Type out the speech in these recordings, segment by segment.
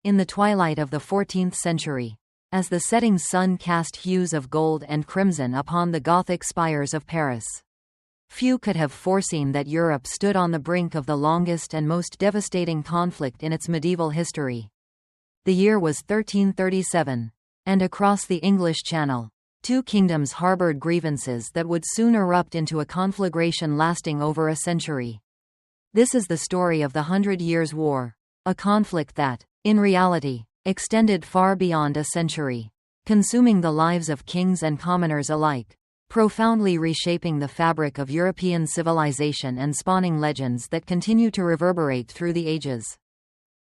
in the twilight of the 14th century, as the setting sun cast hues of gold and crimson upon the Gothic spires of Paris. Few could have foreseen that Europe stood on the brink of the longest and most devastating conflict in its medieval history. The year was 1337, and across the English Channel, two kingdoms harbored grievances that would soon erupt into a conflagration lasting over a century. This is the story of the 100 Years' War, a conflict that, in reality, extended far beyond a century, consuming the lives of kings and commoners alike, profoundly reshaping the fabric of European civilization and spawning legends that continue to reverberate through the ages.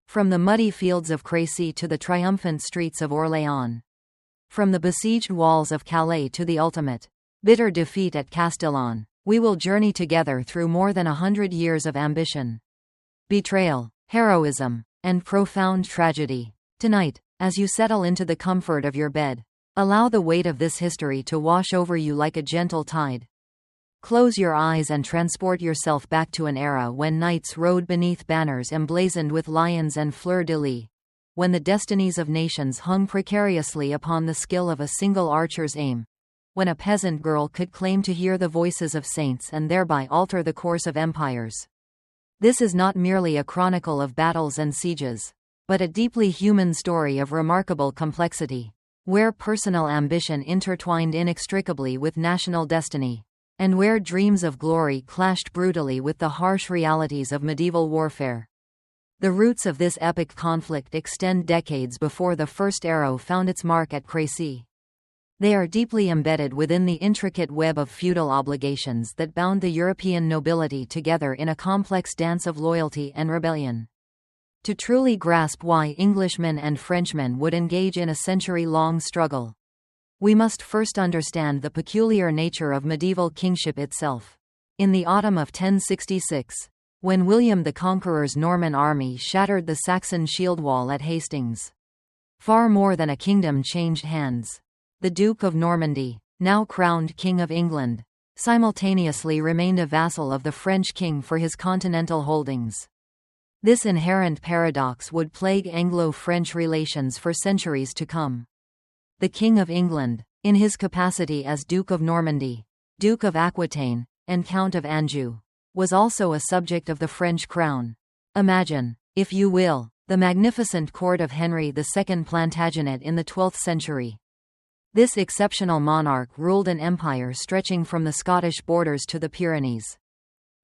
From the muddy fields of Crécy to the triumphant streets of Orléans. From the besieged walls of Calais to the ultimate, bitter defeat at Castillon, we will journey together through more than 100 years of ambition, betrayal, heroism, and profound tragedy. Tonight, as you settle into the comfort of your bed, allow the weight of this history to wash over you like a gentle tide. Close your eyes and transport yourself back to an era when knights rode beneath banners emblazoned with lions and fleur-de-lis, when the destinies of nations hung precariously upon the skill of a single archer's aim, when a peasant girl could claim to hear the voices of saints and thereby alter the course of empires. This is not merely a chronicle of battles and sieges, but a deeply human story of remarkable complexity, where personal ambition intertwined inextricably with national destiny, and where dreams of glory clashed brutally with the harsh realities of medieval warfare. The roots of this epic conflict extend decades before the first arrow found its mark at Crécy. They are deeply embedded within the intricate web of feudal obligations that bound the European nobility together in a complex dance of loyalty and rebellion. To truly grasp why Englishmen and Frenchmen would engage in a century-long struggle, we must first understand the peculiar nature of medieval kingship itself. In the autumn of 1066, when William the Conqueror's Norman army shattered the Saxon shield wall at Hastings, far more than a kingdom changed hands. The Duke of Normandy, now crowned King of England, simultaneously remained a vassal of the French king for his continental holdings. This inherent paradox would plague Anglo-French relations for centuries to come. The King of England, in his capacity as Duke of Normandy, Duke of Aquitaine, and Count of Anjou, was also a subject of the French crown. Imagine, if you will, the magnificent court of Henry II Plantagenet in the 12th century. This exceptional monarch ruled an empire stretching from the Scottish borders to the Pyrenees.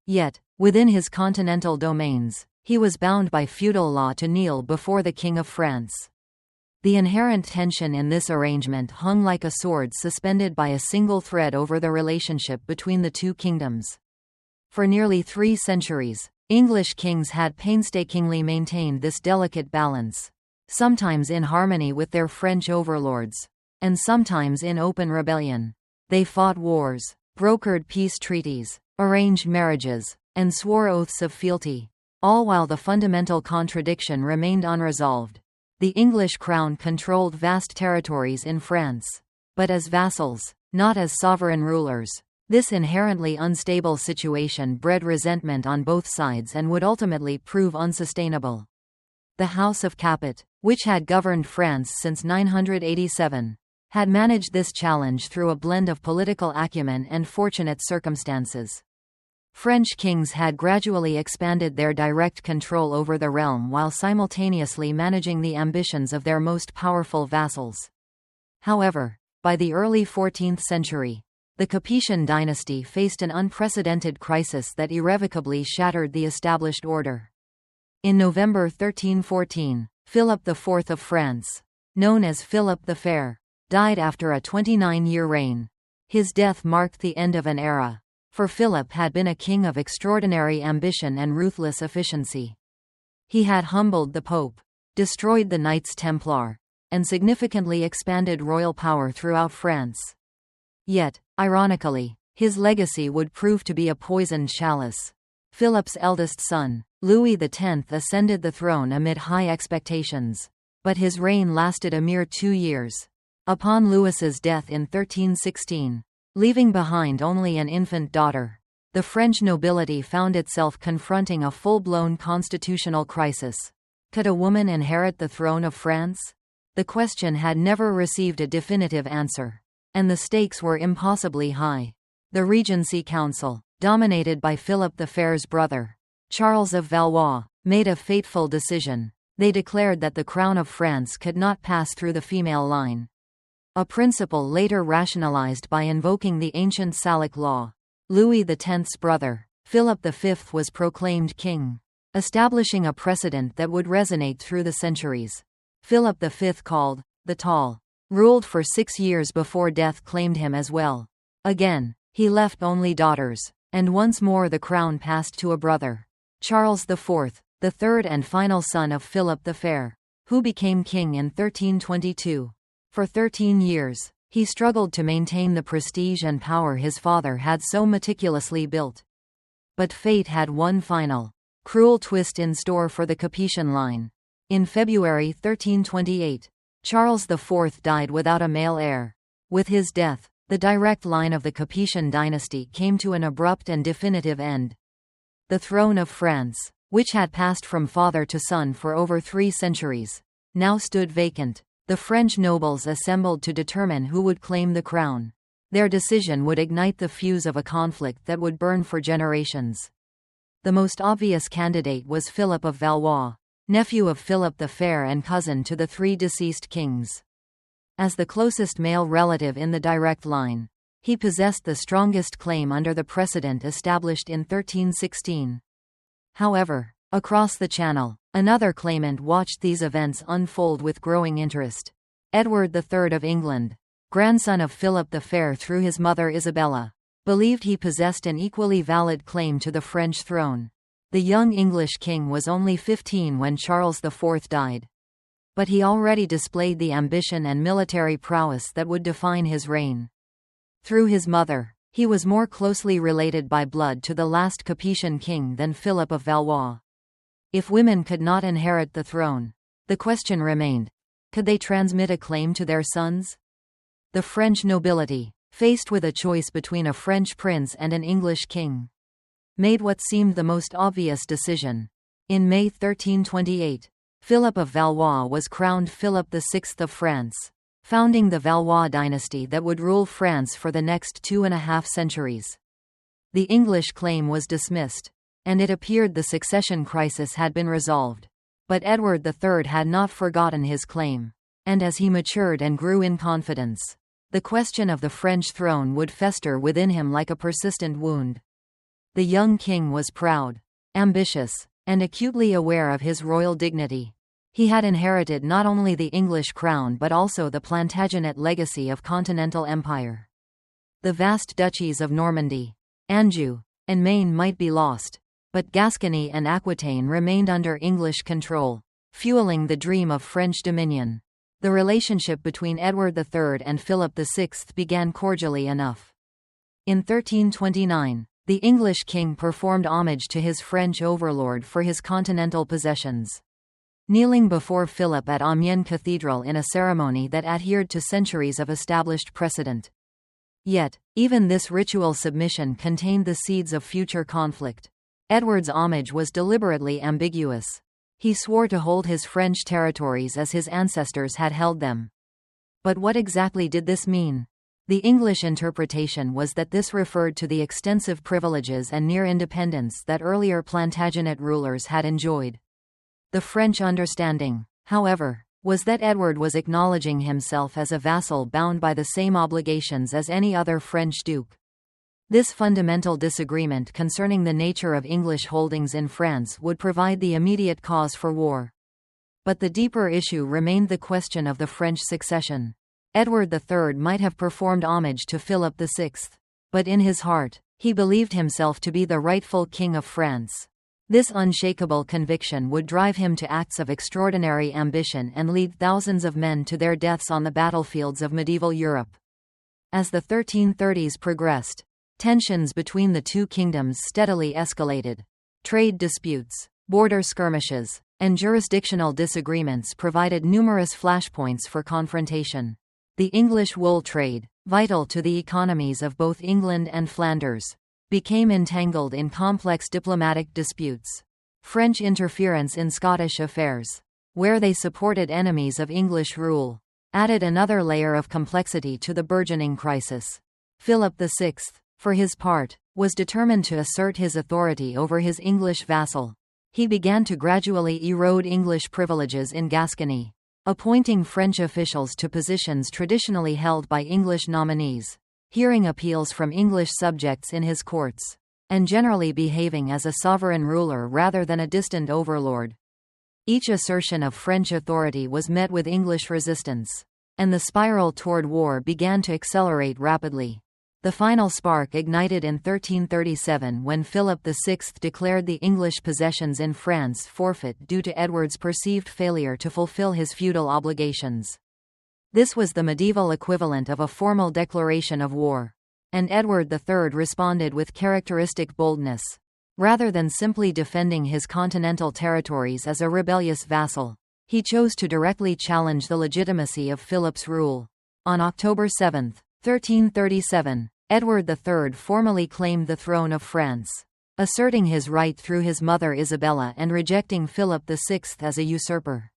Yet, within his continental domains, he was bound by feudal law to kneel before the King of France. The inherent tension in this arrangement hung like a sword suspended by a single thread over the relationship between the two kingdoms. For nearly 3 centuries, English kings had painstakingly maintained this delicate balance, sometimes in harmony with their French overlords, and sometimes in open rebellion. They fought wars, brokered peace treaties, arranged marriages, and swore oaths of fealty, all while the fundamental contradiction remained unresolved. The English crown controlled vast territories in France, but as vassals, not as sovereign rulers. This inherently unstable situation bred resentment on both sides and would ultimately prove unsustainable. The House of Capet, which had governed France since 987, had managed this challenge through a blend of political acumen and fortunate circumstances. French kings had gradually expanded their direct control over the realm while simultaneously managing the ambitions of their most powerful vassals. However, by the early 14th century, the Capetian dynasty faced an unprecedented crisis that irrevocably shattered the established order. In November 1314, Philip IV of France, known as Philip the Fair, died after a 29-year reign. His death marked the end of an era, for Philip had been a king of extraordinary ambition and ruthless efficiency. He had humbled the Pope, destroyed the Knights Templar, and significantly expanded royal power throughout France. Yet, ironically, his legacy would prove to be a poisoned chalice. Philip's eldest son, Louis X, ascended the throne amid high expectations, but his reign lasted a mere 2 years. Upon Louis's death in 1316, leaving behind only an infant daughter, the French nobility found itself confronting a full-blown constitutional crisis. Could a woman inherit the throne of France? The question had never received a definitive answer, and the stakes were impossibly high. The Regency Council, dominated by Philip the Fair's brother, Charles of Valois, made a fateful decision. They declared that the crown of France could not pass through the female line, a principle later rationalized by invoking the ancient Salic law. Louis X's brother, Philip V, was proclaimed king, establishing a precedent that would resonate through the centuries. Philip V, called the Tall, ruled for 6 years before death claimed him as well. Again, he left only daughters, and once more the crown passed to a brother, Charles IV, the third and final son of Philip the Fair, who became king in 1322. For 13 years, he struggled to maintain the prestige and power his father had so meticulously built. But fate had one final, cruel twist in store for the Capetian line. In February 1328, Charles IV died without a male heir. With his death, the direct line of the Capetian dynasty came to an abrupt and definitive end. The throne of France, which had passed from father to son for over 3 centuries, now stood vacant. The French nobles assembled to determine who would claim the crown. Their decision would ignite the fuse of a conflict that would burn for generations. The most obvious candidate was Philip of Valois, nephew of Philip the Fair and cousin to the 3 deceased kings. As the closest male relative in the direct line, he possessed the strongest claim under the precedent established in 1316. However, across the Channel, another claimant watched these events unfold with growing interest. Edward III of England, grandson of Philip the Fair through his mother Isabella, believed he possessed an equally valid claim to the French throne. The young English king was only 15 when Charles IV died. But he already displayed the ambition and military prowess that would define his reign. Through his mother, he was more closely related by blood to the last Capetian king than Philip of Valois. If women could not inherit the throne, the question remained: could they transmit a claim to their sons? The French nobility, faced with a choice between a French prince and an English king, made what seemed the most obvious decision. In May 1328, Philip of Valois was crowned Philip VI of France, founding the Valois dynasty that would rule France for the next 2.5 centuries. The English claim was dismissed, and it appeared the succession crisis had been resolved. But Edward III had not forgotten his claim, and as he matured and grew in confidence, the question of the French throne would fester within him like a persistent wound. The young king was proud, ambitious, and acutely aware of his royal dignity. He had inherited not only the English crown but also the Plantagenet legacy of continental empire. The vast duchies of Normandy, Anjou, and Maine might be lost, but Gascony and Aquitaine remained under English control, fueling the dream of French dominion. The relationship between Edward III and Philip VI began cordially enough. In 1329, the English king performed homage to his French overlord for his continental possessions, kneeling before Philip at Amiens Cathedral in a ceremony that adhered to centuries of established precedent. Yet, even this ritual submission contained the seeds of future conflict. Edward's homage was deliberately ambiguous. He swore to hold his French territories as his ancestors had held them. But what exactly did this mean? The English interpretation was that this referred to the extensive privileges and near independence that earlier Plantagenet rulers had enjoyed. The French understanding, however, was that Edward was acknowledging himself as a vassal bound by the same obligations as any other French duke. This fundamental disagreement concerning the nature of English holdings in France would provide the immediate cause for war. But the deeper issue remained the question of the French succession. Edward III might have performed homage to Philip VI, but in his heart, he believed himself to be the rightful king of France. This unshakable conviction would drive him to acts of extraordinary ambition and lead thousands of men to their deaths on the battlefields of medieval Europe. As the 1330s progressed, tensions between the two kingdoms steadily escalated. Trade disputes, border skirmishes, and jurisdictional disagreements provided numerous flashpoints for confrontation. The English wool trade, vital to the economies of both England and Flanders, became entangled in complex diplomatic disputes. French interference in Scottish affairs, where they supported enemies of English rule, added another layer of complexity to the burgeoning crisis. Philip VI, for his part, was determined to assert his authority over his English vassal. He began to gradually erode English privileges in Gascony, appointing French officials to positions traditionally held by English nominees, hearing appeals from English subjects in his courts, and generally behaving as a sovereign ruler rather than a distant overlord. Each assertion of French authority was met with English resistance, and the spiral toward war began to accelerate rapidly. The final spark ignited in 1337 when Philip VI declared the English possessions in France forfeit due to Edward's perceived failure to fulfill his feudal obligations. This was the medieval equivalent of a formal declaration of war, and Edward III responded with characteristic boldness. Rather than simply defending his continental territories as a rebellious vassal, he chose to directly challenge the legitimacy of Philip's rule. On October 7, 1337, Edward III formally claimed the throne of France, asserting his right through his mother Isabella and rejecting Philip VI as a usurper.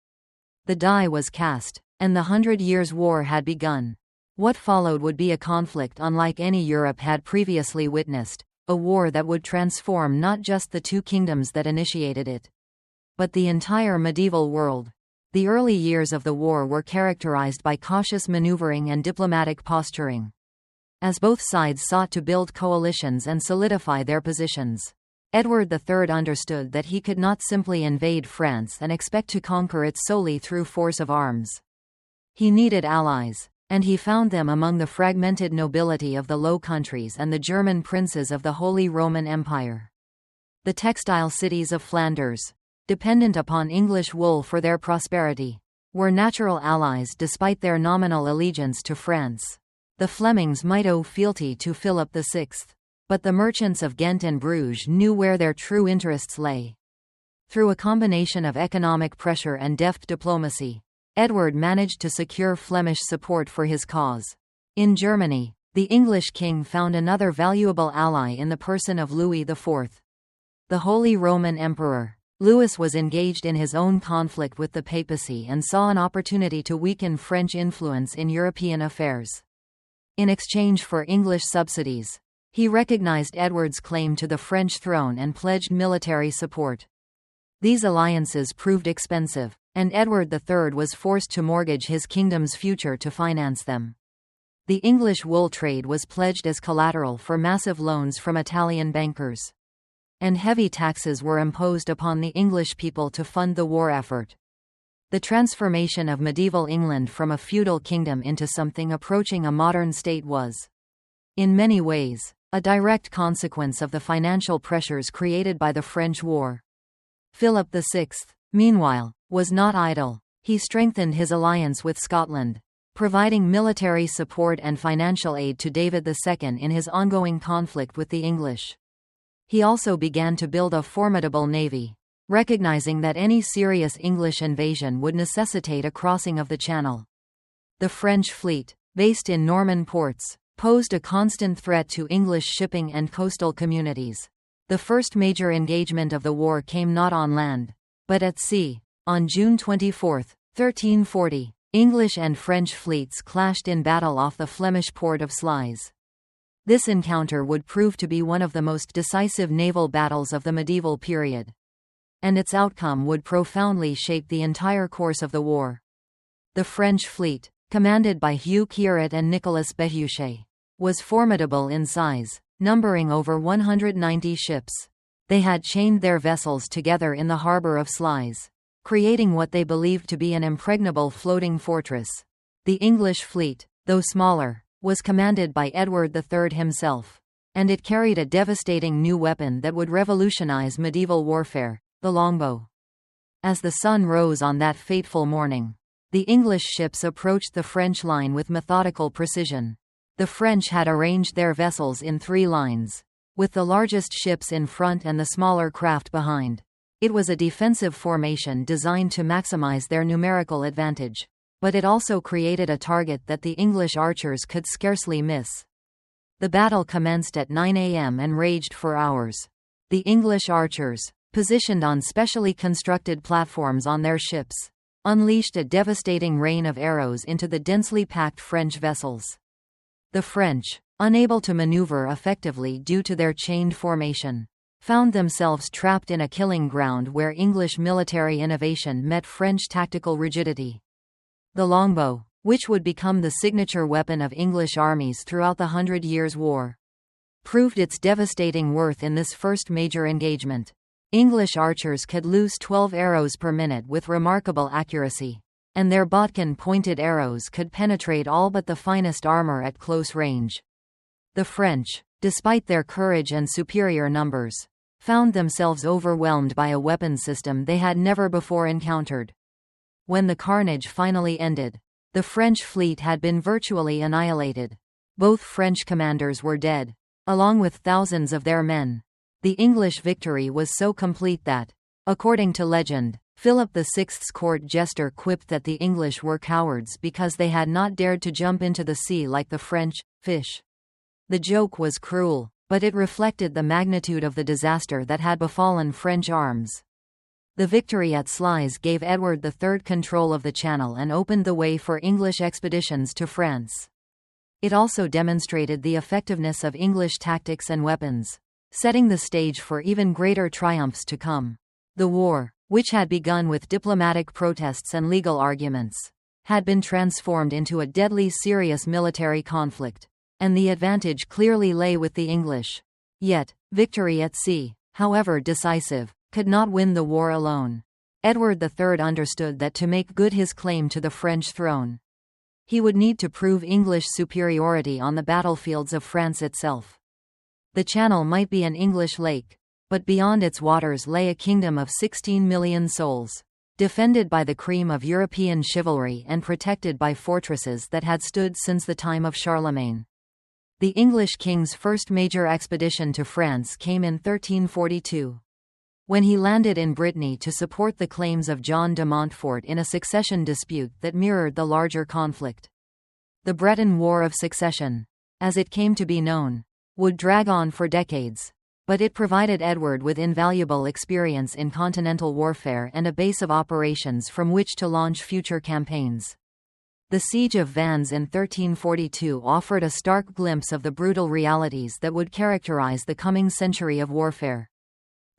The die was cast, and the 100 Years' War had begun. What followed would be a conflict unlike any Europe had previously witnessed, a war that would transform not just the two kingdoms that initiated it, but the entire medieval world. The early years of the war were characterized by cautious maneuvering and diplomatic posturing, as both sides sought to build coalitions and solidify their positions. Edward III understood that he could not simply invade France and expect to conquer it solely through force of arms. He needed allies, and he found them among the fragmented nobility of the Low Countries and the German princes of the Holy Roman Empire. The textile cities of Flanders, dependent upon English wool for their prosperity, were natural allies despite their nominal allegiance to France. The Flemings might owe fealty to Philip VI, but the merchants of Ghent and Bruges knew where their true interests lay. Through a combination of economic pressure and deft diplomacy, Edward managed to secure Flemish support for his cause. In Germany, the English king found another valuable ally in the person of Louis IV. The Holy Roman Emperor, Louis was engaged in his own conflict with the papacy and saw an opportunity to weaken French influence in European affairs. In exchange for English subsidies, he recognized Edward's claim to the French throne and pledged military support. These alliances proved expensive, and Edward III was forced to mortgage his kingdom's future to finance them. The English wool trade was pledged as collateral for massive loans from Italian bankers, and heavy taxes were imposed upon the English people to fund the war effort. The transformation of medieval England from a feudal kingdom into something approaching a modern state was, in many ways, a direct consequence of the financial pressures created by the French War. Philip VI, meanwhile, was not idle. He strengthened his alliance with Scotland, providing military support and financial aid to David II in his ongoing conflict with the English. He also began to build a formidable navy, recognizing that any serious English invasion would necessitate a crossing of the Channel. The French fleet, based in Norman ports, posed a constant threat to English shipping and coastal communities. The first major engagement of the war came not on land, but at sea. On June 24, 1340, English and French fleets clashed in battle off the Flemish port of Sluys. This encounter would prove to be one of the most decisive naval battles of the medieval period, and its outcome would profoundly shape the entire course of the war. The French fleet, commanded by Hugh Queret and Nicolas Behuchet, was formidable in size, numbering over 190 ships. They had chained their vessels together in the harbour of Sluys, creating what they believed to be an impregnable floating fortress. The English fleet, though smaller, was commanded by Edward III himself, and it carried a devastating new weapon that would revolutionize medieval warfare, the longbow. As the sun rose on that fateful morning, the English ships approached the French line with methodical precision. The French had arranged their vessels in 3 lines, with the largest ships in front and the smaller craft behind. It was a defensive formation designed to maximize their numerical advantage, but it also created a target that the English archers could scarcely miss. The battle commenced at 9 a.m. and raged for hours. The English archers, positioned on specially constructed platforms on their ships, unleashed a devastating rain of arrows into the densely packed French vessels. The French, unable to maneuver effectively due to their chained formation, found themselves trapped in a killing ground where English military innovation met French tactical rigidity. The longbow, which would become the signature weapon of English armies throughout the 100 Years' War, proved its devastating worth in this first major engagement. English archers could loose 12 arrows per minute with remarkable accuracy, and their bodkin-pointed arrows could penetrate all but the finest armor at close range. The French, despite their courage and superior numbers, found themselves overwhelmed by a weapon system they had never before encountered. When the carnage finally ended, the French fleet had been virtually annihilated. Both French commanders were dead, along with thousands of their men. The English victory was so complete that, according to legend, Philip VI's court jester quipped that the English were cowards because they had not dared to jump into the sea like the French fish. The joke was cruel, but it reflected the magnitude of the disaster that had befallen French arms. The victory at Sluys gave Edward III control of the Channel and opened the way for English expeditions to France. It also demonstrated the effectiveness of English tactics and weapons, setting the stage for even greater triumphs to come. The war, which had begun with diplomatic protests and legal arguments, had been transformed into a deadly serious military conflict, and the advantage clearly lay with the English. Yet, victory at sea, however decisive, could not win the war alone. Edward III understood that to make good his claim to the French throne, he would need to prove English superiority on the battlefields of France itself. The Channel might be an English lake, but beyond its waters lay a kingdom of 16 million souls, defended by the cream of European chivalry and protected by fortresses that had stood since the time of Charlemagne. The English king's first major expedition to France came in 1342. When he landed in Brittany to support the claims of John de Montfort in a succession dispute that mirrored the larger conflict. The Breton War of Succession, as it came to be known, would drag on for decades, but it provided Edward with invaluable experience in continental warfare and a base of operations from which to launch future campaigns. The Siege of Vannes in 1342 offered a stark glimpse of the brutal realities that would characterize the coming century of warfare.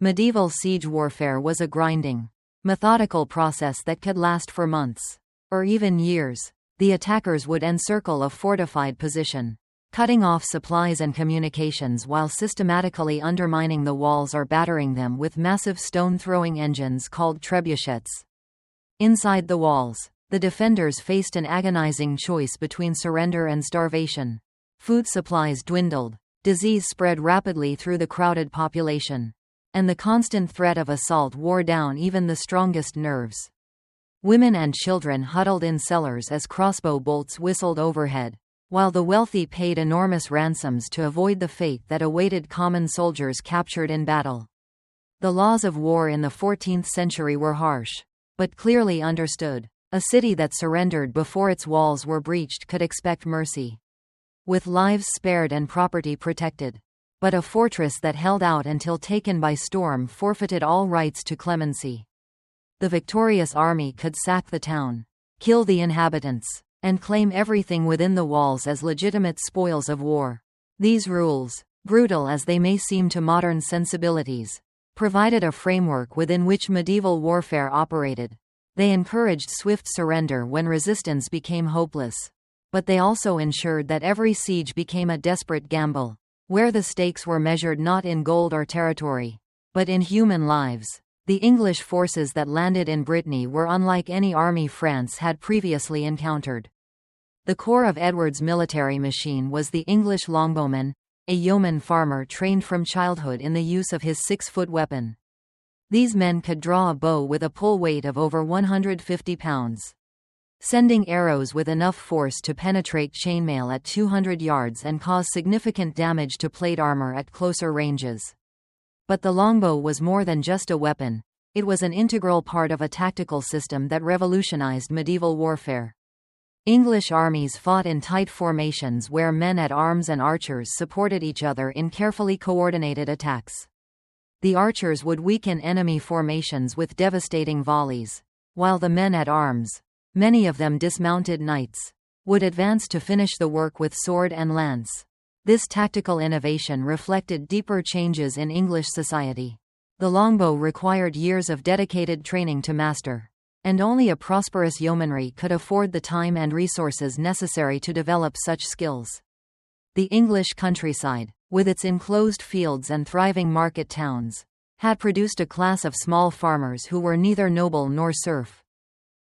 Medieval siege warfare was a grinding, methodical process that could last for months, or even years. The attackers would encircle a fortified position, cutting off supplies and communications while systematically undermining the walls or battering them with massive stone-throwing engines called trebuchets. Inside the walls, the defenders faced an agonizing choice between surrender and starvation. Food supplies dwindled, disease spread rapidly through the crowded population, and the constant threat of assault wore down even the strongest nerves. Women and children huddled in cellars as crossbow bolts whistled overhead, while the wealthy paid enormous ransoms to avoid the fate that awaited common soldiers captured in battle. The laws of war in the 14th century were harsh, but clearly understood. A city that surrendered before its walls were breached could expect mercy, with lives spared and property protected. But a fortress that held out until taken by storm forfeited all rights to clemency. The victorious army could sack the town, kill the inhabitants, and claim everything within the walls as legitimate spoils of war. These rules, brutal as they may seem to modern sensibilities, provided a framework within which medieval warfare operated. They encouraged swift surrender when resistance became hopeless, but they also ensured that every siege became a desperate gamble, where the stakes were measured not in gold or territory, but in human lives. The English forces that landed in Brittany were unlike any army France had previously encountered. The core of Edward's military machine was the English longbowman, a yeoman farmer trained from childhood in the use of his 6-foot weapon. These men could draw a bow with a pull weight of over 150 pounds, sending arrows with enough force to penetrate chainmail at 200 yards and cause significant damage to plate armor at closer ranges. But the longbow was more than just a weapon. It was an integral part of a tactical system that revolutionized medieval warfare. English armies fought in tight formations where men at arms and archers supported each other in carefully coordinated attacks. The archers would weaken enemy formations with devastating volleys, while the men at arms, many of them dismounted knights, would advance to finish the work with sword and lance. This tactical innovation reflected deeper changes in English society. The longbow required years of dedicated training to master, and only a prosperous yeomanry could afford the time and resources necessary to develop such skills. The English countryside, with its enclosed fields and thriving market towns, had produced a class of small farmers who were neither noble nor serf,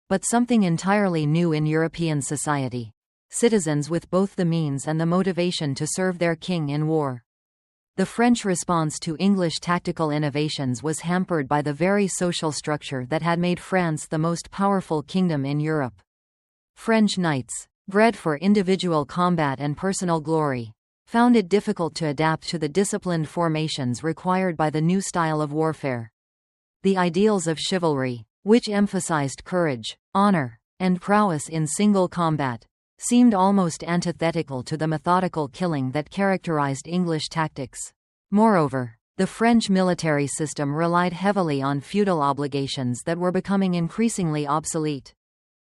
but something entirely new in European society: citizens with both the means and the motivation to serve their king in war. The French response to English tactical innovations was hampered by the very social structure that had made France the most powerful kingdom in Europe. French knights, bred for individual combat and personal glory, found it difficult to adapt to the disciplined formations required by the new style of warfare. The ideals of chivalry, which emphasized courage, honor, and prowess in single combat, seemed almost antithetical to the methodical killing that characterized English tactics. Moreover, the French military system relied heavily on feudal obligations that were becoming increasingly obsolete.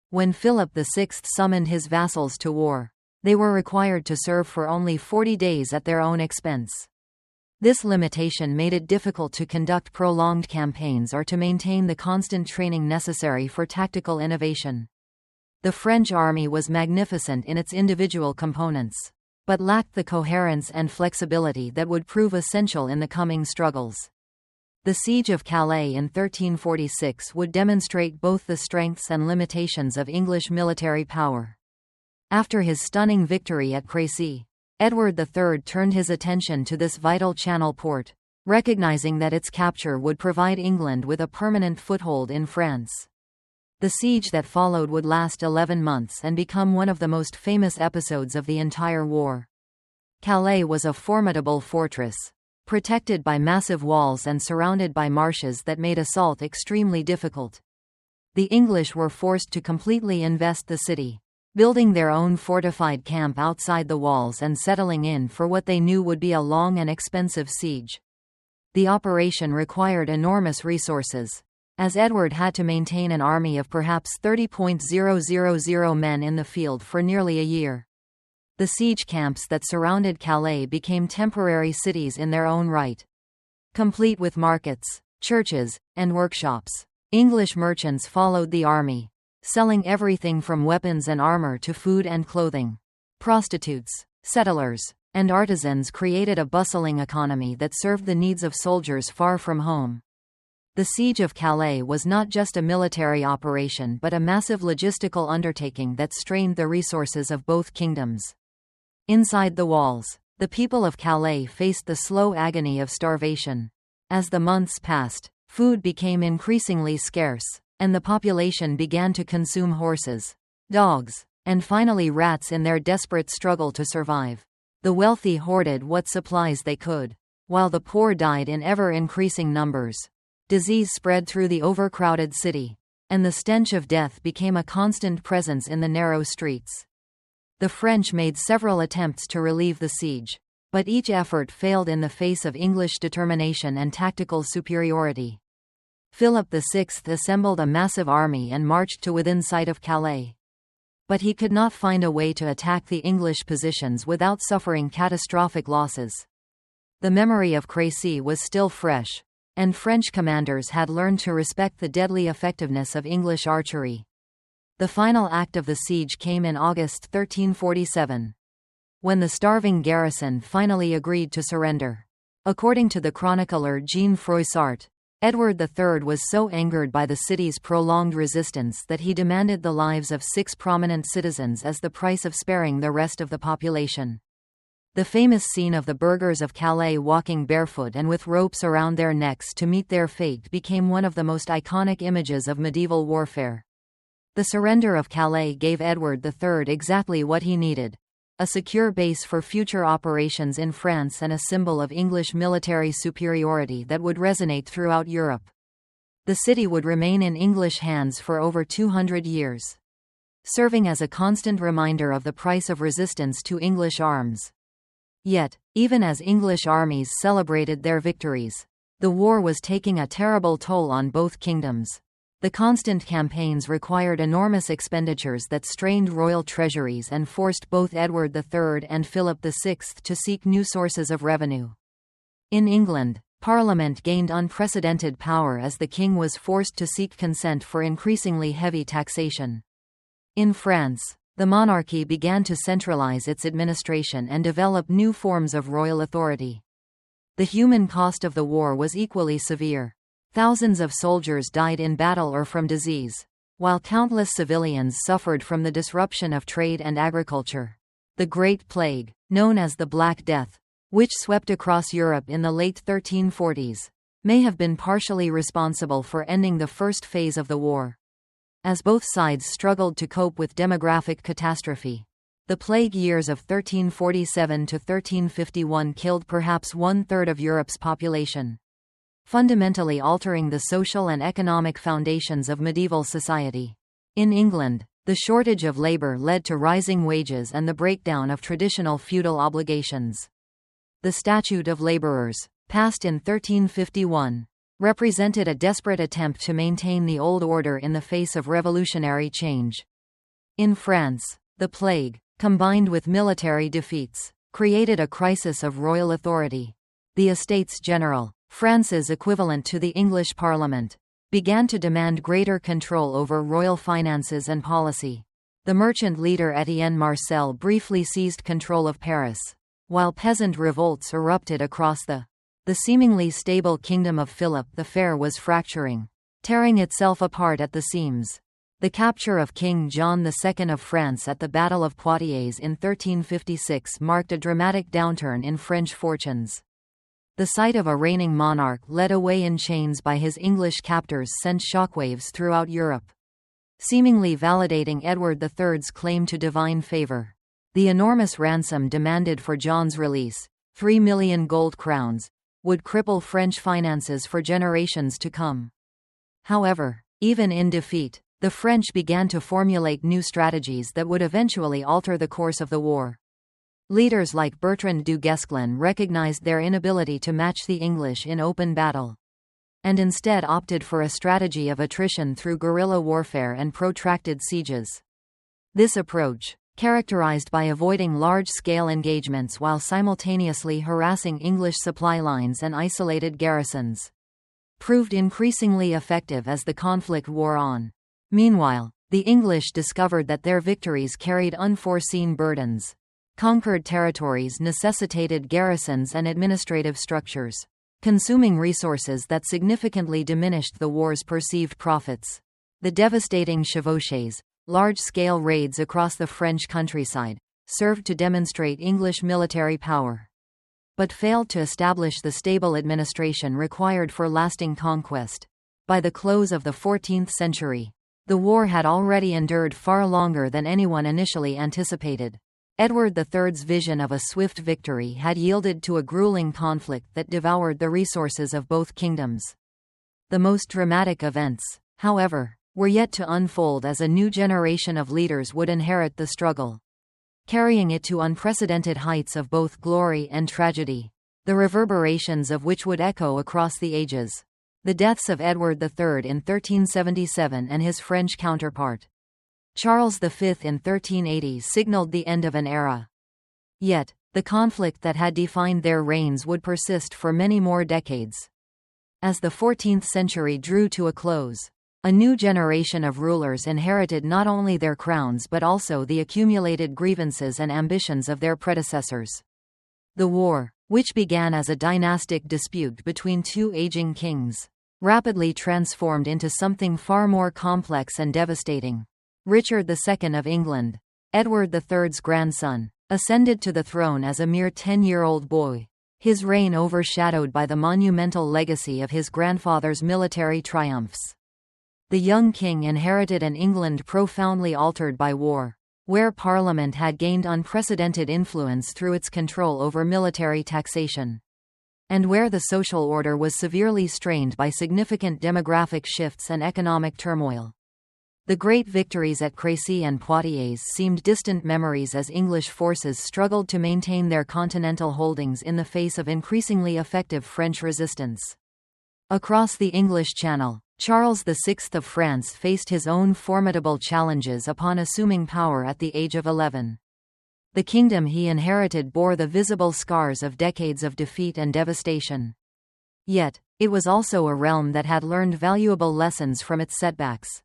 When Philip VI summoned his vassals to war, they were required to serve for only 40 days at their own expense. This limitation made it difficult to conduct prolonged campaigns or to maintain the constant training necessary for tactical innovation. The French army was magnificent in its individual components, but lacked the coherence and flexibility that would prove essential in the coming struggles. The Siege of Calais in 1346 would demonstrate both the strengths and limitations of English military power. After his stunning victory at Crécy, Edward III turned his attention to this vital Channel port, recognizing that its capture would provide England with a permanent foothold in France. The siege that followed would last 11 months and become one of the most famous episodes of the entire war. Calais was a formidable fortress, protected by massive walls and surrounded by marshes that made assault extremely difficult. The English were forced to completely invest the city, building their own fortified camp outside the walls and settling in for what they knew would be a long and expensive siege. The operation required enormous resources, as Edward had to maintain an army of perhaps 30,000 men in the field for nearly a year. The siege camps that surrounded Calais became temporary cities in their own right, complete with markets, churches, and workshops. English merchants followed the army, selling everything from weapons and armor to food and clothing. Prostitutes, settlers, and artisans created a bustling economy that served the needs of soldiers far from home. The Siege of Calais was not just a military operation but a massive logistical undertaking that strained the resources of both kingdoms. Inside the walls, the people of Calais faced the slow agony of starvation. As the months passed, food became increasingly scarce, and the population began to consume horses, dogs, and finally rats in their desperate struggle to survive. The wealthy hoarded what supplies they could, while the poor died in ever-increasing numbers. Disease spread through the overcrowded city, and the stench of death became a constant presence in the narrow streets. The French made several attempts to relieve the siege, but each effort failed in the face of English determination and tactical superiority. Philip VI assembled a massive army and marched to within sight of Calais. But he could not find a way to attack the English positions without suffering catastrophic losses. The memory of Crécy was still fresh, and French commanders had learned to respect the deadly effectiveness of English archery. The final act of the siege came in August 1347, when the starving garrison finally agreed to surrender. According to the chronicler Jean Froissart, Edward III was so angered by the city's prolonged resistance that he demanded the lives of 6 prominent citizens as the price of sparing the rest of the population. The famous scene of the burghers of Calais walking barefoot and with ropes around their necks to meet their fate became one of the most iconic images of medieval warfare. The surrender of Calais gave Edward III exactly what he needed: a secure base for future operations in France and a symbol of English military superiority that would resonate throughout Europe. The city would remain in English hands for over 200 years, serving as a constant reminder of the price of resistance to English arms. Yet, even as English armies celebrated their victories, The war was taking a terrible toll on both kingdoms. The constant campaigns required enormous expenditures that strained royal treasuries and forced both Edward III and Philip VI to seek new sources of revenue. In England, Parliament gained unprecedented power as the king was forced to seek consent for increasingly heavy taxation. In France, the monarchy began to centralize its administration and develop new forms of royal authority. The human cost of the war was equally severe. Thousands of soldiers died in battle or from disease, while countless civilians suffered from the disruption of trade and agriculture. The Great Plague, known as the Black Death, which swept across Europe in the late 1340s, may have been partially responsible for ending the first phase of the war. As both sides struggled to cope with demographic catastrophe, the plague years of 1347 to 1351 killed perhaps one-third of Europe's population, fundamentally altering the social and economic foundations of medieval society. In England, the shortage of labor led to rising wages and the breakdown of traditional feudal obligations. The Statute of Labourers, passed in 1351, represented a desperate attempt to maintain the old order in the face of revolutionary change. In France, the plague, combined with military defeats, created a crisis of royal authority. The Estates General, France's equivalent to the English Parliament, began to demand greater control over royal finances and policy. The merchant leader Étienne Marcel briefly seized control of Paris, while peasant revolts erupted across the seemingly stable kingdom of Philip the Fair was fracturing, tearing itself apart at the seams. The capture of King John II of France at the Battle of Poitiers in 1356 marked a dramatic downturn in French fortunes. The sight of a reigning monarch led away in chains by his English captors sent shockwaves throughout Europe, seemingly validating Edward III's claim to divine favor. The enormous ransom demanded for John's release, 3 million gold crowns, would cripple French finances for generations to come. However, even in defeat, the French began to formulate new strategies that would eventually alter the course of the war. Leaders like Bertrand du Guesclin recognized their inability to match the English in open battle, and instead opted for a strategy of attrition through guerrilla warfare and protracted sieges. This approach, characterized by avoiding large-scale engagements while simultaneously harassing English supply lines and isolated garrisons, proved increasingly effective as the conflict wore on. Meanwhile, the English discovered that their victories carried unforeseen burdens. Conquered territories necessitated garrisons and administrative structures, consuming resources that significantly diminished the war's perceived profits. The devastating chevauchées, large-scale raids across the French countryside, served to demonstrate English military power, but failed to establish the stable administration required for lasting conquest. By the close of the 14th century, the war had already endured far longer than anyone initially anticipated. Edward III's vision of a swift victory had yielded to a grueling conflict that devoured the resources of both kingdoms. The most dramatic events, however, were yet to unfold as a new generation of leaders would inherit the struggle, carrying it to unprecedented heights of both glory and tragedy, the reverberations of which would echo across the ages. The deaths of Edward III in 1377 and his French counterpart, Charles V in 1380 signaled the end of an era. Yet, the conflict that had defined their reigns would persist for many more decades. As the 14th century drew to a close, a new generation of rulers inherited not only their crowns but also the accumulated grievances and ambitions of their predecessors. The war, which began as a dynastic dispute between two aging kings, rapidly transformed into something far more complex and devastating. Richard II of England, Edward III's grandson, ascended to the throne as a mere 10-year-old boy, his reign overshadowed by the monumental legacy of his grandfather's military triumphs. The young king inherited an England profoundly altered by war, where Parliament had gained unprecedented influence through its control over military taxation, and where the social order was severely strained by significant demographic shifts and economic turmoil. The great victories at Crécy and Poitiers seemed distant memories as English forces struggled to maintain their continental holdings in the face of increasingly effective French resistance. Across the English Channel, Charles VI of France faced his own formidable challenges upon assuming power at the age of 11. The kingdom he inherited bore the visible scars of decades of defeat and devastation. Yet, it was also a realm that had learned valuable lessons from its setbacks.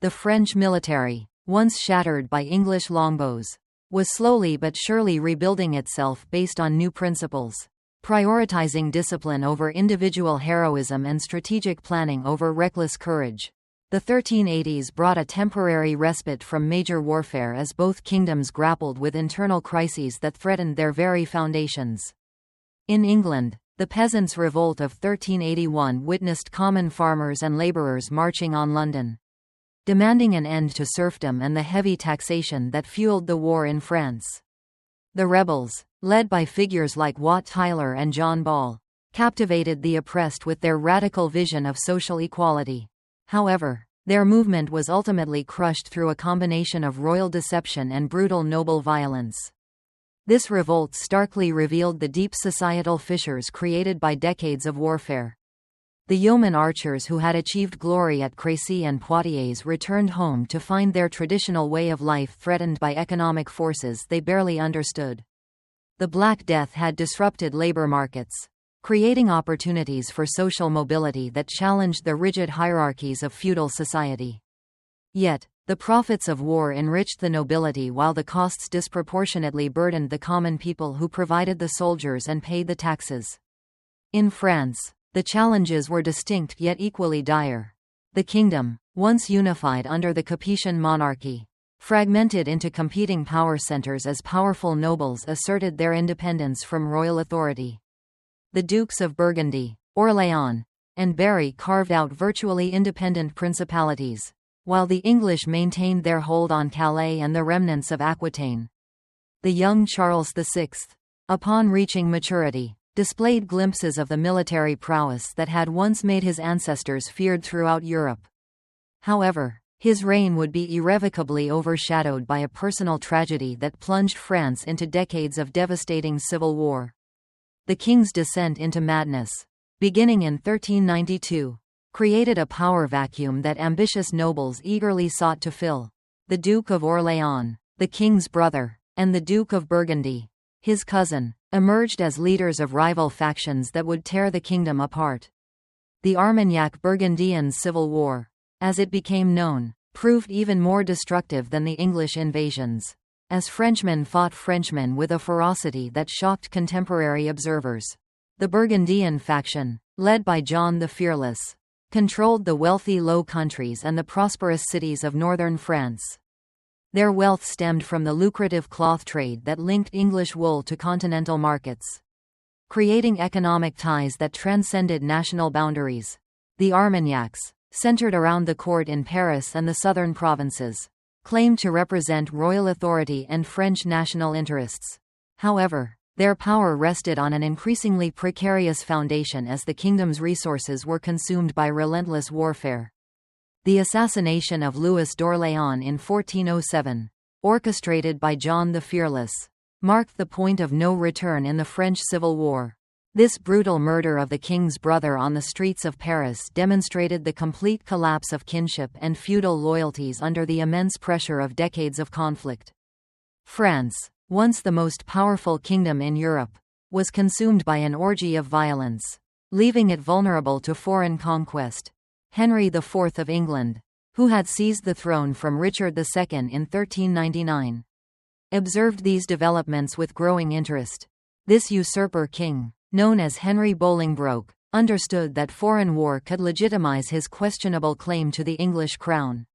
The French military, once shattered by English longbows, was slowly but surely rebuilding itself based on new principles, prioritizing discipline over individual heroism and strategic planning over reckless courage. The 1380s brought a temporary respite from major warfare as both kingdoms grappled with internal crises that threatened their very foundations. In England, the Peasants' Revolt of 1381 witnessed common farmers and labourers marching on London, demanding an end to serfdom and the heavy taxation that fueled the war in France. The rebels, led by figures like Wat Tyler and John Ball, captivated the oppressed with their radical vision of social equality. However, their movement was ultimately crushed through a combination of royal deception and brutal noble violence. This revolt starkly revealed the deep societal fissures created by decades of warfare. The yeoman archers who had achieved glory at Crécy and Poitiers returned home to find their traditional way of life threatened by economic forces they barely understood. The Black Death had disrupted labor markets, creating opportunities for social mobility that challenged the rigid hierarchies of feudal society. Yet, the profits of war enriched the nobility while the costs disproportionately burdened the common people who provided the soldiers and paid the taxes. In France, the challenges were distinct yet equally dire. The kingdom, once unified under the Capetian monarchy, fragmented into competing power centers as powerful nobles asserted their independence from royal authority. The Dukes of Burgundy, Orléans, and Berry carved out virtually independent principalities, while the English maintained their hold on Calais and the remnants of Aquitaine. The young Charles VI, upon reaching maturity, displayed glimpses of the military prowess that had once made his ancestors feared throughout Europe. However, his reign would be irrevocably overshadowed by a personal tragedy that plunged France into decades of devastating civil war. The king's descent into madness, beginning in 1392, created a power vacuum that ambitious nobles eagerly sought to fill. The Duke of Orléans, the king's brother, and the Duke of Burgundy, his cousin, emerged as leaders of rival factions that would tear the kingdom apart. The Armagnac-Burgundian Civil War, as it became known, proved even more destructive than the English invasions, as Frenchmen fought Frenchmen with a ferocity that shocked contemporary observers. The Burgundian faction, led by John the Fearless, controlled the wealthy Low Countries and the prosperous cities of northern France. Their wealth stemmed from the lucrative cloth trade that linked English wool to continental markets, creating economic ties that transcended national boundaries. The Armagnacs, centered around the court in Paris and the southern provinces, claimed to represent royal authority and French national interests. However, their power rested on an increasingly precarious foundation as the kingdom's resources were consumed by relentless warfare. The assassination of Louis d'Orléans in 1407, orchestrated by John the Fearless, marked the point of no return in the French Civil War. This brutal murder of the king's brother on the streets of Paris demonstrated the complete collapse of kinship and feudal loyalties under the immense pressure of decades of conflict. France, once the most powerful kingdom in Europe, was consumed by an orgy of violence, leaving it vulnerable to foreign conquest. Henry IV of England, who had seized the throne from Richard II in 1399, observed these developments with growing interest. This usurper king, known as Henry Bolingbroke, understood that foreign war could legitimize his questionable claim to the English crown.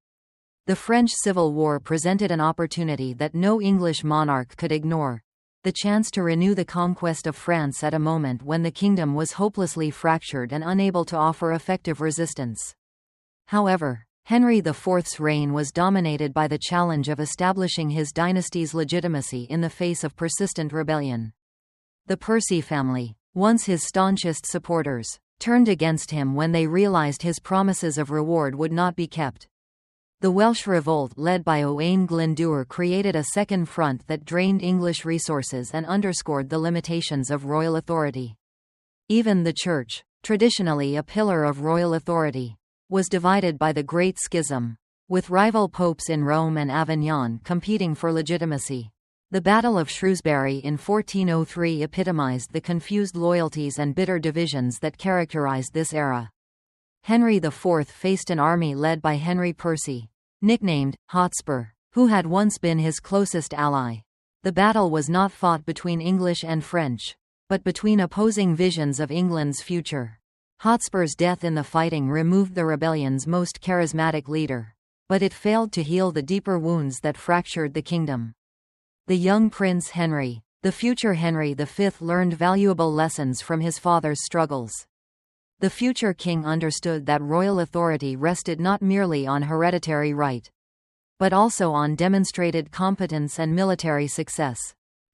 The French Civil War presented an opportunity that no English monarch could ignore, the chance to renew the conquest of France at a moment when the kingdom was hopelessly fractured and unable to offer effective resistance. However, Henry IV's reign was dominated by the challenge of establishing his dynasty's legitimacy in the face of persistent rebellion. The Percy family, once his staunchest supporters, turned against him when they realized his promises of reward would not be kept. The Welsh revolt led by Owain Glyndŵr created a second front that drained English resources and underscored the limitations of royal authority. Even the Church, traditionally a pillar of royal authority, was divided by the Great Schism, with rival popes in Rome and Avignon competing for legitimacy. The Battle of Shrewsbury in 1403 epitomized the confused loyalties and bitter divisions that characterized this era. Henry IV faced an army led by Henry Percy, nicknamed Hotspur, who had once been his closest ally. The battle was not fought between English and French, but between opposing visions of England's future. Hotspur's death in the fighting removed the rebellion's most charismatic leader, but it failed to heal the deeper wounds that fractured the kingdom. The young Prince Henry, the future Henry V, learned valuable lessons from his father's struggles. The future king understood that royal authority rested not merely on hereditary right, but also on demonstrated competence and military success.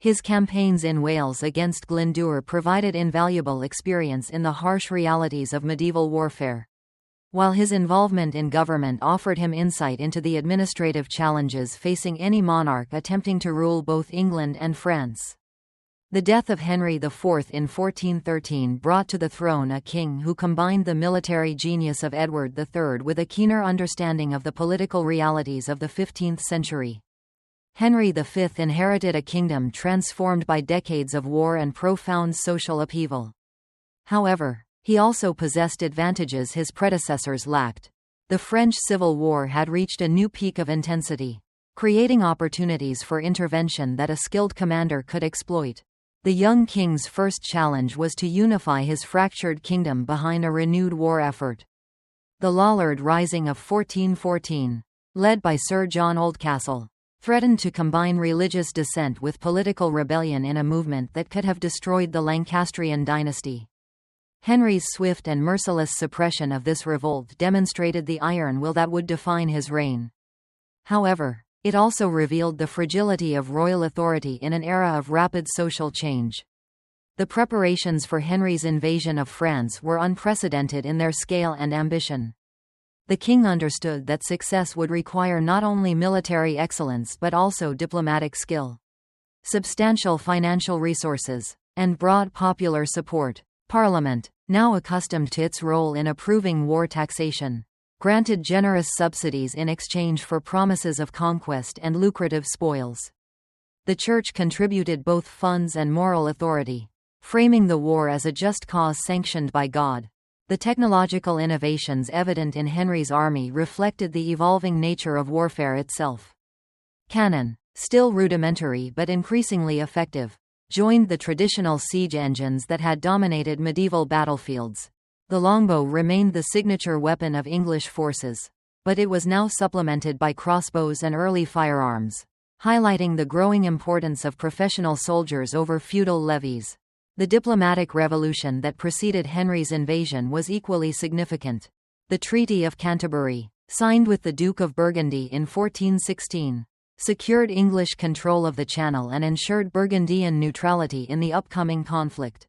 His campaigns in Wales against Glyndŵr provided invaluable experience in the harsh realities of medieval warfare, while his involvement in government offered him insight into the administrative challenges facing any monarch attempting to rule both England and France. The death of Henry IV in 1413 brought to the throne a king who combined the military genius of Edward III with a keener understanding of the political realities of the 15th century. Henry V inherited a kingdom transformed by decades of war and profound social upheaval. However, he also possessed advantages his predecessors lacked. The French Civil War had reached a new peak of intensity, creating opportunities for intervention that a skilled commander could exploit. The young king's first challenge was to unify his fractured kingdom behind a renewed war effort. The Lollard Rising of 1414, led by Sir John Oldcastle, threatened to combine religious dissent with political rebellion in a movement that could have destroyed the Lancastrian dynasty. Henry's swift and merciless suppression of this revolt demonstrated the iron will that would define his reign. However, it also revealed the fragility of royal authority in an era of rapid social change. The preparations for Henry's invasion of France were unprecedented in their scale and ambition. The king understood that success would require not only military excellence but also diplomatic skill, substantial financial resources, and broad popular support. Parliament, now accustomed to its role in approving war taxation, granted generous subsidies in exchange for promises of conquest and lucrative spoils. The Church contributed both funds and moral authority, framing the war as a just cause sanctioned by God. The technological innovations evident in Henry's army reflected the evolving nature of warfare itself. Cannon, still rudimentary but increasingly effective, joined the traditional siege engines that had dominated medieval battlefields. The longbow remained the signature weapon of English forces, but it was now supplemented by crossbows and early firearms, highlighting the growing importance of professional soldiers over feudal levies. The diplomatic revolution that preceded Henry's invasion was equally significant. The Treaty of Canterbury, signed with the Duke of Burgundy in 1416, secured English control of the Channel and ensured Burgundian neutrality in the upcoming conflict.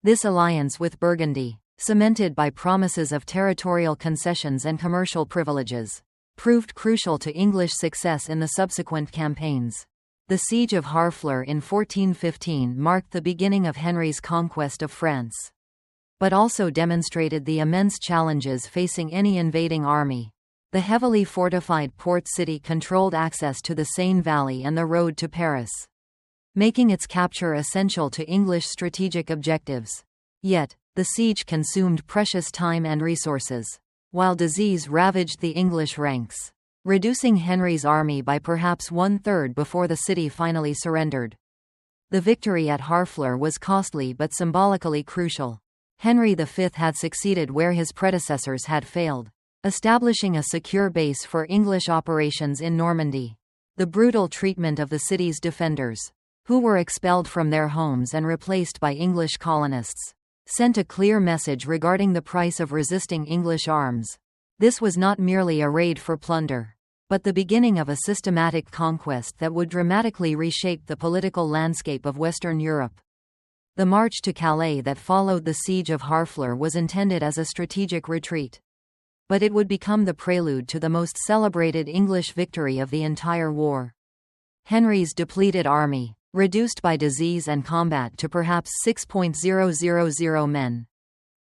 This alliance with Burgundy, cemented by promises of territorial concessions and commercial privileges, proved crucial to English success in the subsequent campaigns. The Siege of Harfleur in 1415 marked the beginning of Henry's conquest of France, but also demonstrated the immense challenges facing any invading army. The heavily fortified port city controlled access to the Seine Valley and the road to Paris, making its capture essential to English strategic objectives. Yet, the siege consumed precious time and resources, while disease ravaged the English ranks, reducing Henry's army by perhaps one-third before the city finally surrendered. The victory at Harfleur was costly but symbolically crucial. Henry V had succeeded where his predecessors had failed, establishing a secure base for English operations in Normandy. The brutal treatment of the city's defenders, who were expelled from their homes and replaced by English colonists, sent a clear message regarding the price of resisting English arms. This was not merely a raid for plunder, but the beginning of a systematic conquest that would dramatically reshape the political landscape of Western Europe. The march to Calais that followed the siege of Harfleur was intended as a strategic retreat, but it would become the prelude to the most celebrated English victory of the entire war. Henry's depleted army, reduced by disease and combat to perhaps 6,000 men,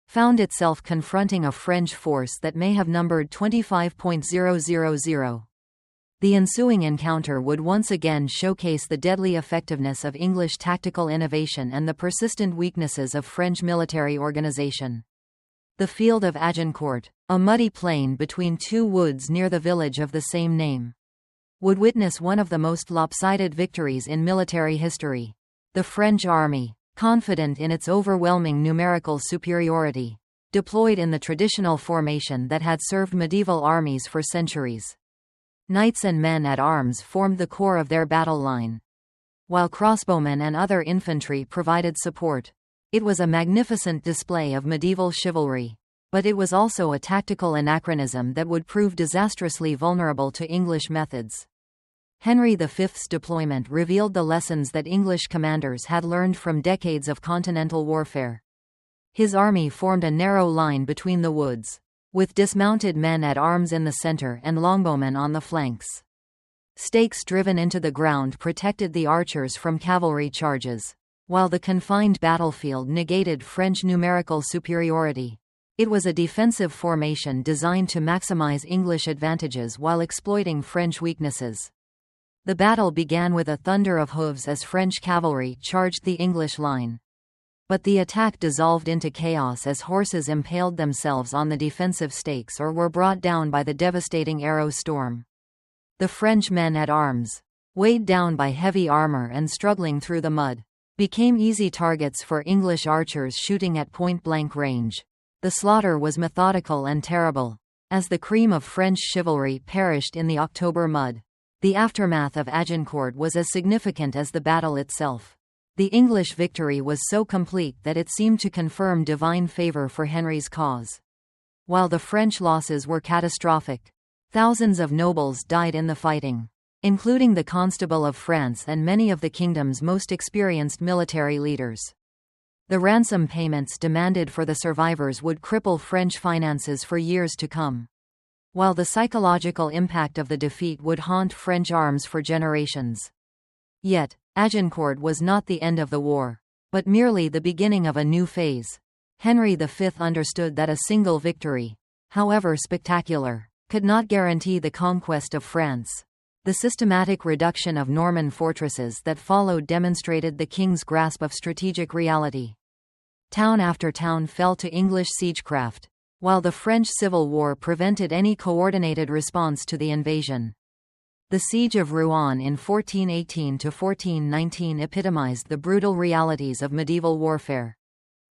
found itself confronting a French force that may have numbered 25,000. The ensuing encounter would once again showcase the deadly effectiveness of English tactical innovation and the persistent weaknesses of French military organization. The field of Agincourt, a muddy plain between two woods near the village of the same name, would witness one of the most lopsided victories in military history. The French army, confident in its overwhelming numerical superiority, deployed in the traditional formation that had served medieval armies for centuries. Knights and men-at-arms formed the core of their battle line, while crossbowmen and other infantry provided support. It was a magnificent display of medieval chivalry, but it was also a tactical anachronism that would prove disastrously vulnerable to English methods. Henry V's deployment revealed the lessons that English commanders had learned from decades of continental warfare. His army formed a narrow line between the woods, with dismounted men-at-arms in the center and longbowmen on the flanks. Stakes driven into the ground protected the archers from cavalry charges, while the confined battlefield negated French numerical superiority. It was a defensive formation designed to maximize English advantages while exploiting French weaknesses. The battle began with a thunder of hooves as French cavalry charged the English line. But the attack dissolved into chaos as horses impaled themselves on the defensive stakes or were brought down by the devastating arrow storm. The French men-at-arms, weighed down by heavy armor and struggling through the mud, became easy targets for English archers shooting at point-blank range. The slaughter was methodical and terrible, as the cream of French chivalry perished in the October mud. The aftermath of Agincourt was as significant as the battle itself. The English victory was so complete that it seemed to confirm divine favor for Henry's cause. While the French losses were catastrophic, thousands of nobles died in the fighting, including the Constable of France and many of the kingdom's most experienced military leaders. The ransom payments demanded for the survivors would cripple French finances for years to come, while the psychological impact of the defeat would haunt French arms for generations. Yet, Agincourt was not the end of the war, but merely the beginning of a new phase. Henry V understood that a single victory, however spectacular, could not guarantee the conquest of France. The systematic reduction of Norman fortresses that followed demonstrated the king's grasp of strategic reality. Town after town fell to English siegecraft, while the French Civil War prevented any coordinated response to the invasion. The Siege of Rouen in 1418–1419 epitomized the brutal realities of medieval warfare.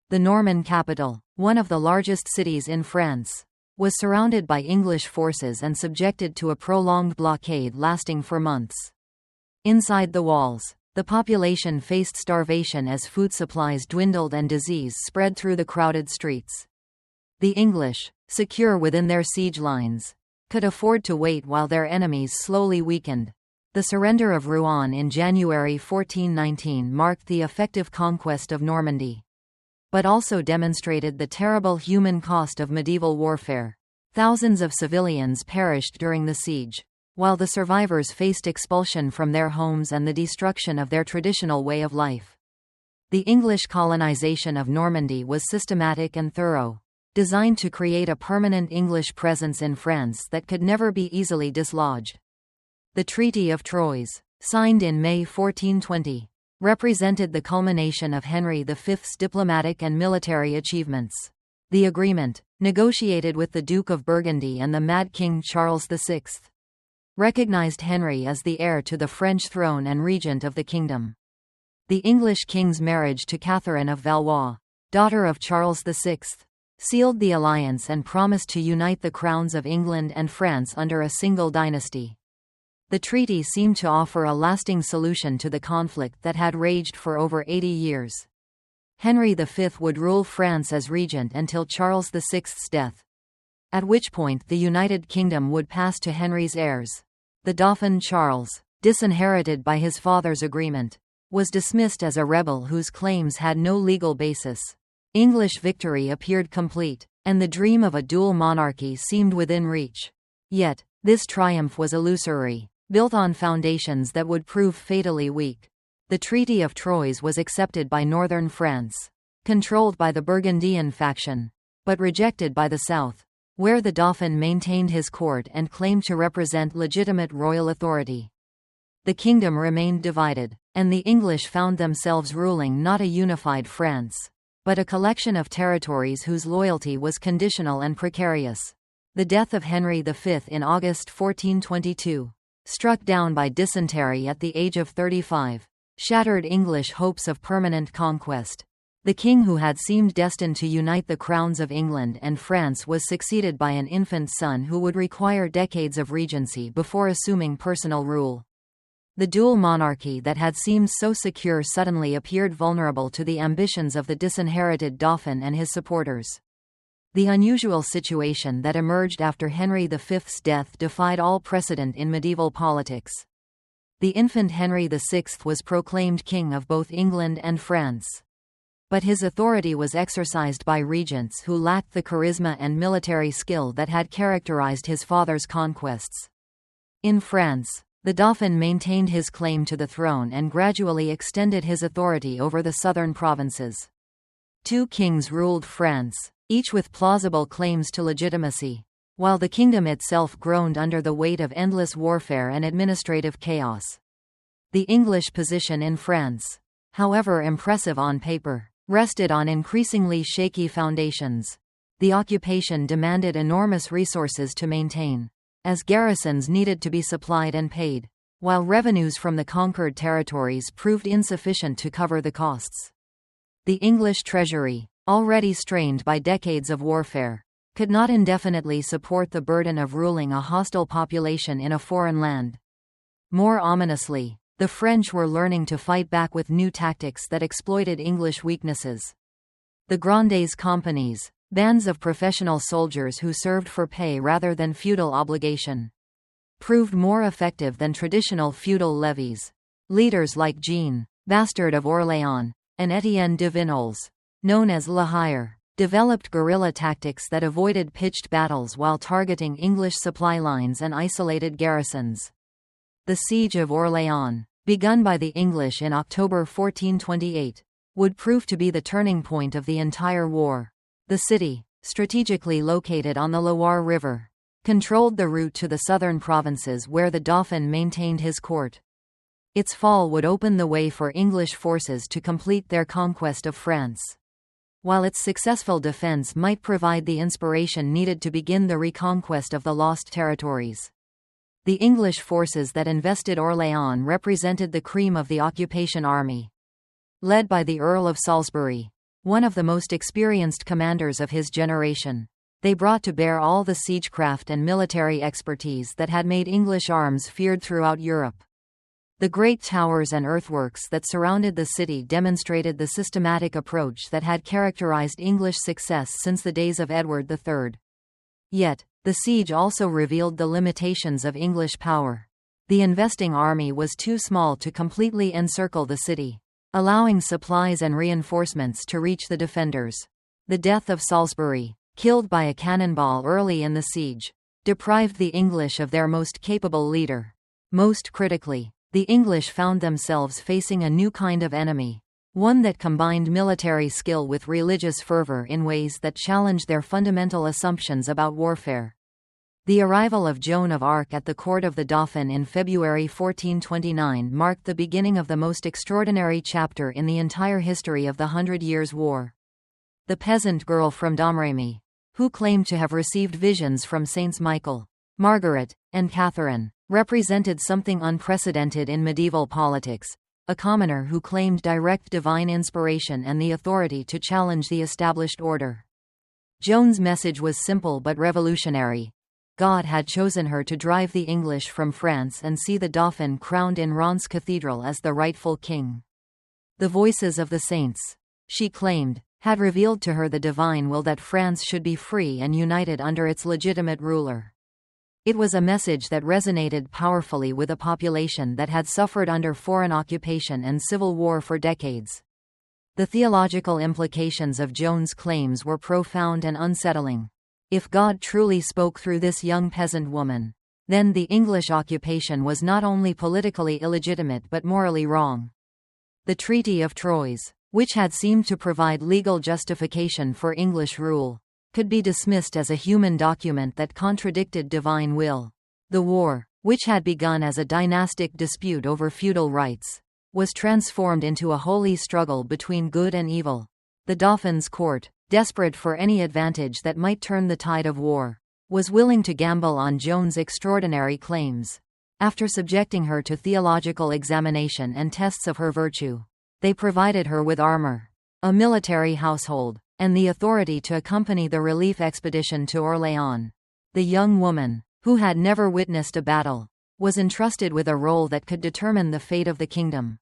The Norman capital, one of the largest cities in France, was surrounded by English forces and subjected to a prolonged blockade lasting for months. Inside the walls, the population faced starvation as food supplies dwindled and disease spread through the crowded streets. The English, secure within their siege lines, could afford to wait while their enemies slowly weakened. The surrender of Rouen in January 1419 marked the effective conquest of Normandy, but also demonstrated the terrible human cost of medieval warfare. Thousands of civilians perished during the siege, while the survivors faced expulsion from their homes and the destruction of their traditional way of life. The English colonization of Normandy was systematic and thorough, designed to create a permanent English presence in France that could never be easily dislodged. The Treaty of Troyes, signed in May 1420, represented the culmination of Henry V's diplomatic and military achievements. The agreement, negotiated with the Duke of Burgundy and the Mad King Charles VI, recognized Henry as the heir to the French throne and regent of the kingdom. The English king's marriage to Catherine of Valois, daughter of Charles VI, sealed the alliance and promised to unite the crowns of England and France under a single dynasty. The treaty seemed to offer a lasting solution to the conflict that had raged for over 80 years. Henry V would rule France as regent until Charles VI's death, at which point the United Kingdom would pass to Henry's heirs. The Dauphin Charles, disinherited by his father's agreement, was dismissed as a rebel whose claims had no legal basis. English victory appeared complete, and the dream of a dual monarchy seemed within reach. Yet, this triumph was illusory, built on foundations that would prove fatally weak. The Treaty of Troyes was accepted by northern France, controlled by the Burgundian faction, but rejected by the south, where the Dauphin maintained his court and claimed to represent legitimate royal authority. The kingdom remained divided, and the English found themselves ruling not a unified France, but a collection of territories whose loyalty was conditional and precarious. The death of Henry V in August 1422, struck down by dysentery at the age of 35, shattered English hopes of permanent conquest. The king who had seemed destined to unite the crowns of England and France was succeeded by an infant son who would require decades of regency before assuming personal rule. The dual monarchy that had seemed so secure suddenly appeared vulnerable to the ambitions of the disinherited Dauphin and his supporters. The unusual situation that emerged after Henry V's death defied all precedent in medieval politics. The infant Henry VI was proclaimed king of both England and France. But his authority was exercised by regents who lacked the charisma and military skill that had characterized his father's conquests. In France, the Dauphin maintained his claim to the throne and gradually extended his authority over the southern provinces. Two kings ruled France, each with plausible claims to legitimacy, while the kingdom itself groaned under the weight of endless warfare and administrative chaos. The English position in France, however impressive on paper, rested on increasingly shaky foundations. The occupation demanded enormous resources to maintain, as garrisons needed to be supplied and paid, while revenues from the conquered territories proved insufficient to cover the costs. The English treasury, already strained by decades of warfare, could not indefinitely support the burden of ruling a hostile population in a foreign land. More ominously, the French were learning to fight back with new tactics that exploited English weaknesses. The Grandes Companies, bands of professional soldiers who served for pay rather than feudal obligation, proved more effective than traditional feudal levies. Leaders like Jean, bastard of Orléans, and Étienne de Vignoles, known as La Hire, developed guerrilla tactics that avoided pitched battles while targeting English supply lines and isolated garrisons. The Siege of Orléans, begun by the English in October 1428, would prove to be the turning point of the entire war. The city, strategically located on the Loire River, controlled the route to the southern provinces where the Dauphin maintained his court. Its fall would open the way for English forces to complete their conquest of France, while its successful defense might provide the inspiration needed to begin the reconquest of the lost territories. The English forces that invested Orléans represented the cream of the occupation army. Led by the Earl of Salisbury, one of the most experienced commanders of his generation, they brought to bear all the siegecraft and military expertise that had made English arms feared throughout Europe. The great towers and earthworks that surrounded the city demonstrated the systematic approach that had characterized English success since the days of Edward III. Yet, the siege also revealed the limitations of English power. The investing army was too small to completely encircle the city, allowing supplies and reinforcements to reach the defenders. The death of Salisbury, killed by a cannonball early in the siege, deprived the English of their most capable leader. Most critically, the English found themselves facing a new kind of enemy, one that combined military skill with religious fervor in ways that challenged their fundamental assumptions about warfare. The arrival of Joan of Arc at the court of the Dauphin in February 1429 marked the beginning of the most extraordinary chapter in the entire history of the Hundred Years' War. The peasant girl from Domremy, who claimed to have received visions from Saints Michael, Margaret, and Catherine, represented something unprecedented in medieval politics, a commoner who claimed direct divine inspiration and the authority to challenge the established order. Joan's message was simple but revolutionary. God had chosen her to drive the English from France and see the Dauphin crowned in Reims Cathedral as the rightful king. The voices of the saints, she claimed, had revealed to her the divine will that France should be free and united under its legitimate ruler. It was a message that resonated powerfully with a population that had suffered under foreign occupation and civil war for decades. The theological implications of Joan's claims were profound and unsettling. If God truly spoke through this young peasant woman, then the English occupation was not only politically illegitimate but morally wrong. The Treaty of Troyes, which had seemed to provide legal justification for English rule, could be dismissed as a human document that contradicted divine will. The war, which had begun as a dynastic dispute over feudal rights, was transformed into a holy struggle between good and evil. The Dauphin's court, desperate for any advantage that might turn the tide of war, was willing to gamble on Joan's extraordinary claims. After subjecting her to theological examination and tests of her virtue, they provided her with armor, a military household, and the authority to accompany the relief expedition to Orléans. The young woman, who had never witnessed a battle, was entrusted with a role that could determine the fate of the kingdom.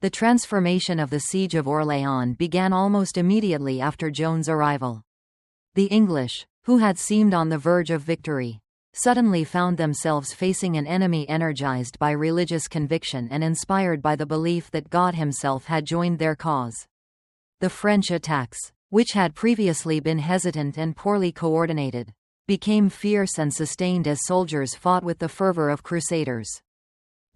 The transformation of the siege of Orléans began almost immediately after Joan's arrival. The English, who had seemed on the verge of victory, suddenly found themselves facing an enemy energized by religious conviction and inspired by the belief that God himself had joined their cause. The French attacks, which had previously been hesitant and poorly coordinated, became fierce and sustained as soldiers fought with the fervor of crusaders.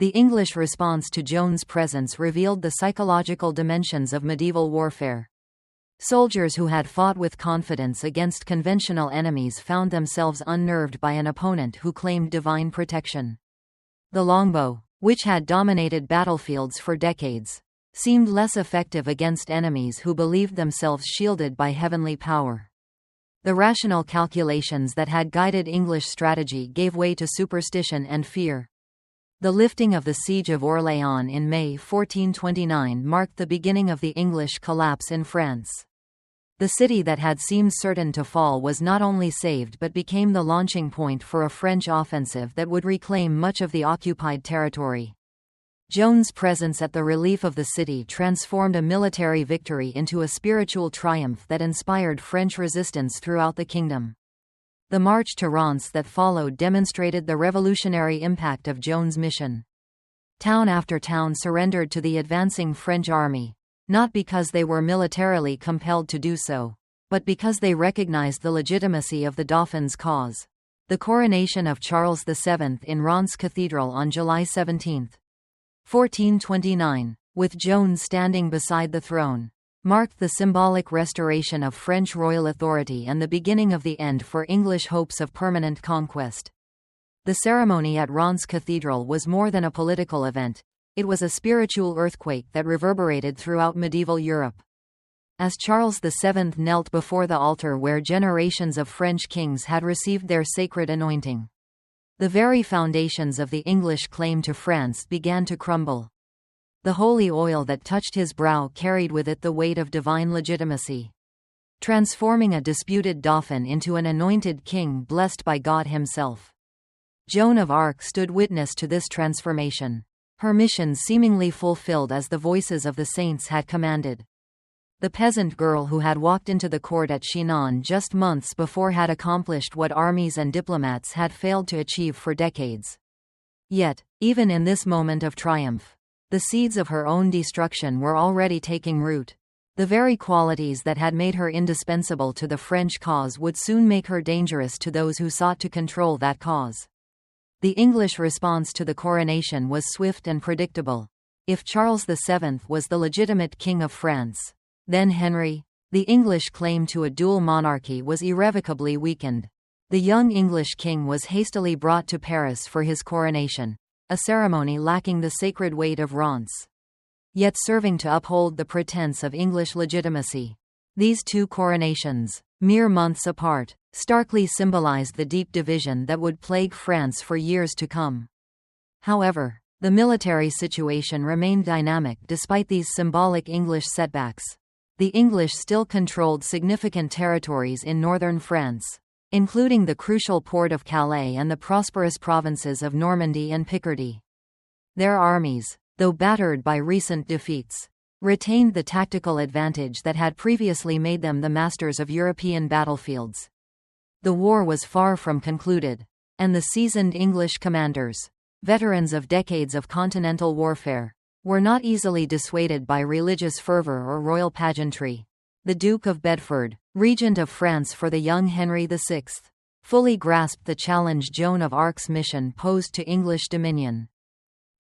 The English response to Joan's presence revealed the psychological dimensions of medieval warfare. Soldiers who had fought with confidence against conventional enemies found themselves unnerved by an opponent who claimed divine protection. The longbow, which had dominated battlefields for decades, seemed less effective against enemies who believed themselves shielded by heavenly power. The rational calculations that had guided English strategy gave way to superstition and fear. The lifting of the Siege of Orléans in May 1429 marked the beginning of the English collapse in France. The city that had seemed certain to fall was not only saved but became the launching point for a French offensive that would reclaim much of the occupied territory. Joan's presence at the relief of the city transformed a military victory into a spiritual triumph that inspired French resistance throughout the kingdom. The march to Reims that followed demonstrated the revolutionary impact of Joan's mission. Town after town surrendered to the advancing French army, not because they were militarily compelled to do so, but because they recognized the legitimacy of the Dauphin's cause. The coronation of Charles VII in Reims Cathedral on July 17, 1429, with Joan standing beside the throne, marked the symbolic restoration of French royal authority and the beginning of the end for English hopes of permanent conquest. The ceremony at Reims Cathedral was more than a political event, it was a spiritual earthquake that reverberated throughout medieval Europe. As Charles VII knelt before the altar where generations of French kings had received their sacred anointing, the very foundations of the English claim to France began to crumble. The holy oil that touched his brow carried with it the weight of divine legitimacy, transforming a disputed dauphin into an anointed king blessed by God himself. Joan of Arc stood witness to this transformation, her mission seemingly fulfilled as the voices of the saints had commanded. The peasant girl who had walked into the court at Chinon just months before had accomplished what armies and diplomats had failed to achieve for decades. Yet, even in this moment of triumph, the seeds of her own destruction were already taking root. The very qualities that had made her indispensable to the French cause would soon make her dangerous to those who sought to control that cause. The English response to the coronation was swift and predictable. If Charles VII was the legitimate king of France, then Henry, the English claim to a dual monarchy, was irrevocably weakened. The young English king was hastily brought to Paris for his coronation, a ceremony lacking the sacred weight of Reims, yet serving to uphold the pretense of English legitimacy. These two coronations, mere months apart, starkly symbolized the deep division that would plague France for years to come. However, the military situation remained dynamic despite these symbolic English setbacks. The English still controlled significant territories in northern France, including the crucial port of Calais and the prosperous provinces of Normandy and Picardy. Their armies, though battered by recent defeats, retained the tactical advantage that had previously made them the masters of European battlefields. The war was far from concluded, and the seasoned English commanders, veterans of decades of continental warfare, were not easily dissuaded by religious fervor or royal pageantry. The Duke of Bedford, regent of France for the young Henry VI, fully grasped the challenge Joan of Arc's mission posed to English dominion.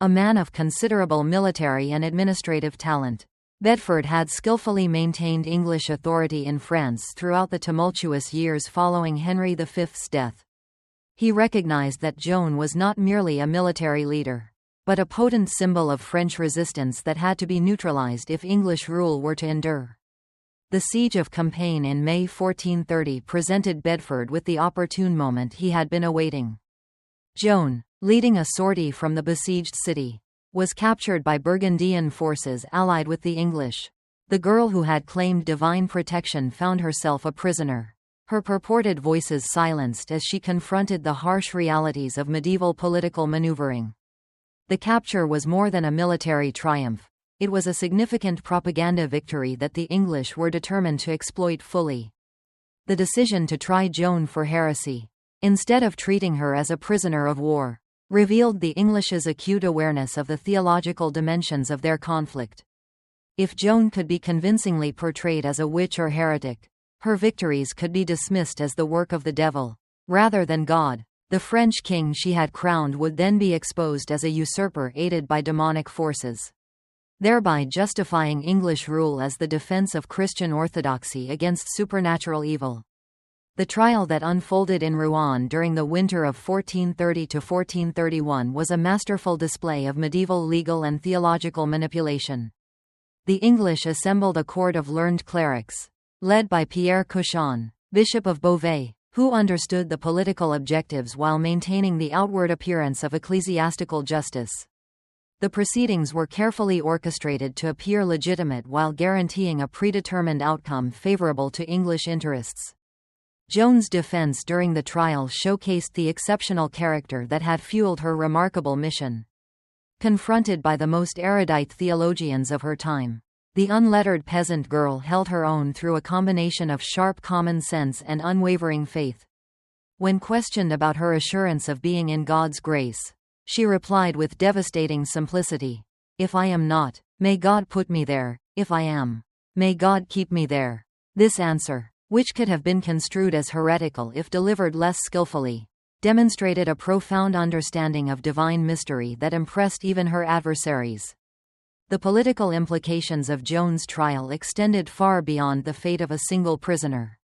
A man of considerable military and administrative talent, Bedford had skillfully maintained English authority in France throughout the tumultuous years following Henry V's death. He recognized that Joan was not merely a military leader, but a potent symbol of French resistance that had to be neutralized if English rule were to endure. The Siege of Compiègne in May 1430 presented Bedford with the opportune moment he had been awaiting. Joan, leading a sortie from the besieged city, was captured by Burgundian forces allied with the English. The girl who had claimed divine protection found herself a prisoner, her purported voices silenced as she confronted the harsh realities of medieval political maneuvering. The capture was more than a military triumph. It was a significant propaganda victory that the English were determined to exploit fully. The decision to try Joan for heresy, instead of treating her as a prisoner of war, revealed the English's acute awareness of the theological dimensions of their conflict. If Joan could be convincingly portrayed as a witch or heretic, her victories could be dismissed as the work of the devil, rather than God. The French king she had crowned would then be exposed as a usurper aided by demonic forces, thereby justifying English rule as the defense of Christian orthodoxy against supernatural evil. The trial that unfolded in Rouen during the winter of 1430–1431 was a masterful display of medieval legal and theological manipulation. The English assembled a court of learned clerics, led by Pierre Cauchon, Bishop of Beauvais, who understood the political objectives while maintaining the outward appearance of ecclesiastical justice. The proceedings were carefully orchestrated to appear legitimate while guaranteeing a predetermined outcome favorable to English interests. Joan's defense during the trial showcased the exceptional character that had fueled her remarkable mission. Confronted by the most erudite theologians of her time, the unlettered peasant girl held her own through a combination of sharp common sense and unwavering faith. When questioned about her assurance of being in God's grace, she replied with devastating simplicity, "If I am not, may God put me there; if I am, may God keep me there." This answer, which could have been construed as heretical if delivered less skillfully, demonstrated a profound understanding of divine mystery that impressed even her adversaries. The political implications of Joan's trial extended far beyond the fate of a single prisoner.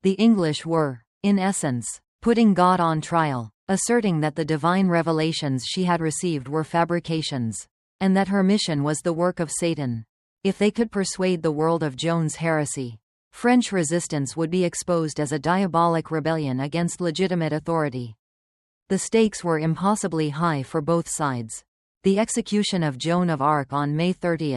The English were, in essence, putting God on trial, asserting that the divine revelations she had received were fabrications, and that her mission was the work of Satan. If they could persuade the world of Joan's heresy, French resistance would be exposed as a diabolic rebellion against legitimate authority. The stakes were impossibly high for both sides. The execution of Joan of Arc on May 30,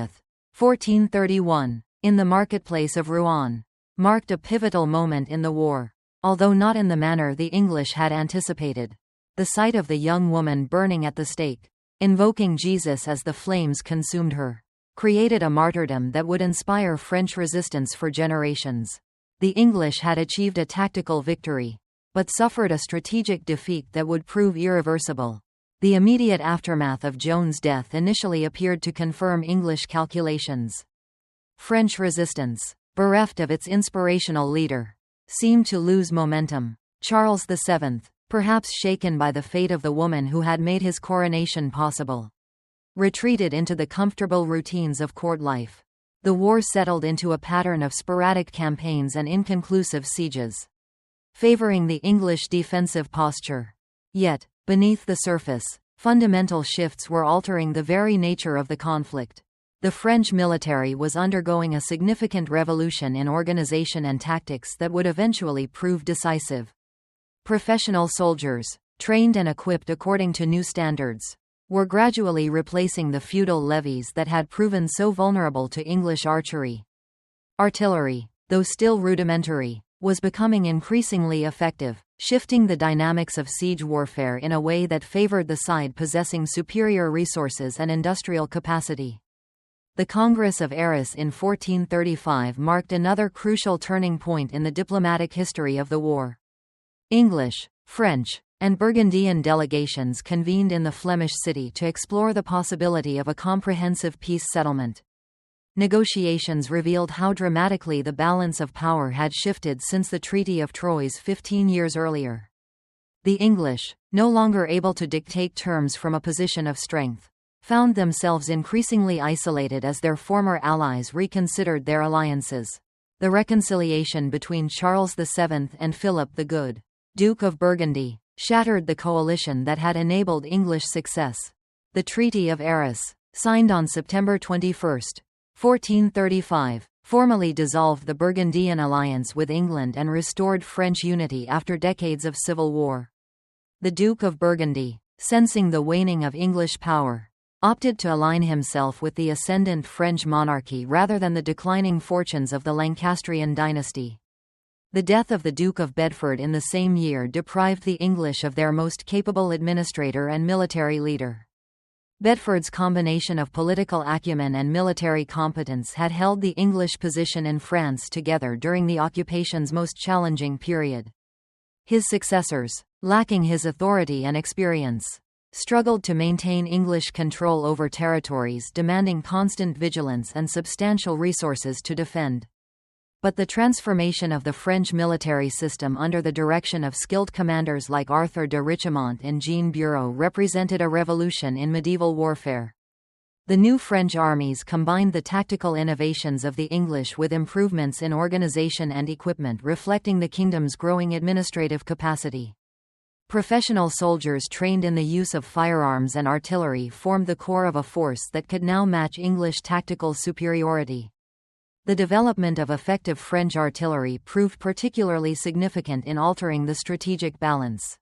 1431, in the marketplace of Rouen, marked a pivotal moment in the war, although not in the manner the English had anticipated. The sight of the young woman burning at the stake, invoking Jesus as the flames consumed her, created a martyrdom that would inspire French resistance for generations. The English had achieved a tactical victory, but suffered a strategic defeat that would prove irreversible. The immediate aftermath of Joan's death initially appeared to confirm English calculations. French resistance, bereft of its inspirational leader, seemed to lose momentum. Charles VII, perhaps shaken by the fate of the woman who had made his coronation possible, retreated into the comfortable routines of court life. The war settled into a pattern of sporadic campaigns and inconclusive sieges, favoring the English defensive posture. Yet, beneath the surface, fundamental shifts were altering the very nature of the conflict. The French military was undergoing a significant revolution in organization and tactics that would eventually prove decisive. Professional soldiers, trained and equipped according to new standards, were gradually replacing the feudal levies that had proven so vulnerable to English archery. Artillery, though still rudimentary, was becoming increasingly effective, shifting the dynamics of siege warfare in a way that favored the side possessing superior resources and industrial capacity. The Congress of Arras in 1435 marked another crucial turning point in the diplomatic history of the war. English, French, and Burgundian delegations convened in the Flemish city to explore the possibility of a comprehensive peace settlement. Negotiations revealed how dramatically the balance of power had shifted since the Treaty of Troyes 15 years earlier. The English, no longer able to dictate terms from a position of strength, found themselves increasingly isolated as their former allies reconsidered their alliances. The reconciliation between Charles VII and Philip the Good, Duke of Burgundy, shattered the coalition that had enabled English success. The Treaty of Arras, signed on September 21, 1435, formally dissolved the Burgundian alliance with England and restored French unity after decades of civil war. The Duke of Burgundy, sensing the waning of English power, opted to align himself with the ascendant French monarchy rather than the declining fortunes of the Lancastrian dynasty. The death of the Duke of Bedford in the same year deprived the English of their most capable administrator and military leader. Bedford's combination of political acumen and military competence had held the English position in France together during the occupation's most challenging period. His successors, lacking his authority and experience, struggled to maintain English control over territories demanding constant vigilance and substantial resources to defend. But the transformation of the French military system under the direction of skilled commanders like Arthur de Richemont and Jean Bureau represented a revolution in medieval warfare. The new French armies combined the tactical innovations of the English with improvements in organization and equipment reflecting the kingdom's growing administrative capacity. Professional soldiers trained in the use of firearms and artillery formed the core of a force that could now match English tactical superiority. The development of effective French artillery proved particularly significant in altering the strategic balance.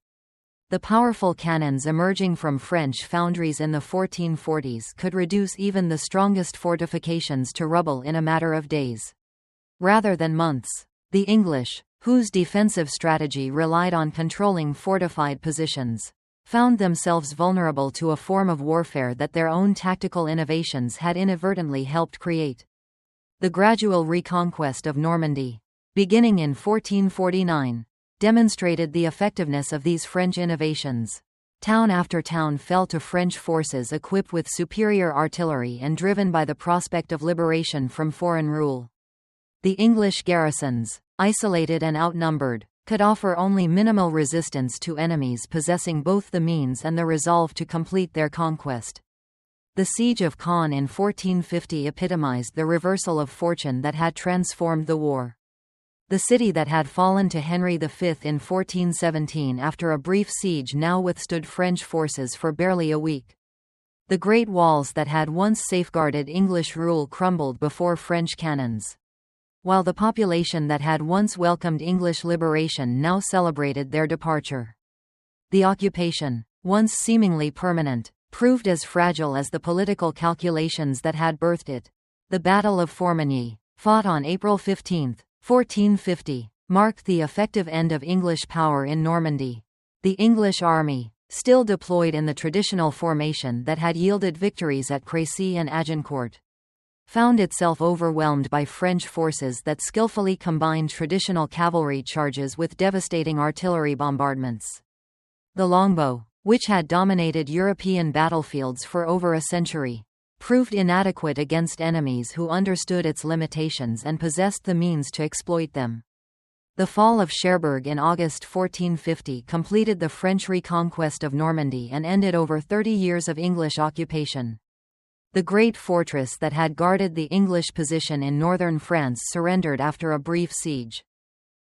The powerful cannons emerging from French foundries in the 1440s could reduce even the strongest fortifications to rubble in a matter of days, rather than months. The English, whose defensive strategy relied on controlling fortified positions, found themselves vulnerable to a form of warfare that their own tactical innovations had inadvertently helped create. The gradual reconquest of Normandy, beginning in 1449, demonstrated the effectiveness of these French innovations. Town after town fell to French forces equipped with superior artillery and driven by the prospect of liberation from foreign rule. The English garrisons, isolated and outnumbered, could offer only minimal resistance to enemies possessing both the means and the resolve to complete their conquest. The Siege of Caen in 1450 epitomized the reversal of fortune that had transformed the war. The city that had fallen to Henry V in 1417 after a brief siege now withstood French forces for barely a week. The great walls that had once safeguarded English rule crumbled before French cannons, while the population that had once welcomed English liberation now celebrated their departure. The occupation, once seemingly permanent, proved as fragile as the political calculations that had birthed it. The Battle of Formigny, fought on April 15, 1450, marked the effective end of English power in Normandy. The English army, still deployed in the traditional formation that had yielded victories at Crécy and Agincourt, found itself overwhelmed by French forces that skillfully combined traditional cavalry charges with devastating artillery bombardments. The longbow, which had dominated European battlefields for over a century, proved inadequate against enemies who understood its limitations and possessed the means to exploit them. The fall of Cherbourg in August 1450 completed the French reconquest of Normandy and ended over 30 years of English occupation. The great fortress that had guarded the English position in northern France surrendered after a brief siege.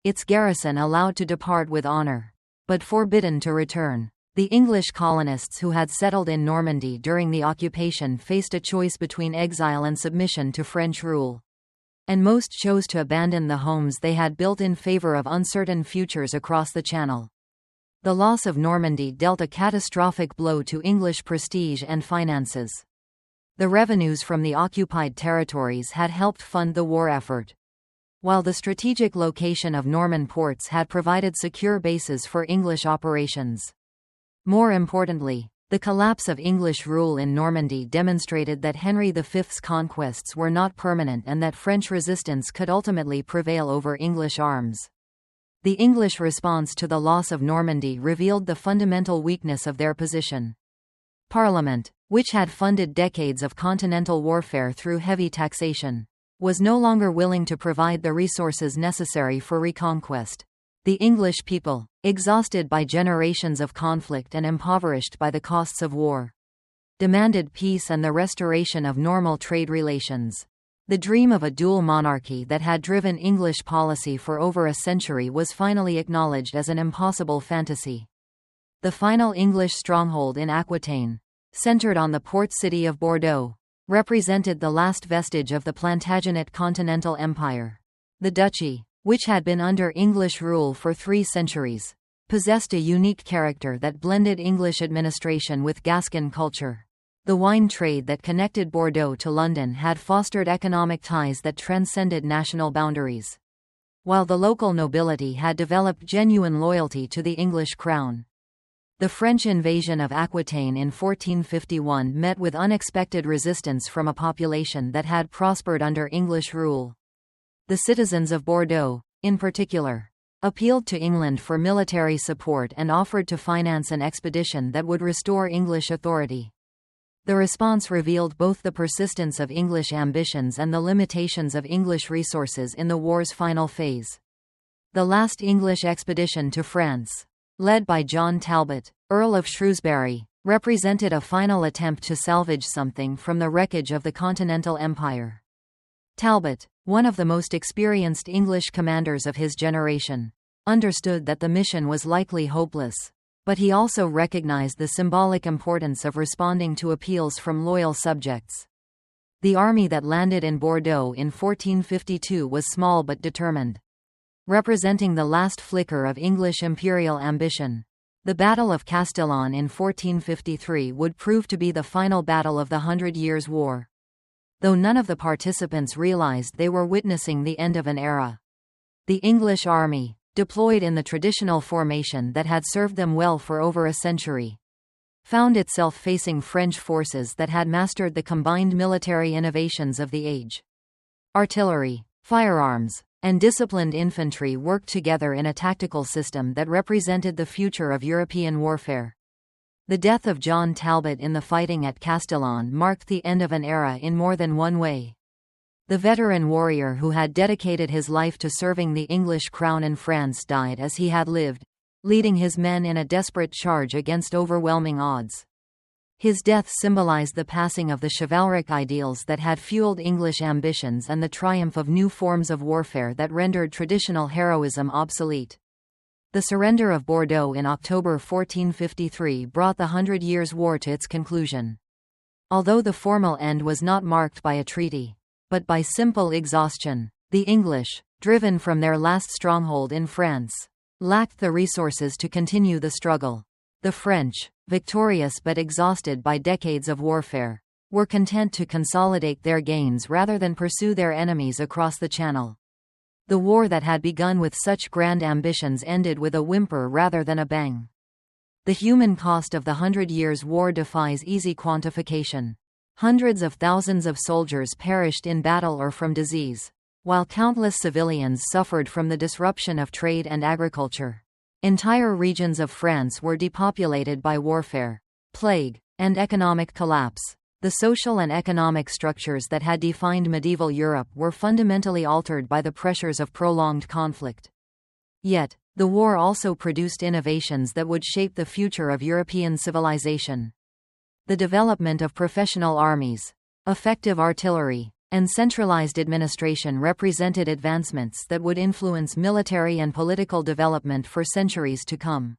Its garrison allowed to depart with honor, but forbidden to return. The English colonists who had settled in Normandy during the occupation faced a choice between exile and submission to French rule. And most chose to abandon the homes they had built in favor of uncertain futures across the Channel. The loss of Normandy dealt a catastrophic blow to English prestige and finances. The revenues from the occupied territories had helped fund the war effort, while the strategic location of Norman ports had provided secure bases for English operations. More importantly, the collapse of English rule in Normandy demonstrated that Henry V's conquests were not permanent and that French resistance could ultimately prevail over English arms. The English response to the loss of Normandy revealed the fundamental weakness of their position. Parliament, which had funded decades of continental warfare through heavy taxation, was no longer willing to provide the resources necessary for reconquest. The English people, exhausted by generations of conflict and impoverished by the costs of war, demanded peace and the restoration of normal trade relations. The dream of a dual monarchy that had driven English policy for over a century was finally acknowledged as an impossible fantasy. The final English stronghold in Aquitaine, centered on the port city of Bordeaux, represented the last vestige of the Plantagenet continental empire. The duchy, which had been under English rule for 3 centuries, possessed a unique character that blended English administration with Gascon culture. The wine trade that connected Bordeaux to London had fostered economic ties that transcended national boundaries, while the local nobility had developed genuine loyalty to the English crown. The French invasion of Aquitaine in 1451 met with unexpected resistance from a population that had prospered under English rule. The citizens of Bordeaux, in particular, appealed to England for military support and offered to finance an expedition that would restore English authority. The response revealed both the persistence of English ambitions and the limitations of English resources in the war's final phase. The last English expedition to France, led by John Talbot, Earl of Shrewsbury, represented a final attempt to salvage something from the wreckage of the Continental Empire. Talbot, one of the most experienced English commanders of his generation, understood that the mission was likely hopeless. But he also recognized the symbolic importance of responding to appeals from loyal subjects. The army that landed in Bordeaux in 1452 was small but determined, representing the last flicker of English imperial ambition. The Battle of Castillon in 1453 would prove to be the final battle of the 100 Years' War. Though none of the participants realized they were witnessing the end of an era. The English army, deployed in the traditional formation that had served them well for over a century, found itself facing French forces that had mastered the combined military innovations of the age. Artillery, firearms, and disciplined infantry worked together in a tactical system that represented the future of European warfare. The death of John Talbot in the fighting at Castillon marked the end of an era in more than one way. The veteran warrior who had dedicated his life to serving the English crown in France died as he had lived, leading his men in a desperate charge against overwhelming odds. His death symbolized the passing of the chivalric ideals that had fueled English ambitions and the triumph of new forms of warfare that rendered traditional heroism obsolete. The surrender of Bordeaux in October 1453 brought the 100 Years' War to its conclusion. Although the formal end was not marked by a treaty, but by simple exhaustion, the English, driven from their last stronghold in France, lacked the resources to continue the struggle. The French, victorious but exhausted by decades of warfare, were content to consolidate their gains rather than pursue their enemies across the Channel. The war that had begun with such grand ambitions ended with a whimper rather than a bang. The human cost of the 100 Years' War defies easy quantification. Hundreds of thousands of soldiers perished in battle or from disease, while countless civilians suffered from the disruption of trade and agriculture. Entire regions of France were depopulated by warfare, plague, and economic collapse. The social and economic structures that had defined medieval Europe were fundamentally altered by the pressures of prolonged conflict. Yet, the war also produced innovations that would shape the future of European civilization. The development of professional armies, effective artillery, and centralized administration represented advancements that would influence military and political development for centuries to come.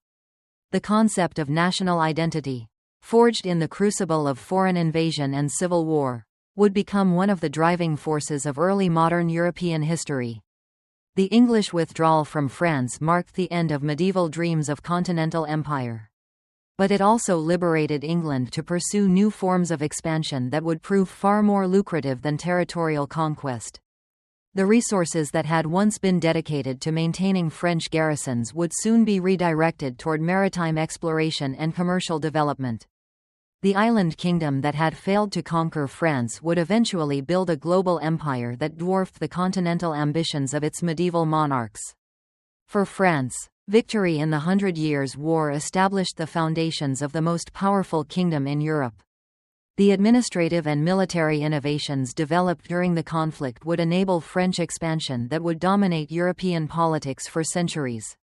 The concept of national identity, forged in the crucible of foreign invasion and civil war, would become one of the driving forces of early modern European history. The English withdrawal from France marked the end of medieval dreams of continental empire. But it also liberated England to pursue new forms of expansion that would prove far more lucrative than territorial conquest. The resources that had once been dedicated to maintaining French garrisons would soon be redirected toward maritime exploration and commercial development. The island kingdom that had failed to conquer France would eventually build a global empire that dwarfed the continental ambitions of its medieval monarchs. For France, victory in the 100 Years' War established the foundations of the most powerful kingdom in Europe. The administrative and military innovations developed during the conflict would enable French expansion that would dominate European politics for centuries.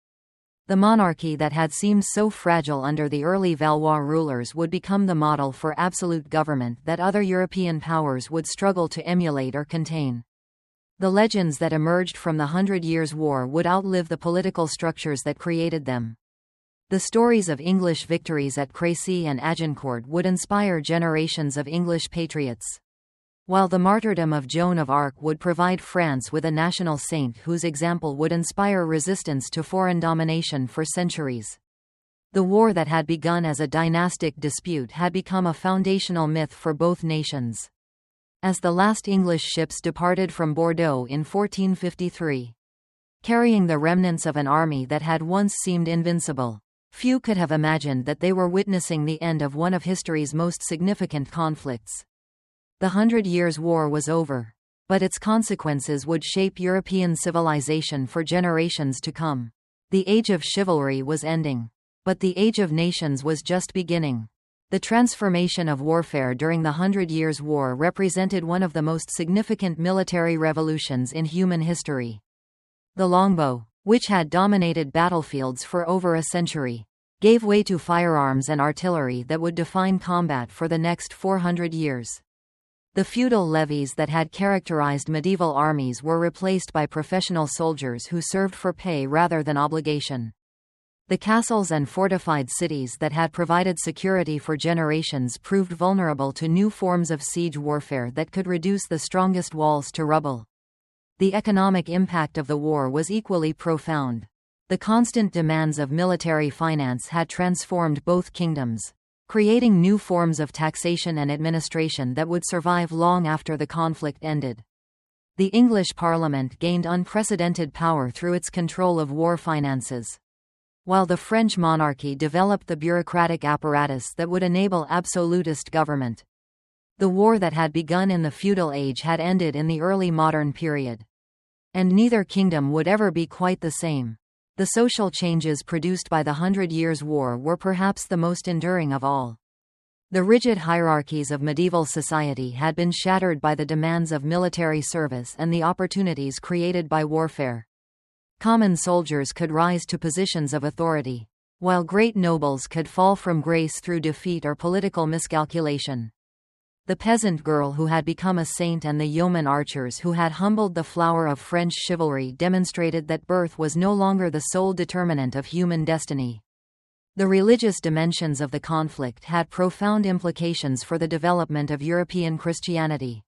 The monarchy that had seemed so fragile under the early Valois rulers would become the model for absolute government that other European powers would struggle to emulate or contain. The legends that emerged from the Hundred Years' War would outlive the political structures that created them. The stories of English victories at Crécy and Agincourt would inspire generations of English patriots, while the martyrdom of Joan of Arc would provide France with a national saint whose example would inspire resistance to foreign domination for centuries. The war that had begun as a dynastic dispute had become a foundational myth for both nations. As the last English ships departed from Bordeaux in 1453, carrying the remnants of an army that had once seemed invincible, few could have imagined that they were witnessing the end of one of history's most significant conflicts. The 100 Years' War was over, but its consequences would shape European civilization for generations to come. The age of chivalry was ending, but the age of nations was just beginning. The transformation of warfare during the 100 Years' War represented one of the most significant military revolutions in human history. The longbow, which had dominated battlefields for over a century, gave way to firearms and artillery that would define combat for the next 400 years. The feudal levies that had characterized medieval armies were replaced by professional soldiers who served for pay rather than obligation. The castles and fortified cities that had provided security for generations proved vulnerable to new forms of siege warfare that could reduce the strongest walls to rubble. The economic impact of the war was equally profound. The constant demands of military finance had transformed both kingdoms, creating new forms of taxation and administration that would survive long after the conflict ended. The English Parliament gained unprecedented power through its control of war finances, while the French monarchy developed the bureaucratic apparatus that would enable absolutist government. The war that had begun in the feudal age had ended in the early modern period. And neither kingdom would ever be quite the same. The social changes produced by the 100 Years' War were perhaps the most enduring of all. The rigid hierarchies of medieval society had been shattered by the demands of military service and the opportunities created by warfare. Common soldiers could rise to positions of authority, while great nobles could fall from grace through defeat or political miscalculation. The peasant girl who had become a saint and the yeoman archers who had humbled the flower of French chivalry demonstrated that birth was no longer the sole determinant of human destiny. The religious dimensions of the conflict had profound implications for the development of European Christianity.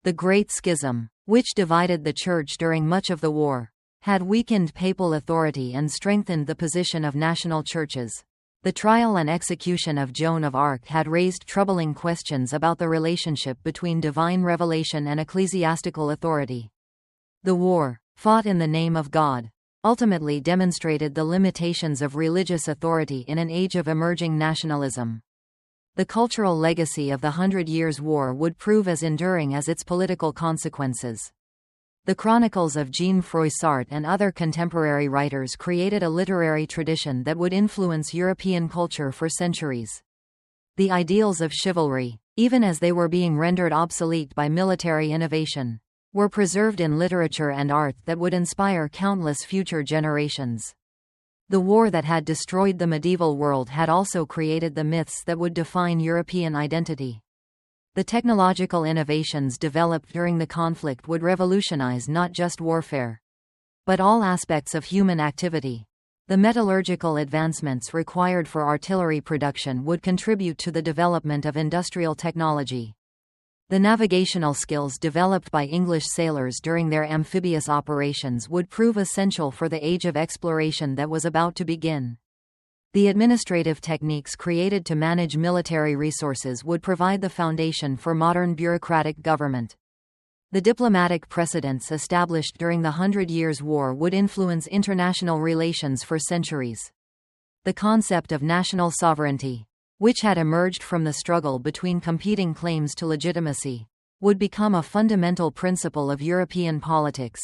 The Great Schism, which divided the Church during much of the war, had weakened papal authority and strengthened the position of national churches. The trial and execution of Joan of Arc had raised troubling questions about the relationship between divine revelation and ecclesiastical authority. The war, fought in the name of God, ultimately demonstrated the limitations of religious authority in an age of emerging nationalism. The cultural legacy of the 100 Years' War would prove as enduring as its political consequences. The chronicles of Jean Froissart and other contemporary writers created a literary tradition that would influence European culture for centuries. The ideals of chivalry, even as they were being rendered obsolete by military innovation, were preserved in literature and art that would inspire countless future generations. The war that had destroyed the medieval world had also created the myths that would define European identity. The technological innovations developed during the conflict would revolutionize not just warfare, but all aspects of human activity. The metallurgical advancements required for artillery production would contribute to the development of industrial technology. The navigational skills developed by English sailors during their amphibious operations would prove essential for the age of exploration that was about to begin. The administrative techniques created to manage military resources would provide the foundation for modern bureaucratic government. The diplomatic precedents established during the 100 Years' War would influence international relations for centuries. The concept of national sovereignty, which had emerged from the struggle between competing claims to legitimacy, would become a fundamental principle of European politics.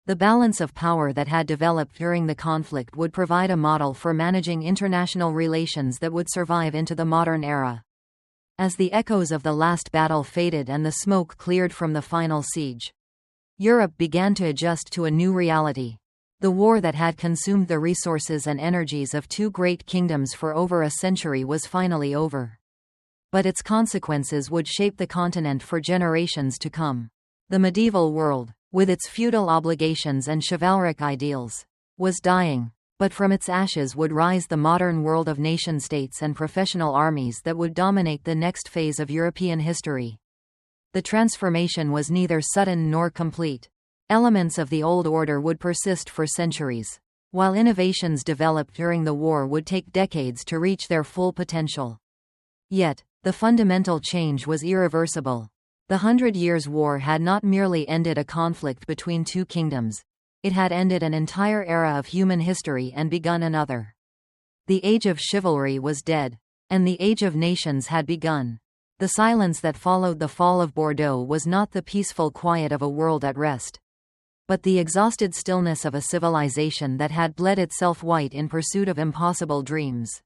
The balance of power that had developed during the conflict would provide a model for managing international relations that would survive into the modern era. As the echoes of the last battle faded and the smoke cleared from the final siege, Europe began to adjust to a new reality. The war that had consumed the resources and energies of two great kingdoms for over a century was finally over. But its consequences would shape the continent for generations to come. The medieval world, with its feudal obligations and chivalric ideals, was dying, but from its ashes would rise the modern world of nation-states and professional armies that would dominate the next phase of European history. The transformation was neither sudden nor complete. Elements of the old order would persist for centuries, while innovations developed during the war would take decades to reach their full potential. Yet, the fundamental change was irreversible. The 100 Years' War had not merely ended a conflict between two kingdoms, it had ended an entire era of human history and begun another. The age of chivalry was dead, and the age of nations had begun. The silence that followed the fall of Bordeaux was not the peaceful quiet of a world at rest, but the exhausted stillness of a civilization that had bled itself white in pursuit of impossible dreams.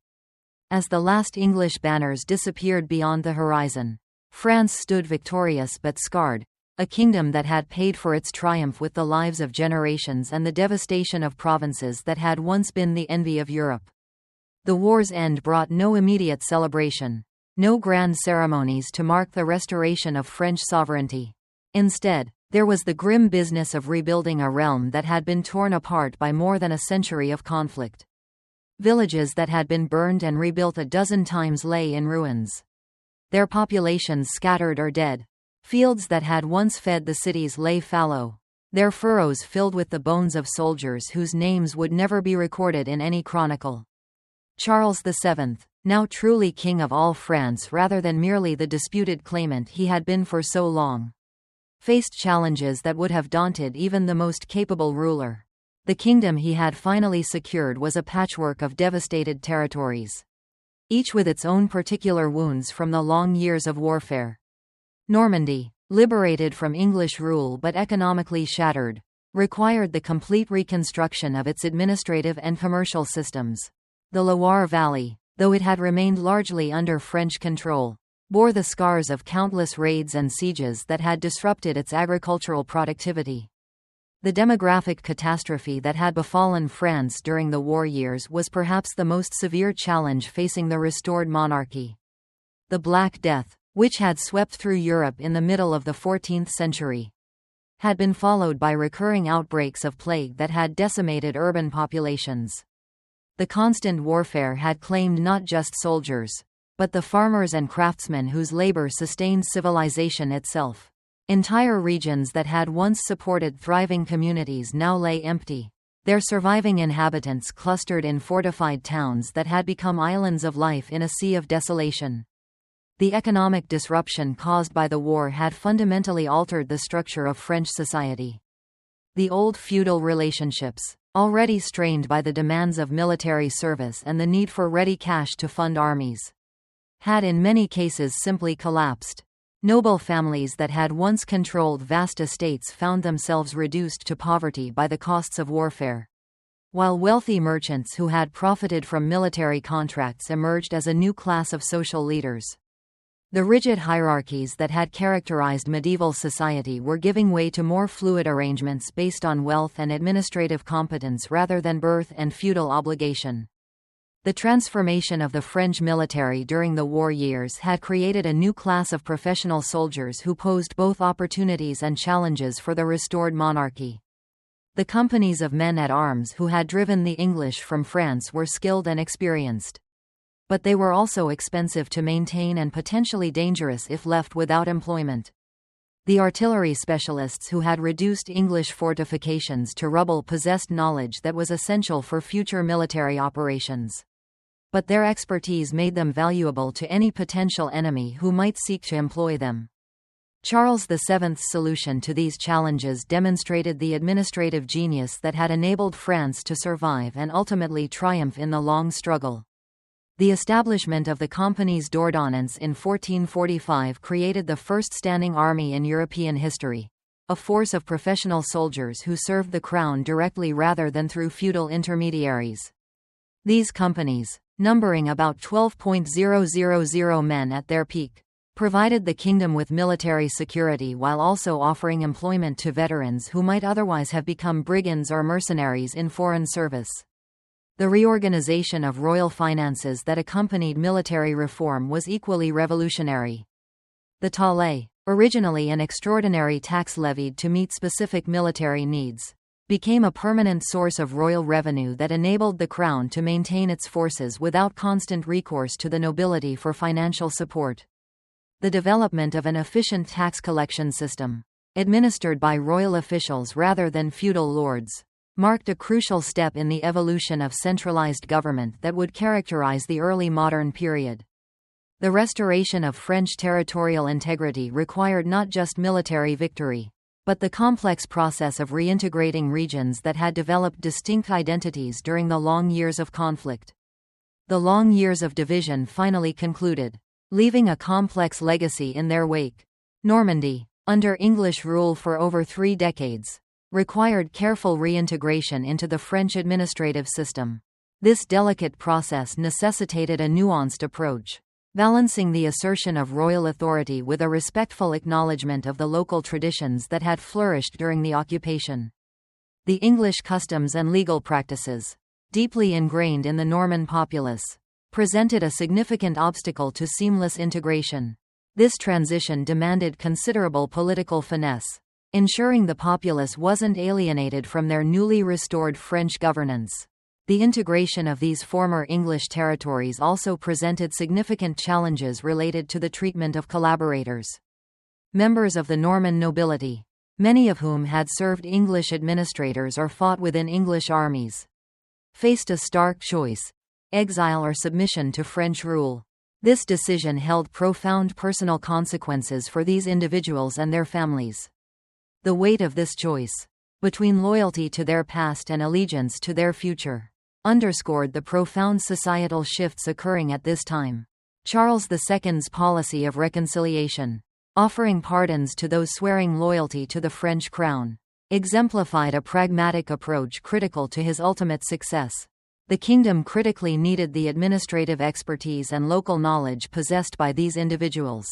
As the last English banners disappeared beyond the horizon, France stood victorious but scarred, a kingdom that had paid for its triumph with the lives of generations and the devastation of provinces that had once been the envy of Europe. The war's end brought no immediate celebration, no grand ceremonies to mark the restoration of French sovereignty. Instead, there was the grim business of rebuilding a realm that had been torn apart by more than a century of conflict. Villages that had been burned and rebuilt a dozen times lay in ruins, their populations scattered or dead. Fields that had once fed the cities lay fallow, their furrows filled with the bones of soldiers whose names would never be recorded in any chronicle. Charles VII, now truly king of all France rather than merely the disputed claimant he had been for so long, faced challenges that would have daunted even the most capable ruler. The kingdom he had finally secured was a patchwork of devastated territories, each with its own particular wounds from the long years of warfare. Normandy, liberated from English rule but economically shattered, required the complete reconstruction of its administrative and commercial systems. The Loire Valley, though it had remained largely under French control, bore the scars of countless raids and sieges that had disrupted its agricultural productivity. The demographic catastrophe that had befallen France during the war years was perhaps the most severe challenge facing the restored monarchy. The Black Death, which had swept through Europe in the middle of the 14th century, had been followed by recurring outbreaks of plague that had decimated urban populations. The constant warfare had claimed not just soldiers, but the farmers and craftsmen whose labor sustained civilization itself. Entire regions that had once supported thriving communities now lay empty, their surviving inhabitants clustered in fortified towns that had become islands of life in a sea of desolation. The economic disruption caused by the war had fundamentally altered the structure of French society. The old feudal relationships, already strained by the demands of military service and the need for ready cash to fund armies, had in many cases simply collapsed. Noble families that had once controlled vast estates found themselves reduced to poverty by the costs of warfare, while wealthy merchants who had profited from military contracts emerged as a new class of social leaders. The rigid hierarchies that had characterized medieval society were giving way to more fluid arrangements based on wealth and administrative competence rather than birth and feudal obligation. The transformation of the French military during the war years had created a new class of professional soldiers who posed both opportunities and challenges for the restored monarchy. The companies of men-at-arms who had driven the English from France were skilled and experienced, but they were also expensive to maintain and potentially dangerous if left without employment. The artillery specialists who had reduced English fortifications to rubble possessed knowledge that was essential for future military operations, but their expertise made them valuable to any potential enemy who might seek to employ them. Charles VII's solution to these challenges demonstrated the administrative genius that had enabled France to survive and ultimately triumph in the long struggle. The establishment of the Compagnies d'Ordonnance in 1445 created the first standing army in European history, a force of professional soldiers who served the crown directly rather than through feudal intermediaries. These companies, numbering about 12,000 men at their peak, provided the kingdom with military security while also offering employment to veterans who might otherwise have become brigands or mercenaries in foreign service. The reorganization of royal finances that accompanied military reform was equally revolutionary. The taille, originally an extraordinary tax levied to meet specific military needs, became a permanent source of royal revenue that enabled the crown to maintain its forces without constant recourse to the nobility for financial support. The development of an efficient tax collection system, administered by royal officials rather than feudal lords, marked a crucial step in the evolution of centralized government that would characterize the early modern period. The restoration of French territorial integrity required not just military victory, but the complex process of reintegrating regions that had developed distinct identities during the long years of conflict. The long years of division finally concluded, leaving a complex legacy in their wake. Normandy, under English rule for over 3 decades, required careful reintegration into the French administrative system. This delicate process necessitated a nuanced approach, balancing the assertion of royal authority with a respectful acknowledgement of the local traditions that had flourished during the occupation. The English customs and legal practices, deeply ingrained in the Norman populace, presented a significant obstacle to seamless integration. This transition demanded considerable political finesse, ensuring the populace wasn't alienated from their newly restored French governance. The integration of these former English territories also presented significant challenges related to the treatment of collaborators. Members of the Norman nobility, many of whom had served English administrators or fought within English armies, faced a stark choice: exile or submission to French rule. This decision held profound personal consequences for these individuals and their families. The weight of this choice, between loyalty to their past and allegiance to their future, underscored the profound societal shifts occurring at this time. Charles II's policy of reconciliation, offering pardons to those swearing loyalty to the French crown, exemplified a pragmatic approach critical to his ultimate success. The kingdom critically needed the administrative expertise and local knowledge possessed by these individuals,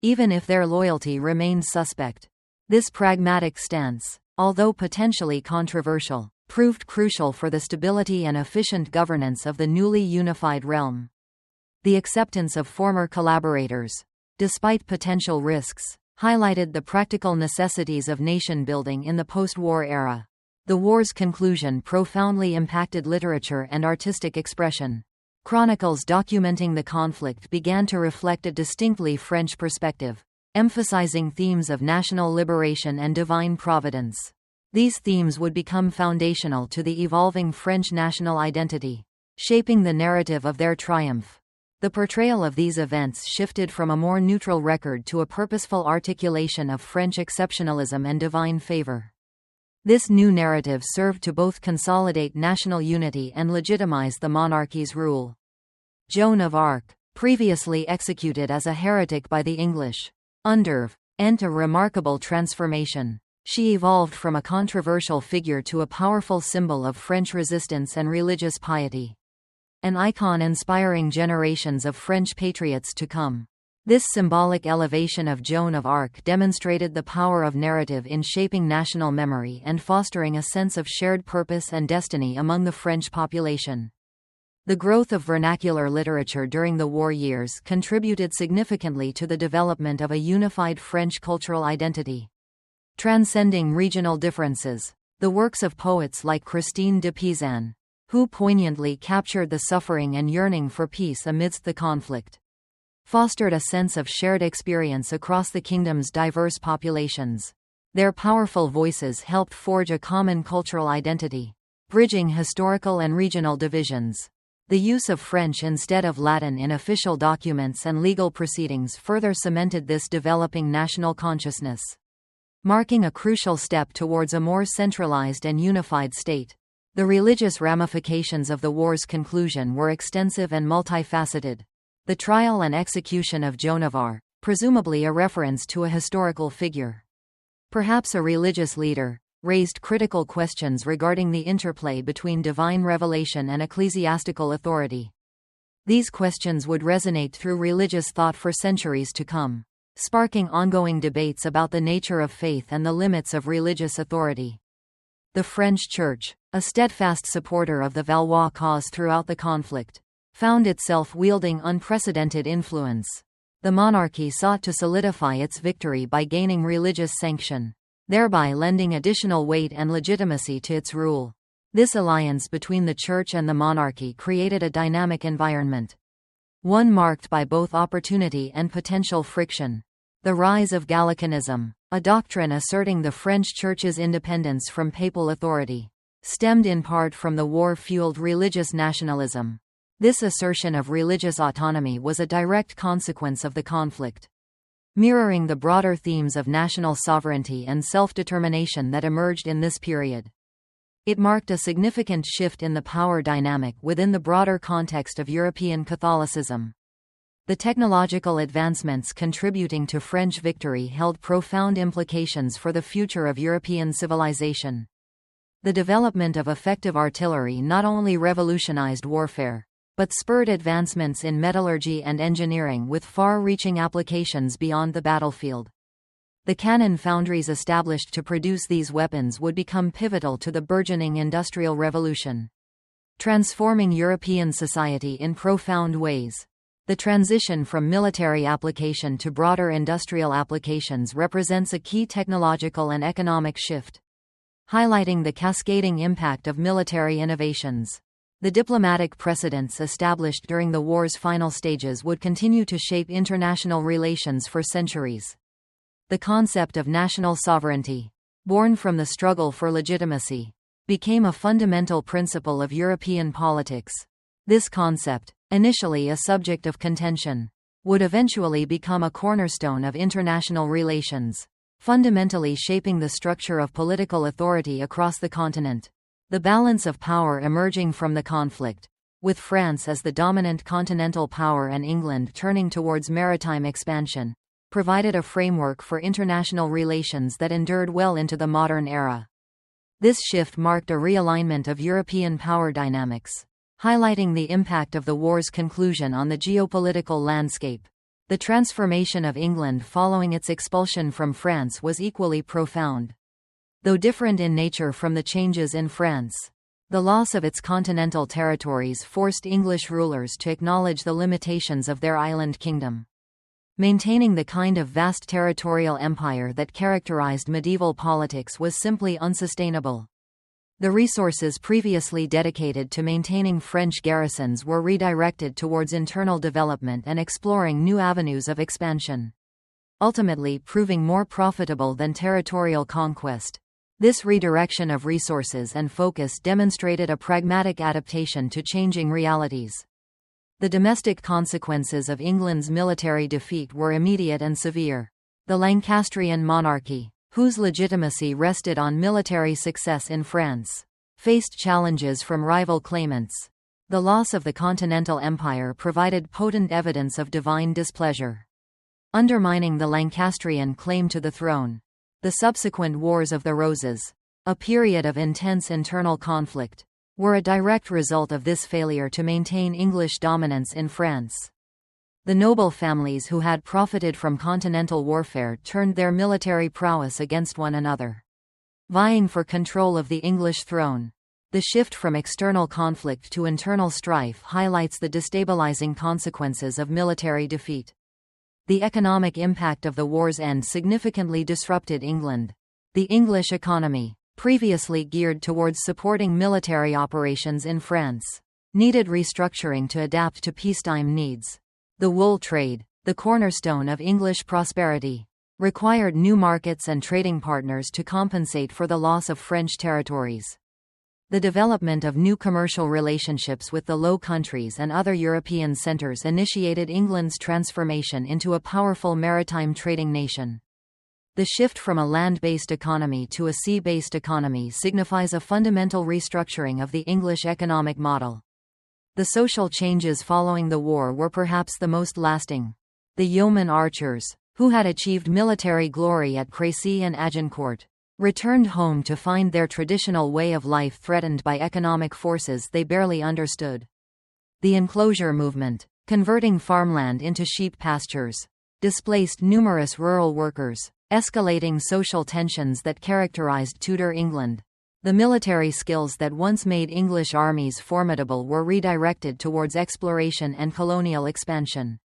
even if their loyalty remained suspect. This pragmatic stance, although potentially controversial, proved crucial for the stability and efficient governance of the newly unified realm. The acceptance of former collaborators, despite potential risks, highlighted the practical necessities of nation-building in the post-war era. The war's conclusion profoundly impacted literature and artistic expression. Chronicles documenting the conflict began to reflect a distinctly French perspective, emphasizing themes of national liberation and divine providence. These themes would become foundational to the evolving French national identity, shaping the narrative of their triumph. The portrayal of these events shifted from a more neutral record to a purposeful articulation of French exceptionalism and divine favor. This new narrative served to both consolidate national unity and legitimize the monarchy's rule. Joan of Arc, previously executed as a heretic by the English, underwent a remarkable transformation. She evolved from a controversial figure to a powerful symbol of French resistance and religious piety, an icon inspiring generations of French patriots to come. This symbolic elevation of Joan of Arc demonstrated the power of narrative in shaping national memory and fostering a sense of shared purpose and destiny among the French population. The growth of vernacular literature during the war years contributed significantly to the development of a unified French cultural identity. Transcending regional differences, the works of poets like Christine de Pizan, who poignantly captured the suffering and yearning for peace amidst the conflict, fostered a sense of shared experience across the kingdom's diverse populations. Their powerful voices helped forge a common cultural identity, bridging historical and regional divisions. The use of French instead of Latin in official documents and legal proceedings further cemented this developing national consciousness, marking a crucial step towards a more centralized and unified state. The religious ramifications of the war's conclusion were extensive and multifaceted. The trial and execution of Joan of Arc, presumably a reference to a historical figure, perhaps a religious leader, raised critical questions regarding the interplay between divine revelation and ecclesiastical authority. These questions would resonate through religious thought for centuries to come, sparking ongoing debates about the nature of faith and the limits of religious authority. The French Church, a steadfast supporter of the Valois cause throughout the conflict, found itself wielding unprecedented influence. The monarchy sought to solidify its victory by gaining religious sanction, thereby lending additional weight and legitimacy to its rule. This alliance between the Church and the monarchy created a dynamic environment, one marked by both opportunity and potential friction. The rise of Gallicanism, a doctrine asserting the French Church's independence from papal authority, stemmed in part from the war-fueled religious nationalism. This assertion of religious autonomy was a direct consequence of the conflict, mirroring the broader themes of national sovereignty and self-determination that emerged in this period. It marked a significant shift in the power dynamic within the broader context of European Catholicism. The technological advancements contributing to French victory held profound implications for the future of European civilization. The development of effective artillery not only revolutionized warfare, but spurred advancements in metallurgy and engineering with far-reaching applications beyond the battlefield. The cannon foundries established to produce these weapons would become pivotal to the burgeoning Industrial Revolution, transforming European society in profound ways. The transition from military application to broader industrial applications represents a key technological and economic shift, highlighting the cascading impact of military innovations. The diplomatic precedents established during the war's final stages would continue to shape international relations for centuries. The concept of national sovereignty, born from the struggle for legitimacy, became a fundamental principle of European politics. This concept, initially a subject of contention, would eventually become a cornerstone of international relations, fundamentally shaping the structure of political authority across the continent. The balance of power emerging from the conflict, with France as the dominant continental power and England turning towards maritime expansion, provided a framework for international relations that endured well into the modern era. This shift marked a realignment of European power dynamics, highlighting the impact of the war's conclusion on the geopolitical landscape. The transformation of England following its expulsion from France was equally profound. Though different in nature from the changes in France, the loss of its continental territories forced English rulers to acknowledge the limitations of their island kingdom. Maintaining the kind of vast territorial empire that characterized medieval politics was simply unsustainable. The resources previously dedicated to maintaining French garrisons were redirected towards internal development and exploring new avenues of expansion, ultimately proving more profitable than territorial conquest. This redirection of resources and focus demonstrated a pragmatic adaptation to changing realities. The domestic consequences of England's military defeat were immediate and severe. The Lancastrian monarchy, whose legitimacy rested on military success in France, faced challenges from rival claimants. The loss of the Continental Empire provided potent evidence of divine displeasure, undermining the Lancastrian claim to the throne. The subsequent Wars of the Roses, a period of intense internal conflict, were a direct result of this failure to maintain English dominance in France. The noble families who had profited from continental warfare turned their military prowess against one another, vying for control of the English throne. The shift from external conflict to internal strife highlights the destabilizing consequences of military defeat. The economic impact of the war's end significantly disrupted England. The English economy, previously geared towards supporting military operations in France, needed restructuring to adapt to peacetime needs. The wool trade, the cornerstone of English prosperity, required new markets and trading partners to compensate for the loss of French territories. The development of new commercial relationships with the Low Countries and other European centers initiated England's transformation into a powerful maritime trading nation. The shift from a land-based economy to a sea-based economy signifies a fundamental restructuring of the English economic model. The social changes following the war were perhaps the most lasting. The yeoman archers, who had achieved military glory at Crécy and Agincourt, returned home to find their traditional way of life threatened by economic forces they barely understood. The enclosure movement, converting farmland into sheep pastures, displaced numerous rural workers, escalating social tensions that characterized Tudor England. The military skills that once made English armies formidable were redirected towards exploration and colonial expansion,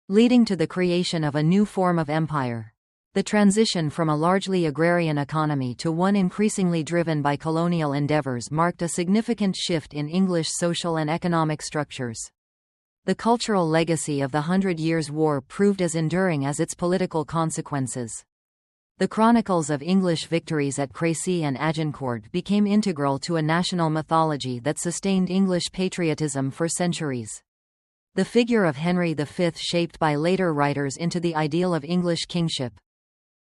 leading to the creation of a new form of empire. The transition from a largely agrarian economy to one increasingly driven by colonial endeavors marked a significant shift in English social and economic structures. The cultural legacy of the Hundred Years' War proved as enduring as its political consequences. The chronicles of English victories at Crécy and Agincourt became integral to a national mythology that sustained English patriotism for centuries. The figure of Henry V, shaped by later writers into the ideal of English kingship,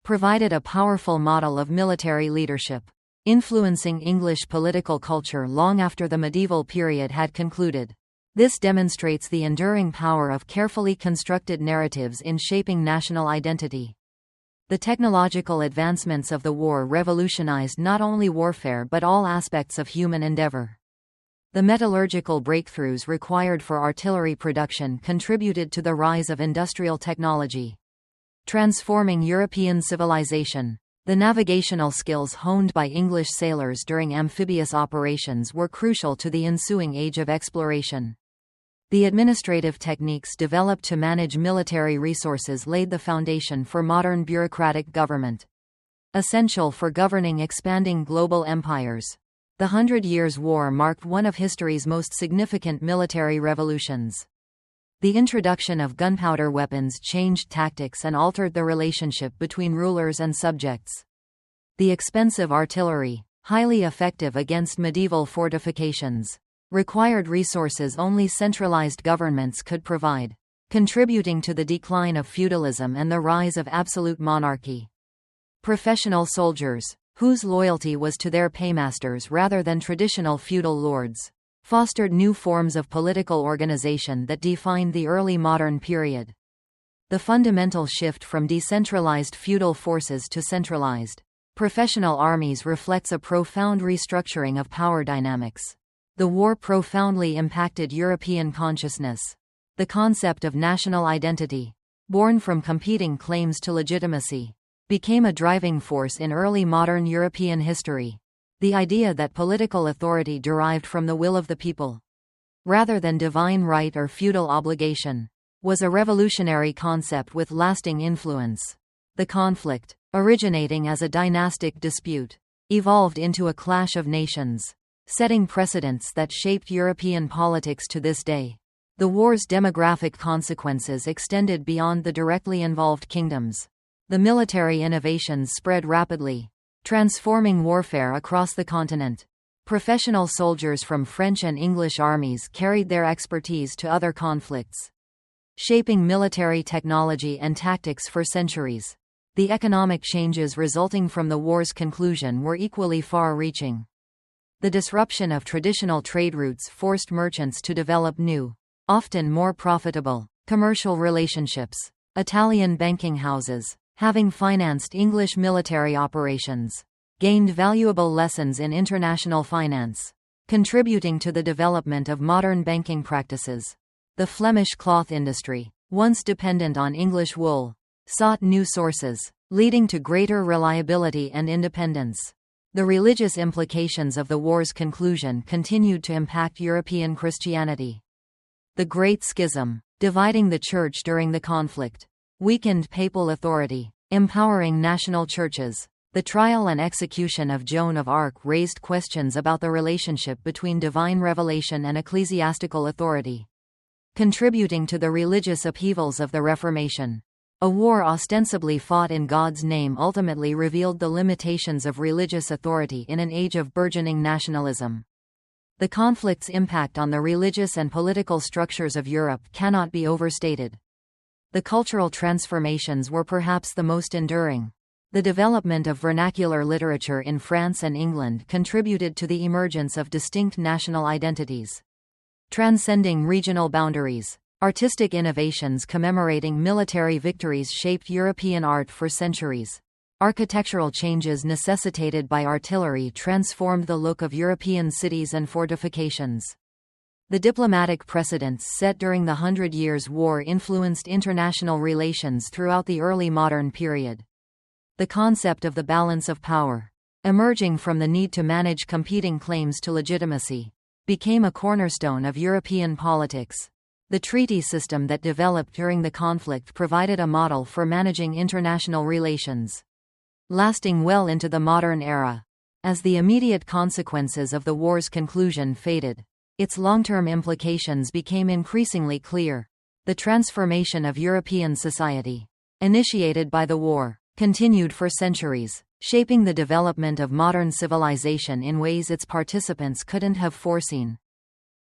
provided a powerful model of military leadership, influencing English political culture long after the medieval period had concluded. This demonstrates the enduring power of carefully constructed narratives in shaping national identity. The technological advancements of the war revolutionized not only warfare but all aspects of human endeavor. The metallurgical breakthroughs required for artillery production contributed to the rise of industrial technology, transforming European civilization. The navigational skills honed by English sailors during amphibious operations were crucial to the ensuing age of exploration. The administrative techniques developed to manage military resources laid the foundation for modern bureaucratic government, essential for governing expanding global empires. The Hundred Years' War marked one of history's most significant military revolutions. The introduction of gunpowder weapons changed tactics and altered the relationship between rulers and subjects. The expensive artillery, highly effective against medieval fortifications, required resources only centralized governments could provide, contributing to the decline of feudalism and the rise of absolute monarchy. Professional soldiers, whose loyalty was to their paymasters rather than traditional feudal lords, fostered new forms of political organization that defined the early modern period. The fundamental shift from decentralized feudal forces to centralized, professional armies reflects a profound restructuring of power dynamics. The war profoundly impacted European consciousness. The concept of national identity, born from competing claims to legitimacy, became a driving force in early modern European history. The idea that political authority derived from the will of the people, rather than divine right or feudal obligation, was a revolutionary concept with lasting influence. The conflict, originating as a dynastic dispute, evolved into a clash of nations, setting precedents that shaped European politics to this day. The war's demographic consequences extended beyond the directly involved kingdoms. The military innovations spread rapidly, transforming warfare across the continent. Professional soldiers from French and English armies carried their expertise to other conflicts, shaping military technology and tactics for centuries. The economic changes resulting from the war's conclusion were equally far-reaching. The disruption of traditional trade routes forced merchants to develop new, often more profitable, commercial relationships. Italian banking houses, having financed English military operations, gained valuable lessons in international finance, contributing to the development of modern banking practices. The Flemish cloth industry, once dependent on English wool, sought new sources, leading to greater reliability and independence. The religious implications of the war's conclusion continued to impact European Christianity. The Great Schism, dividing the Church during the conflict, weakened papal authority, empowering national churches. The trial and execution of Joan of Arc raised questions about the relationship between divine revelation and ecclesiastical authority, contributing to the religious upheavals of the Reformation. A war ostensibly fought in God's name ultimately revealed the limitations of religious authority in an age of burgeoning nationalism. The conflict's impact on the religious and political structures of Europe cannot be overstated. The cultural transformations were perhaps the most enduring. The development of vernacular literature in France and England contributed to the emergence of distinct national identities, transcending regional boundaries. Artistic innovations commemorating military victories shaped European art for centuries. Architectural changes necessitated by artillery transformed the look of European cities and fortifications. The diplomatic precedents set during the Hundred Years' War influenced international relations throughout the early modern period. The concept of the balance of power, emerging from the need to manage competing claims to legitimacy, became a cornerstone of European politics. The treaty system that developed during the conflict provided a model for managing international relations, lasting well into the modern era. As the immediate consequences of the war's conclusion faded, its long-term implications became increasingly clear. The transformation of European society, initiated by the war, continued for centuries, shaping the development of modern civilization in ways its participants couldn't have foreseen.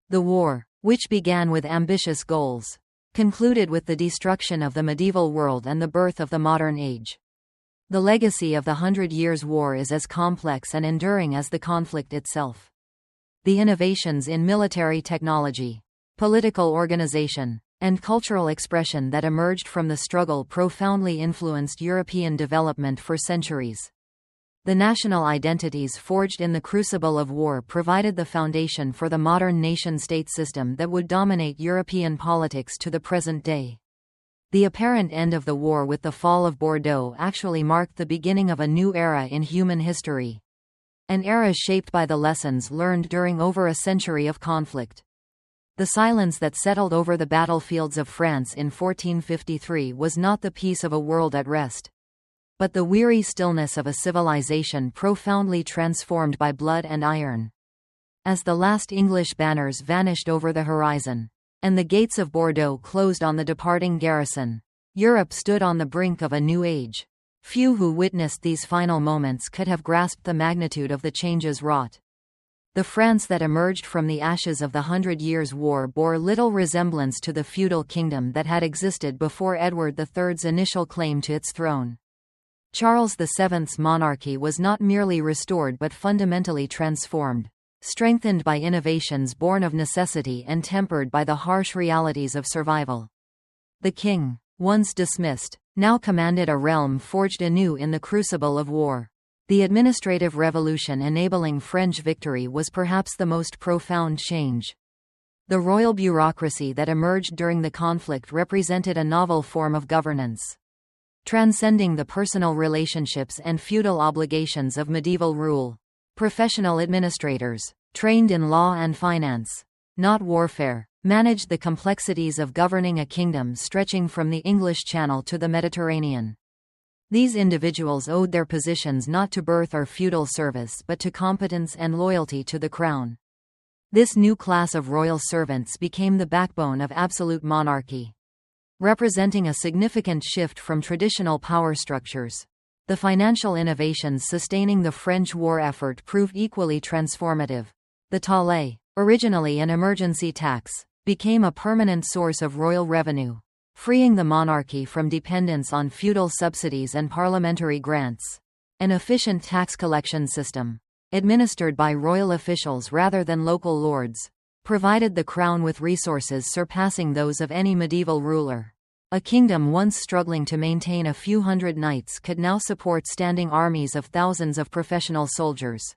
The war, which began with ambitious goals, concluded with the destruction of the medieval world and the birth of the modern age. The legacy of the Hundred Years' War is as complex and enduring as the conflict itself. The innovations in military technology, political organization, and cultural expression that emerged from the struggle profoundly influenced European development for centuries. The national identities forged in the crucible of war provided the foundation for the modern nation-state system that would dominate European politics to the present day. The apparent end of the war with the fall of Bordeaux actually marked the beginning of a new era in human history. An era shaped by the lessons learned during over a century of conflict. The silence that settled over the battlefields of France in 1453 was not the peace of a world at rest, but the weary stillness of a civilization profoundly transformed by blood and iron. As the last English banners vanished over the horizon, and the gates of Bordeaux closed on the departing garrison, Europe stood on the brink of a new age. Few who witnessed these final moments could have grasped the magnitude of the changes wrought. The France that emerged from the ashes of the Hundred Years' War bore little resemblance to the feudal kingdom that had existed before Edward III's initial claim to its throne. Charles VII's monarchy was not merely restored but fundamentally transformed, strengthened by innovations born of necessity and tempered by the harsh realities of survival. The king, once dismissed, now commanded a realm forged anew in the crucible of war. The administrative revolution enabling French victory was perhaps the most profound change. The royal bureaucracy that emerged during the conflict represented a novel form of governance, transcending the personal relationships and feudal obligations of medieval rule. Professional administrators, trained in law and finance, not warfare, managed the complexities of governing a kingdom stretching from the English Channel to the Mediterranean. These individuals owed their positions not to birth or feudal service but to competence and loyalty to the crown. This new class of royal servants became the backbone of absolute monarchy, representing a significant shift from traditional power structures. The financial innovations sustaining the French war effort proved equally transformative. The taille, originally an emergency tax, became a permanent source of royal revenue, freeing the monarchy from dependence on feudal subsidies and parliamentary grants. An efficient tax collection system, administered by royal officials rather than local lords, provided the crown with resources surpassing those of any medieval ruler. A kingdom once struggling to maintain a few hundred knights could now support standing armies of thousands of professional soldiers.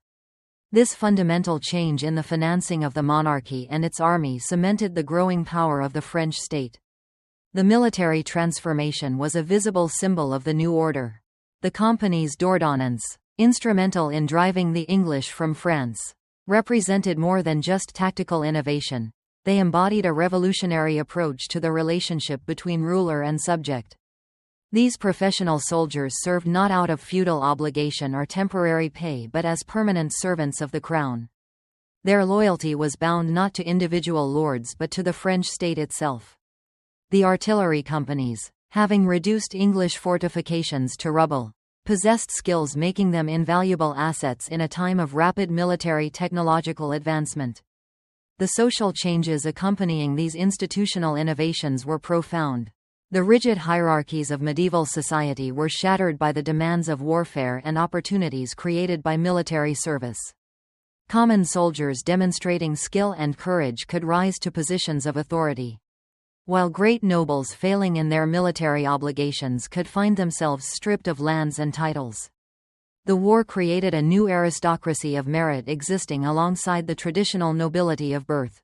This fundamental change in the financing of the monarchy and its army cemented the growing power of the French state. The military transformation was a visible symbol of the new order. The companies d'ordonnance, instrumental in driving the English from France, represented more than just tactical innovation. They embodied a revolutionary approach to the relationship between ruler and subject. These professional soldiers served not out of feudal obligation or temporary pay but as permanent servants of the crown. Their loyalty was bound not to individual lords but to the French state itself. The artillery companies, having reduced English fortifications to rubble, possessed skills making them invaluable assets in a time of rapid military technological advancement. The social changes accompanying these institutional innovations were profound. The rigid hierarchies of medieval society were shattered by the demands of warfare and opportunities created by military service. Common soldiers demonstrating skill and courage could rise to positions of authority, while great nobles failing in their military obligations could find themselves stripped of lands and titles. The war created a new aristocracy of merit existing alongside the traditional nobility of birth.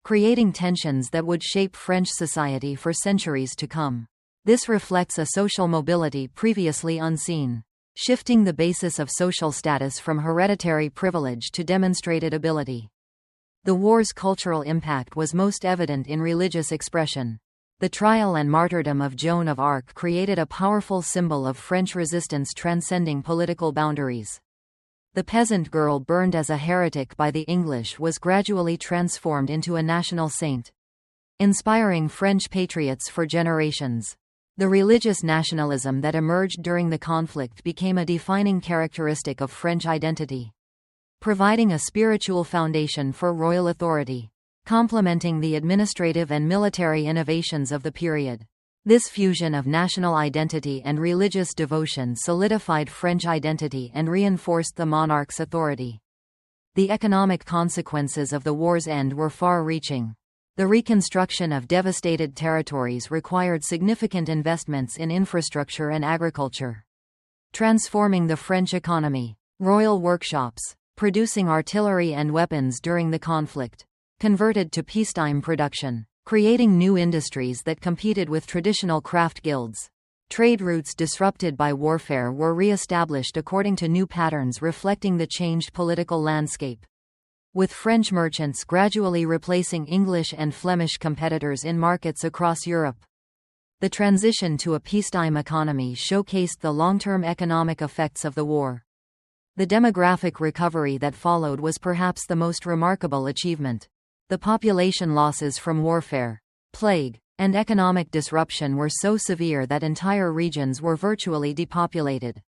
creating tensions that would shape French society for centuries to come. This reflects a social mobility previously unseen, shifting the basis of social status from hereditary privilege to demonstrated ability. The war's cultural impact was most evident in religious expression. The trial and martyrdom of Joan of Arc created a powerful symbol of French resistance transcending political boundaries. The peasant girl burned as a heretic by the English was gradually transformed into a national saint, inspiring French patriots for generations. The religious nationalism that emerged during the conflict became a defining characteristic of French identity, providing a spiritual foundation for royal authority, complementing the administrative and military innovations of the period. This fusion of national identity and religious devotion solidified French identity and reinforced the monarch's authority. The economic consequences of the war's end were far-reaching. The reconstruction of devastated territories required significant investments in infrastructure and agriculture, transforming the French economy. Royal workshops, producing artillery and weapons during the conflict, converted to peacetime production, creating new industries that competed with traditional craft guilds. Trade routes disrupted by warfare were re-established according to new patterns reflecting the changed political landscape, with French merchants gradually replacing English and Flemish competitors in markets across Europe. The transition to a peacetime economy showcased the long-term economic effects of the war. The demographic recovery that followed was perhaps the most remarkable achievement. The population losses from warfare, plague, and economic disruption were so severe that entire regions were virtually depopulated.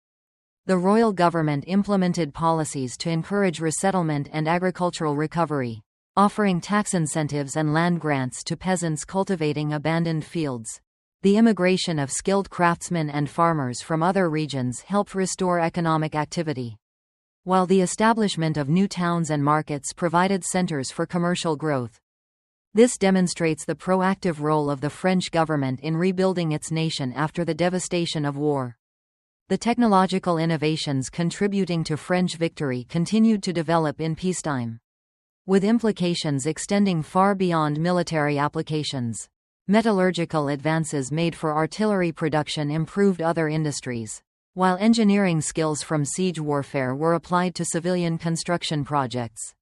The royal government implemented policies to encourage resettlement and agricultural recovery, offering tax incentives and land grants to peasants cultivating abandoned fields. The immigration of skilled craftsmen and farmers from other regions helped restore economic activity, while the establishment of new towns and markets provided centers for commercial growth. This demonstrates the proactive role of the French government in rebuilding its nation after the devastation of war. The technological innovations contributing to French victory continued to develop in peacetime, with implications extending far beyond military applications. Metallurgical advances made for artillery production improved other industries, while engineering skills from siege warfare were applied to civilian construction projects.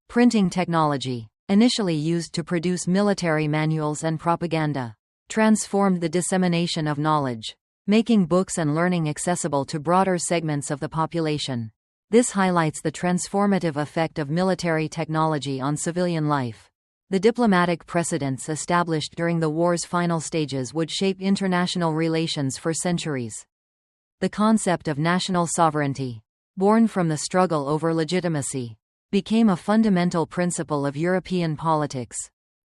Printing technology, initially used to produce military manuals and propaganda, transformed the dissemination of knowledge, making books and learning accessible to broader segments of the population. This highlights the transformative effect of military technology on civilian life. The diplomatic precedents established during the war's final stages would shape international relations for centuries. The concept of national sovereignty, born from the struggle over legitimacy, became a fundamental principle of European politics.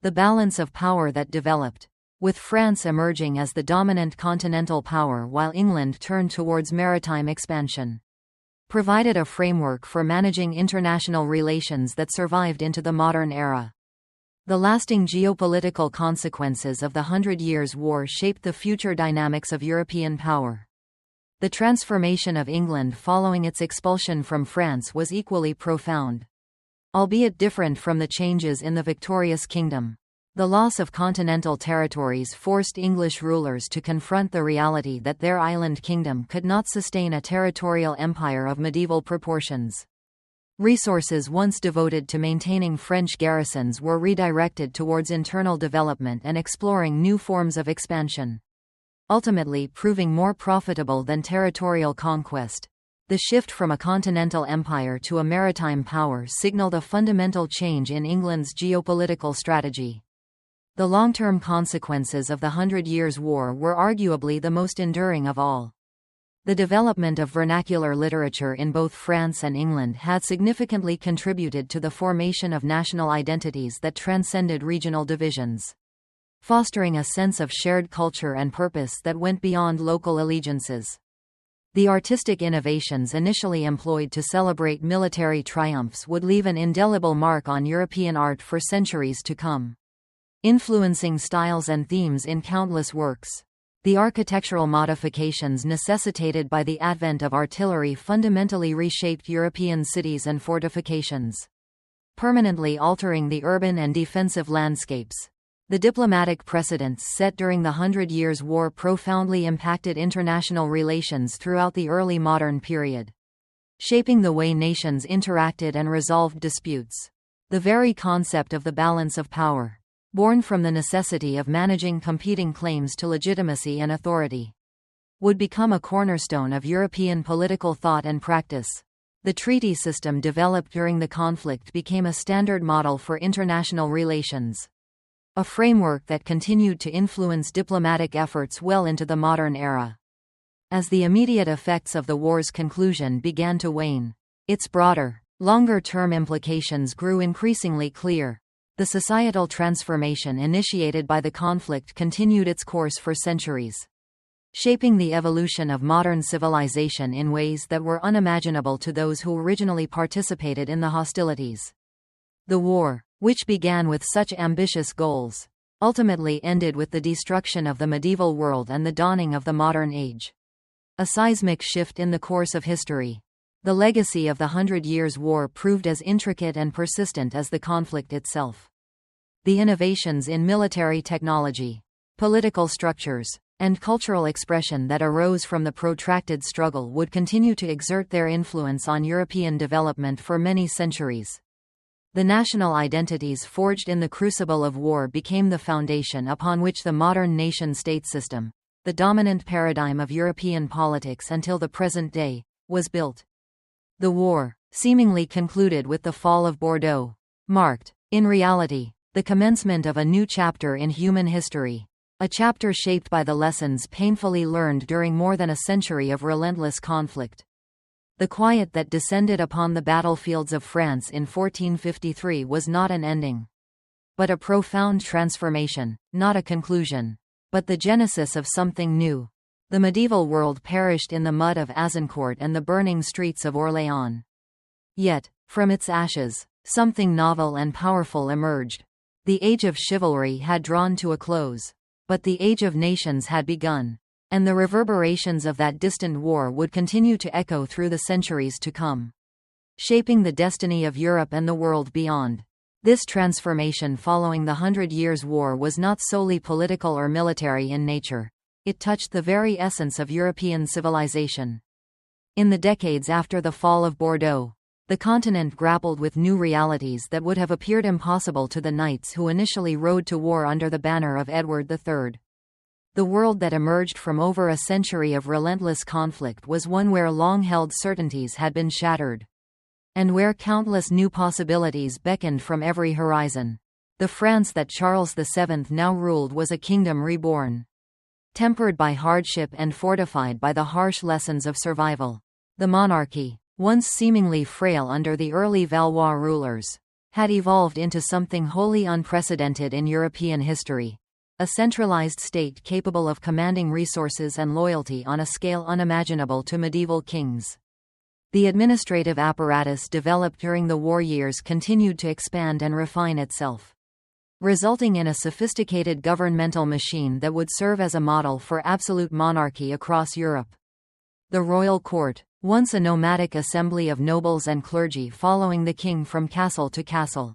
The balance of power that developed, with France emerging as the dominant continental power while England turned towards maritime expansion, provided a framework for managing international relations that survived into the modern era. The lasting geopolitical consequences of the Hundred Years' War shaped the future dynamics of European power. The transformation of England following its expulsion from France was equally profound, albeit different from the changes in the victorious kingdom. The loss of continental territories forced English rulers to confront the reality that their island kingdom could not sustain a territorial empire of medieval proportions. Resources once devoted to maintaining French garrisons were redirected towards internal development and exploring new forms of expansion, ultimately proving more profitable than territorial conquest. The shift from a continental empire to a maritime power signaled a fundamental change in England's geopolitical strategy. The long-term consequences of the Hundred Years' War were arguably the most enduring of all. The development of vernacular literature in both France and England had significantly contributed to the formation of national identities that transcended regional divisions, fostering a sense of shared culture and purpose that went beyond local allegiances. The artistic innovations initially employed to celebrate military triumphs would leave an indelible mark on European art for centuries to come, influencing styles and themes in countless works. The architectural modifications necessitated by the advent of artillery fundamentally reshaped European cities and fortifications. permanently altering the urban and defensive landscapes. The diplomatic precedents set during the Hundred Years' War profoundly impacted international relations throughout the early modern period, shaping the way nations interacted and resolved disputes. The very concept of the balance of power, born from the necessity of managing competing claims to legitimacy and authority, would become a cornerstone of European political thought and practice. The treaty system developed during the conflict became a standard model for international relations, a framework that continued to influence diplomatic efforts well into the modern era. As the immediate effects of the war's conclusion began to wane, its broader, longer-term implications grew increasingly clear. The societal transformation initiated by the conflict continued its course for centuries, shaping the evolution of modern civilization in ways that were unimaginable to those who originally participated in the hostilities. The war, which began with such ambitious goals, ultimately ended with the destruction of the medieval world and the dawning of the modern age. A seismic shift in the course of history. The legacy of the Hundred Years' War proved as intricate and persistent as the conflict itself. The innovations in military technology, political structures, and cultural expression that arose from the protracted struggle would continue to exert their influence on European development for many centuries. The national identities forged in the crucible of war became the foundation upon which the modern nation-state system, the dominant paradigm of European politics until the present day, was built. The war, seemingly concluded with the fall of Bordeaux, marked, in reality, the commencement of a new chapter in human history, a chapter shaped by the lessons painfully learned during more than a century of relentless conflict. The quiet that descended upon the battlefields of France in 1453 was not an ending, but a profound transformation, not a conclusion, but the genesis of something new. The medieval world perished in the mud of Azincourt and the burning streets of Orléans. Yet, from its ashes, something novel and powerful emerged. The age of chivalry had drawn to a close, but the age of nations had begun, and the reverberations of that distant war would continue to echo through the centuries to come, shaping the destiny of Europe and the world beyond. This transformation following the Hundred Years' War was not solely political or military in nature. It touched the very essence of European civilization. In the decades after the fall of Bordeaux, the continent grappled with new realities that would have appeared impossible to the knights who initially rode to war under the banner of Edward III. The world that emerged from over a century of relentless conflict was one where long-held certainties had been shattered, and where countless new possibilities beckoned from every horizon. The France that Charles VII now ruled was a kingdom reborn, tempered by hardship and fortified by the harsh lessons of survival. The monarchy, once seemingly frail under the early Valois rulers, had evolved into something wholly unprecedented in European history. A centralized state capable of commanding resources and loyalty on a scale unimaginable to medieval kings. The administrative apparatus developed during the war years continued to expand and refine itself, resulting in a sophisticated governmental machine that would serve as a model for absolute monarchy across Europe. The royal court, once a nomadic assembly of nobles and clergy following the king from castle to castle,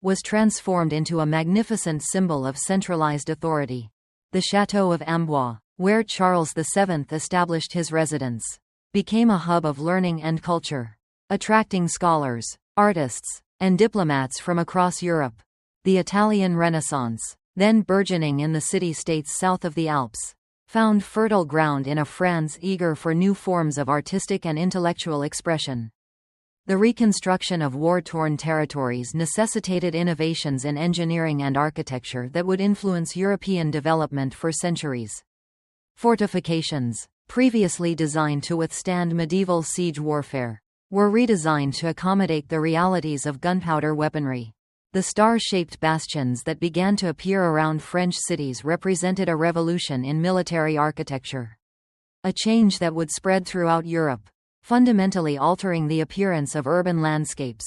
was transformed into a magnificent symbol of centralized authority. The Château of Amboise, where Charles VII established his residence, became a hub of learning and culture, attracting scholars, artists, and diplomats from across Europe. The Italian Renaissance, then burgeoning in the city-states south of the Alps, found fertile ground in a France eager for new forms of artistic and intellectual expression. The reconstruction of war-torn territories necessitated innovations in engineering and architecture that would influence European development for centuries. Fortifications, previously designed to withstand medieval siege warfare, were redesigned to accommodate the realities of gunpowder weaponry. The star-shaped bastions that began to appear around French cities represented a revolution in military architecture, a change that would spread throughout Europe, fundamentally altering the appearance of urban landscapes.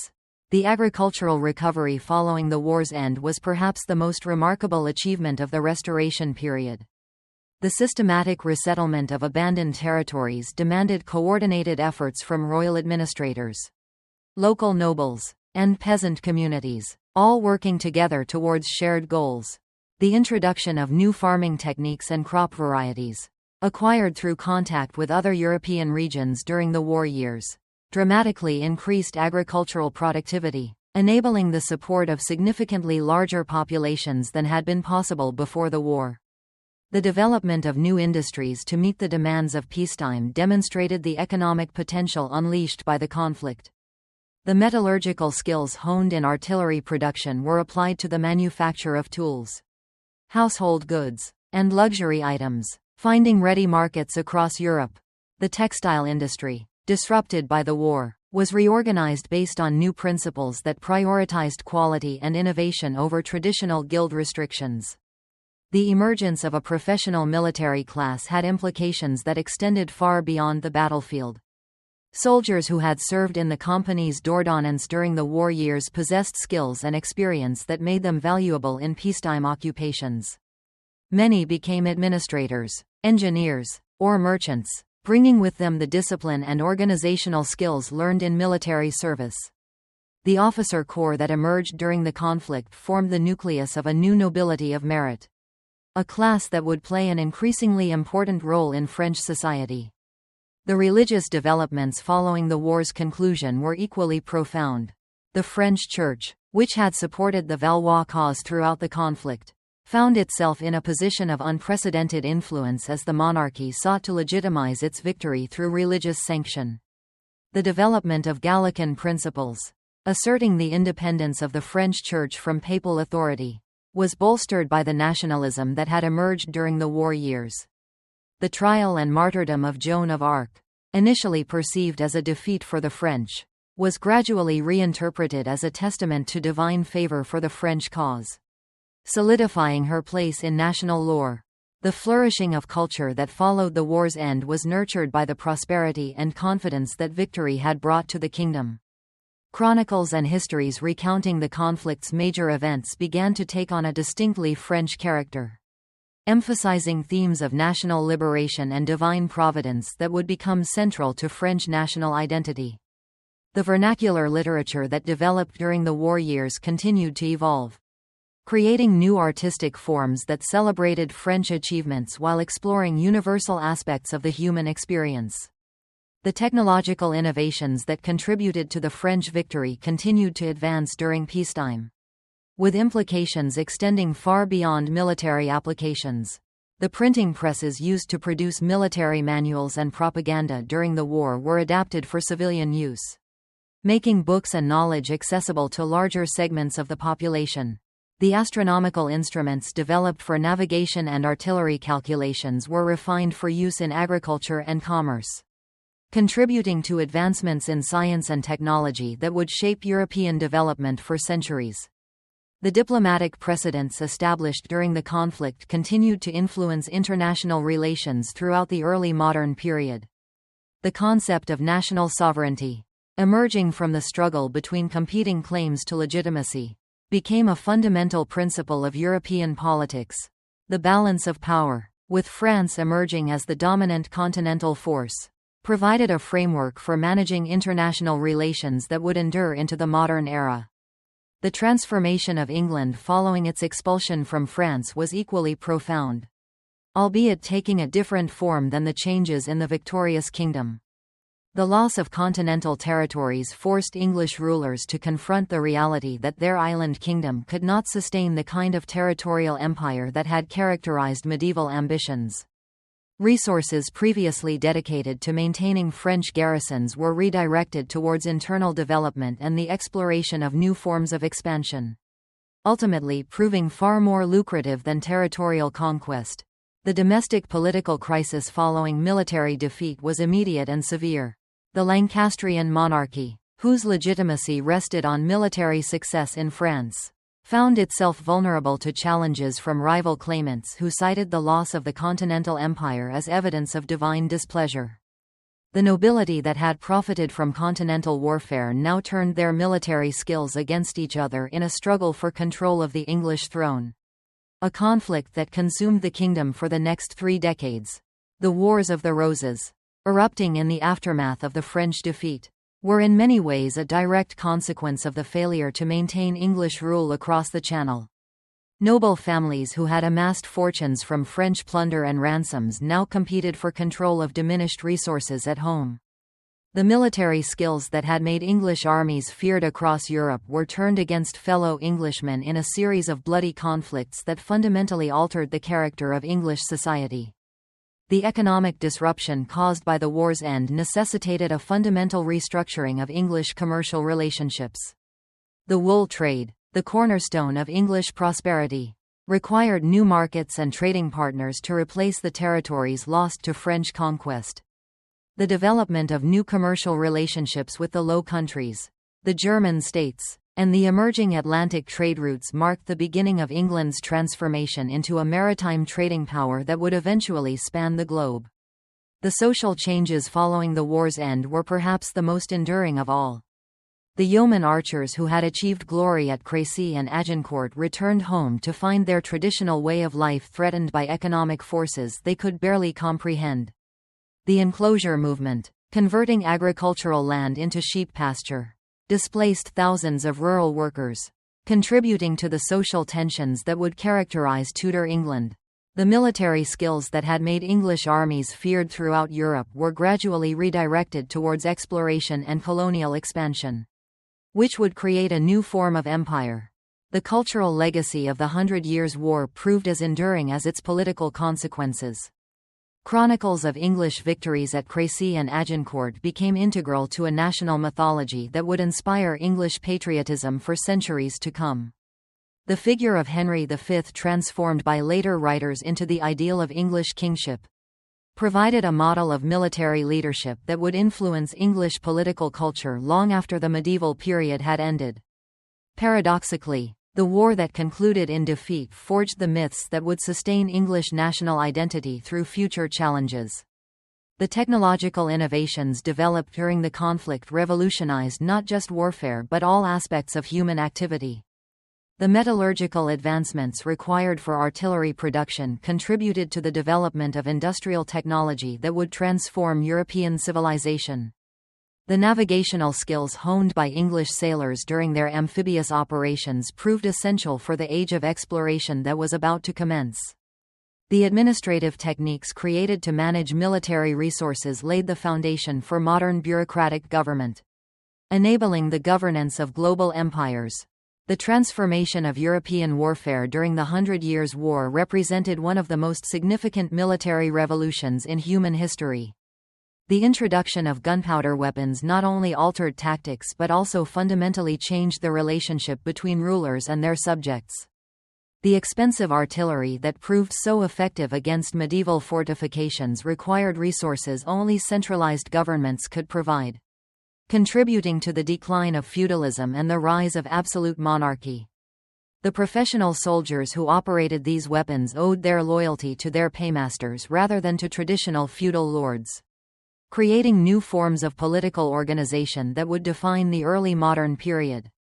The agricultural recovery following the war's end was perhaps the most remarkable achievement of the Restoration period. The systematic resettlement of abandoned territories demanded coordinated efforts from royal administrators, local nobles, and peasant communities, all working together towards shared goals. The introduction of new farming techniques and crop varieties, acquired through contact with other European regions during the war years, dramatically increased agricultural productivity, enabling the support of significantly larger populations than had been possible before the war. The development of new industries to meet the demands of peacetime demonstrated the economic potential unleashed by the conflict. The metallurgical skills honed in artillery production were applied to the manufacture of tools, household goods, and luxury items, finding ready markets across Europe. The textile industry, disrupted by the war, was reorganized based on new principles that prioritized quality and innovation over traditional guild restrictions. The emergence of a professional military class had implications that extended far beyond the battlefield. Soldiers who had served in the companies d'ordonnance during the war years possessed skills and experience that made them valuable in peacetime occupations. Many became administrators, engineers, or merchants, bringing with them the discipline and organizational skills learned in military service. The officer corps that emerged during the conflict formed the nucleus of a new nobility of merit, a class that would play an increasingly important role in French society. The religious developments following the war's conclusion were equally profound. The French Church, which had supported the Valois cause throughout the conflict, found itself in a position of unprecedented influence as the monarchy sought to legitimize its victory through religious sanction. The development of Gallican principles, asserting the independence of the French Church from papal authority, was bolstered by the nationalism that had emerged during the war years. The trial and martyrdom of Joan of Arc, initially perceived as a defeat for the French, was gradually reinterpreted as a testament to divine favor for the French cause, solidifying her place in national lore. The flourishing of culture that followed the war's end was nurtured by the prosperity and confidence that victory had brought to the kingdom. Chronicles and histories recounting the conflict's major events began to take on a distinctly French character, emphasizing themes of national liberation and divine providence that would become central to French national identity. The vernacular literature that developed during the war years continued to evolve, creating new artistic forms that celebrated French achievements while exploring universal aspects of the human experience. The technological innovations that contributed to the French victory continued to advance during peacetime, with implications extending far beyond military applications. The printing presses used to produce military manuals and propaganda during the war were adapted for civilian use, making books and knowledge accessible to larger segments of the population. The astronomical instruments developed for navigation and artillery calculations were refined for use in agriculture and commerce, contributing to advancements in science and technology that would shape European development for centuries. The diplomatic precedents established during the conflict continued to influence international relations throughout the early modern period. The concept of national sovereignty, emerging from the struggle between competing claims to legitimacy, became a fundamental principle of European politics. The balance of power, with France emerging as the dominant continental force, provided a framework for managing international relations that would endure into the modern era. The transformation of England following its expulsion from France was equally profound, albeit taking a different form than the changes in the victorious kingdom. The loss of continental territories forced English rulers to confront the reality that their island kingdom could not sustain the kind of territorial empire that had characterized medieval ambitions. Resources previously dedicated to maintaining French garrisons were redirected towards internal development and the exploration of new forms of expansion, ultimately proving far more lucrative than territorial conquest. The domestic political crisis following military defeat was immediate and severe. The Lancastrian monarchy, whose legitimacy rested on military success in France, found itself vulnerable to challenges from rival claimants who cited the loss of the Continental Empire as evidence of divine displeasure. The nobility that had profited from continental warfare now turned their military skills against each other in a struggle for control of the English throne, a conflict that consumed the kingdom for the next 3 decades. The Wars of the Roses, erupting in the aftermath of the French defeat, were in many ways a direct consequence of the failure to maintain English rule across the Channel. Noble families who had amassed fortunes from French plunder and ransoms now competed for control of diminished resources at home. The military skills that had made English armies feared across Europe were turned against fellow Englishmen in a series of bloody conflicts that fundamentally altered the character of English society. The economic disruption caused by the war's end necessitated a fundamental restructuring of English commercial relationships. The wool trade, the cornerstone of English prosperity, required new markets and trading partners to replace the territories lost to French conquest. The development of new commercial relationships with the Low Countries, the German states, and the emerging Atlantic trade routes marked the beginning of England's transformation into a maritime trading power that would eventually span the globe. The social changes following the war's end were perhaps the most enduring of all. The yeoman archers who had achieved glory at Crécy and Agincourt returned home to find their traditional way of life threatened by economic forces they could barely comprehend. The enclosure movement, converting agricultural land into sheep pasture, displaced thousands of rural workers, contributing to the social tensions that would characterize Tudor England. The military skills that had made English armies feared throughout Europe were gradually redirected towards exploration and colonial expansion, which would create a new form of empire. The cultural legacy of the 100 Years' War proved as enduring as its political consequences. Chronicles of English victories at Crécy and Agincourt became integral to a national mythology that would inspire English patriotism for centuries to come. The figure of Henry V, transformed by later writers into the ideal of English kingship, provided a model of military leadership that would influence English political culture long after the medieval period had ended. Paradoxically, the war that concluded in defeat forged the myths that would sustain English national identity through future challenges. The technological innovations developed during the conflict revolutionized not just warfare but all aspects of human activity. The metallurgical advancements required for artillery production contributed to the development of industrial technology that would transform European civilization. The navigational skills honed by English sailors during their amphibious operations proved essential for the age of exploration that was about to commence. The administrative techniques created to manage military resources laid the foundation for modern bureaucratic government, enabling the governance of global empires. The transformation of European warfare during the 100 Years' War represented one of the most significant military revolutions in human history. The introduction of gunpowder weapons not only altered tactics but also fundamentally changed the relationship between rulers and their subjects. The expensive artillery that proved so effective against medieval fortifications required resources only centralized governments could provide, contributing to the decline of feudalism and the rise of absolute monarchy. The professional soldiers who operated these weapons owed their loyalty to their paymasters rather than to traditional feudal lords, creating new forms of political organization that would define the early modern period.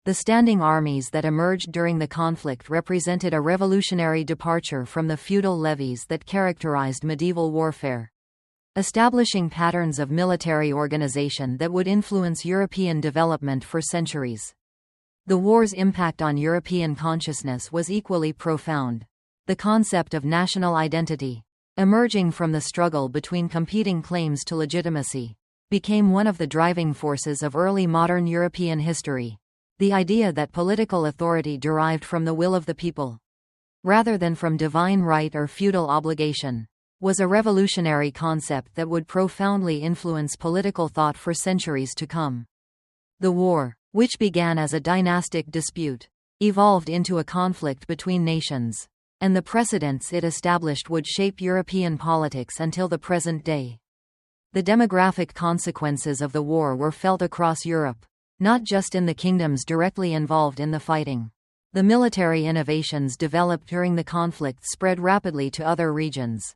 The standing armies that emerged during the conflict represented a revolutionary departure from the feudal levies that characterized medieval warfare, establishing patterns of military organization that would influence European development for centuries. The war's impact on European consciousness was equally profound. The concept of national identity, emerging from the struggle between competing claims to legitimacy, became one of the driving forces of early modern European history. The idea that political authority derived from the will of the people, rather than from divine right or feudal obligation, was a revolutionary concept that would profoundly influence political thought for centuries to come. The war, which began as a dynastic dispute, evolved into a conflict between nations, and the precedents it established would shape European politics until the present day. The demographic consequences of the war were felt across Europe, not just in the kingdoms directly involved in the fighting. The military innovations developed during the conflict spread rapidly to other regions,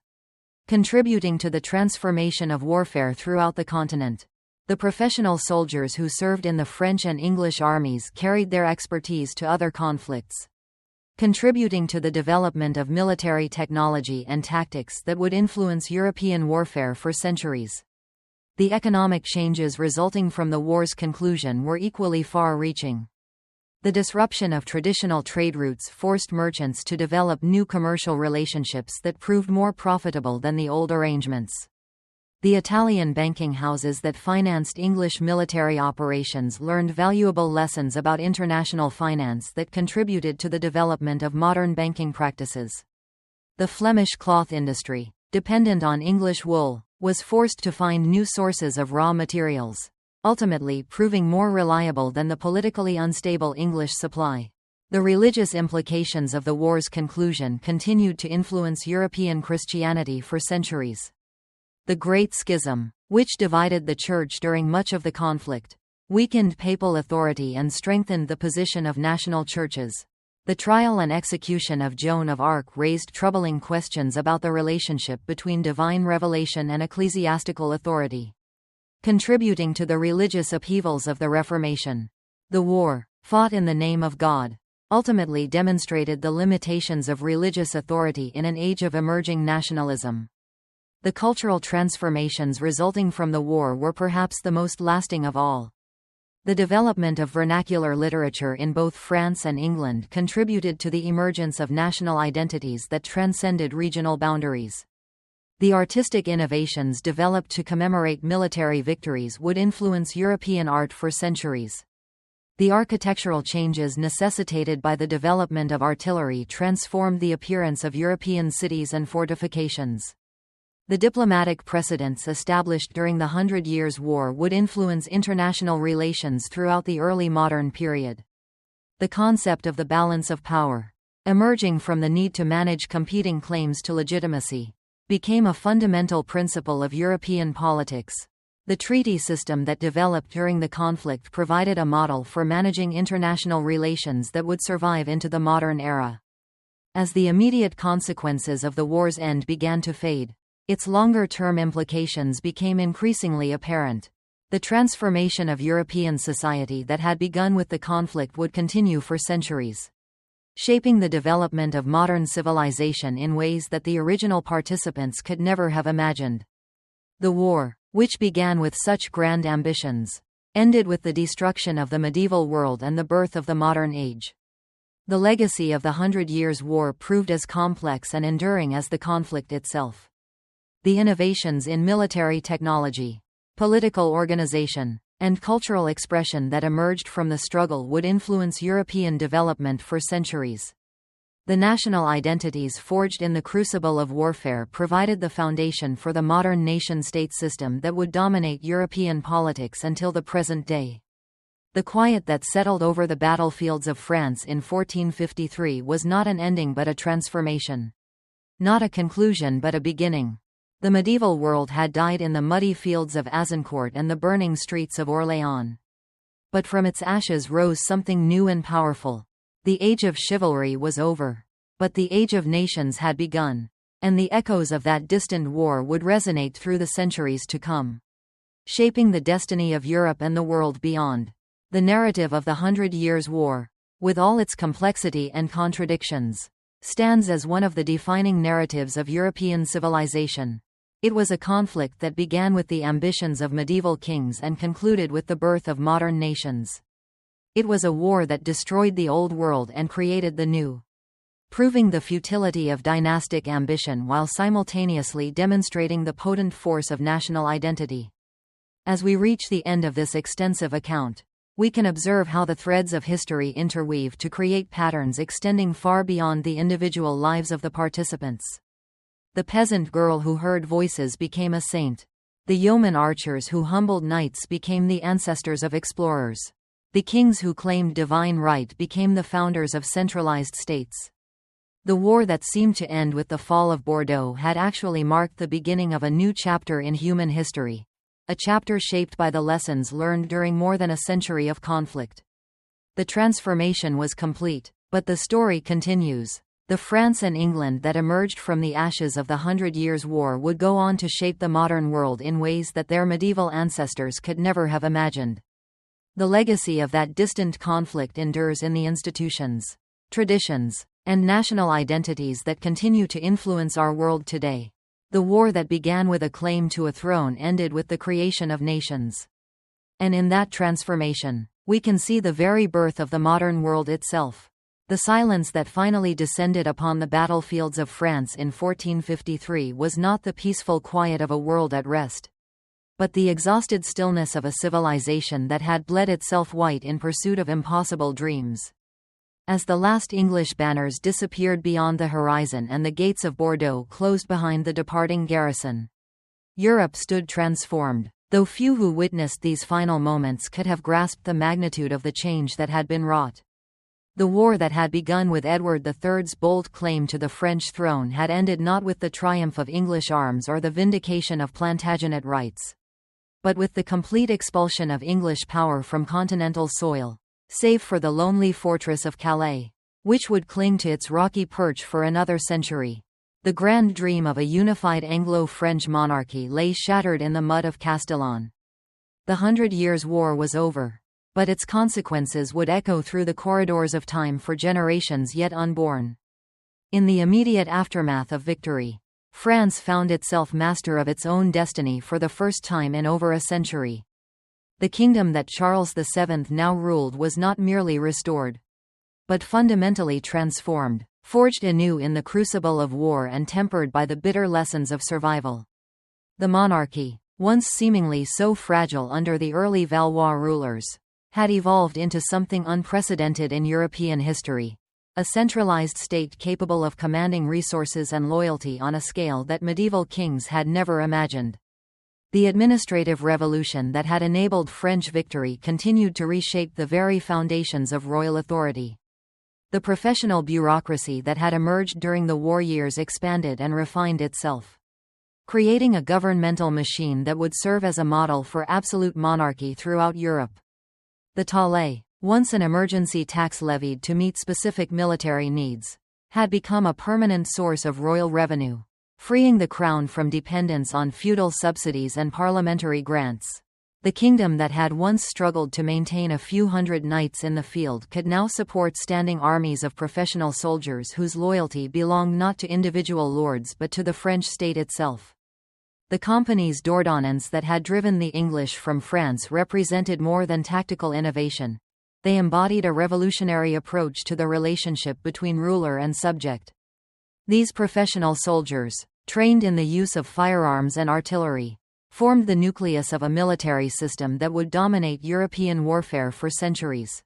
contributing to the transformation of warfare throughout the continent. The professional soldiers who served in the French and English armies carried their expertise to other conflicts, contributing to the development of military technology and tactics that would influence European warfare for centuries. The economic changes resulting from the war's conclusion were equally far-reaching. The disruption of traditional trade routes forced merchants to develop new commercial relationships that proved more profitable than the old arrangements. The Italian banking houses that financed English military operations learned valuable lessons about international finance that contributed to the development of modern banking practices. The Flemish cloth industry, dependent on English wool, was forced to find new sources of raw materials, ultimately proving more reliable than the politically unstable English supply. The religious implications of the war's conclusion continued to influence European Christianity for centuries. The Great Schism, which divided the Church during much of the conflict, weakened papal authority and strengthened the position of national churches. The trial and execution of Joan of Arc raised troubling questions about the relationship between divine revelation and ecclesiastical authority, contributing to the religious upheavals of the Reformation. The war, fought in the name of God, ultimately demonstrated the limitations of religious authority in an age of emerging nationalism. The cultural transformations resulting from the war were perhaps the most lasting of all. The development of vernacular literature in both France and England contributed to the emergence of national identities that transcended regional boundaries. The artistic innovations developed to commemorate military victories would influence European art for centuries. The architectural changes necessitated by the development of artillery transformed the appearance of European cities and fortifications. The diplomatic precedents established during the Hundred Years' War would influence international relations throughout the early modern period. The concept of the balance of power, emerging from the need to manage competing claims to legitimacy, became a fundamental principle of European politics. The treaty system that developed during the conflict provided a model for managing international relations that would survive into the modern era. As the immediate consequences of the war's end began to fade, its longer-term implications became increasingly apparent. The transformation of European society that had begun with the conflict would continue for centuries, shaping the development of modern civilization in ways that the original participants could never have imagined. The war, which began with such grand ambitions, ended with the destruction of the medieval world and the birth of the modern age. The legacy of the Hundred Years' War proved as complex and enduring as the conflict itself. The innovations in military technology, political organization, and cultural expression that emerged from the struggle would influence European development for centuries. The national identities forged in the crucible of warfare provided the foundation for the modern nation-state system that would dominate European politics until the present day. The quiet that settled over the battlefields of France in 1453 was not an ending but a transformation. Not a conclusion but a beginning. The medieval world had died in the muddy fields of Azincourt and the burning streets of Orléans. But from its ashes rose something new and powerful. The age of chivalry was over. But the age of nations had begun, and the echoes of that distant war would resonate through the centuries to come, shaping the destiny of Europe and the world beyond. The narrative of the Hundred Years' War, with all its complexity and contradictions, stands as one of the defining narratives of European civilization. It was a conflict that began with the ambitions of medieval kings and concluded with the birth of modern nations. It was a war that destroyed the old world and created the new, proving the futility of dynastic ambition while simultaneously demonstrating the potent force of national identity. As we reach the end of this extensive account, we can observe how the threads of history interweave to create patterns extending far beyond the individual lives of the participants. The peasant girl who heard voices became a saint. The yeoman archers who humbled knights became the ancestors of explorers. The kings who claimed divine right became the founders of centralized states. The war that seemed to end with the fall of Bordeaux had actually marked the beginning of a new chapter in human history, a chapter shaped by the lessons learned during more than a century of conflict. The transformation was complete, but the story continues. The France and England that emerged from the ashes of the Hundred Years' War would go on to shape the modern world in ways that their medieval ancestors could never have imagined. The legacy of that distant conflict endures in the institutions, traditions, and national identities that continue to influence our world today. The war that began with a claim to a throne ended with the creation of nations. And in that transformation, we can see the very birth of the modern world itself. The silence that finally descended upon the battlefields of France in 1453 was not the peaceful quiet of a world at rest, but the exhausted stillness of a civilization that had bled itself white in pursuit of impossible dreams. As the last English banners disappeared beyond the horizon and the gates of Bordeaux closed behind the departing garrison, Europe stood transformed, though few who witnessed these final moments could have grasped the magnitude of the change that had been wrought. The war that had begun with Edward III's bold claim to the French throne had ended not with the triumph of English arms or the vindication of Plantagenet rights, but with the complete expulsion of English power from continental soil, save for the lonely fortress of Calais, which would cling to its rocky perch for another century. The grand dream of a unified Anglo-French monarchy lay shattered in the mud of Castellon. The 100 Years' War was over, but its consequences would echo through the corridors of time for generations yet unborn. In the immediate aftermath of victory, France found itself master of its own destiny for the first time in over a century. The kingdom that Charles VII now ruled was not merely restored, but fundamentally transformed, forged anew in the crucible of war and tempered by the bitter lessons of survival. The monarchy, once seemingly so fragile under the early Valois rulers, had evolved into something unprecedented in European history, a centralized state capable of commanding resources and loyalty on a scale that medieval kings had never imagined. The administrative revolution that had enabled French victory continued to reshape the very foundations of royal authority. The professional bureaucracy that had emerged during the war years expanded and refined itself, creating a governmental machine that would serve as a model for absolute monarchy throughout Europe. The taille, once an emergency tax levied to meet specific military needs, had become a permanent source of royal revenue, freeing the crown from dependence on feudal subsidies and parliamentary grants. The kingdom that had once struggled to maintain a few hundred knights in the field could now support standing armies of professional soldiers whose loyalty belonged not to individual lords but to the French state itself. The companies d'ordonnance that had driven the English from France represented more than tactical innovation. They embodied a revolutionary approach to the relationship between ruler and subject. These professional soldiers, trained in the use of firearms and artillery, formed the nucleus of a military system that would dominate European warfare for centuries.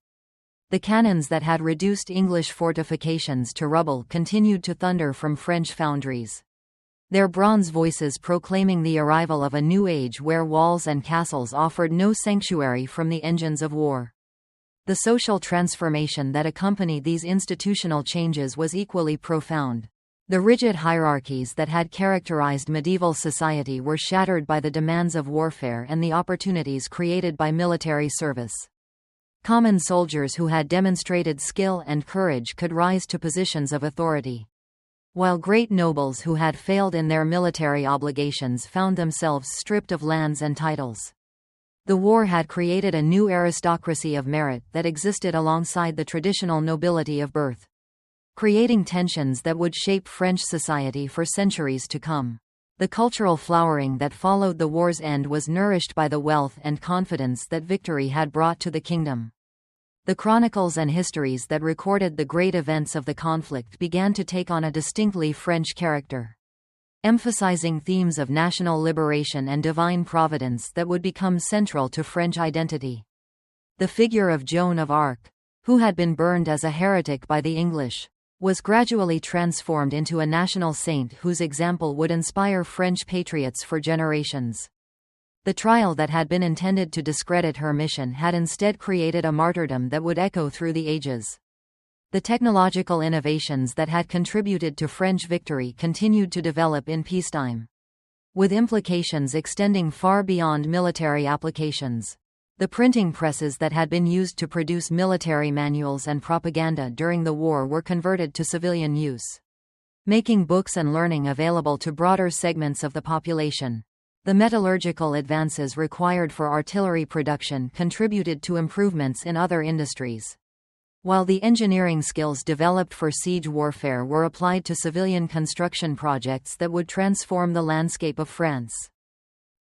The cannons that had reduced English fortifications to rubble continued to thunder from French foundries, their bronze voices proclaiming the arrival of a new age where walls and castles offered no sanctuary from the engines of war. The social transformation that accompanied these institutional changes was equally profound. The rigid hierarchies that had characterized medieval society were shattered by the demands of warfare and the opportunities created by military service. Common soldiers who had demonstrated skill and courage could rise to positions of authority, while great nobles who had failed in their military obligations found themselves stripped of lands and titles. The war had created a new aristocracy of merit that existed alongside the traditional nobility of birth, creating tensions that would shape French society for centuries to come. The cultural flowering that followed the war's end was nourished by the wealth and confidence that victory had brought to the kingdom. The chronicles and histories that recorded the great events of the conflict began to take on a distinctly French character, emphasizing themes of national liberation and divine providence that would become central to French identity. The figure of Joan of Arc, who had been burned as a heretic by the English, was gradually transformed into a national saint whose example would inspire French patriots for generations. The trial that had been intended to discredit her mission had instead created a martyrdom that would echo through the ages. The technological innovations that had contributed to French victory continued to develop in peacetime, with implications extending far beyond military applications. The printing presses that had been used to produce military manuals and propaganda during the war were converted to civilian use, making books and learning available to broader segments of the population. The metallurgical advances required for artillery production contributed to improvements in other industries. while the engineering skills developed for siege warfare were applied to civilian construction projects that would transform the landscape of France.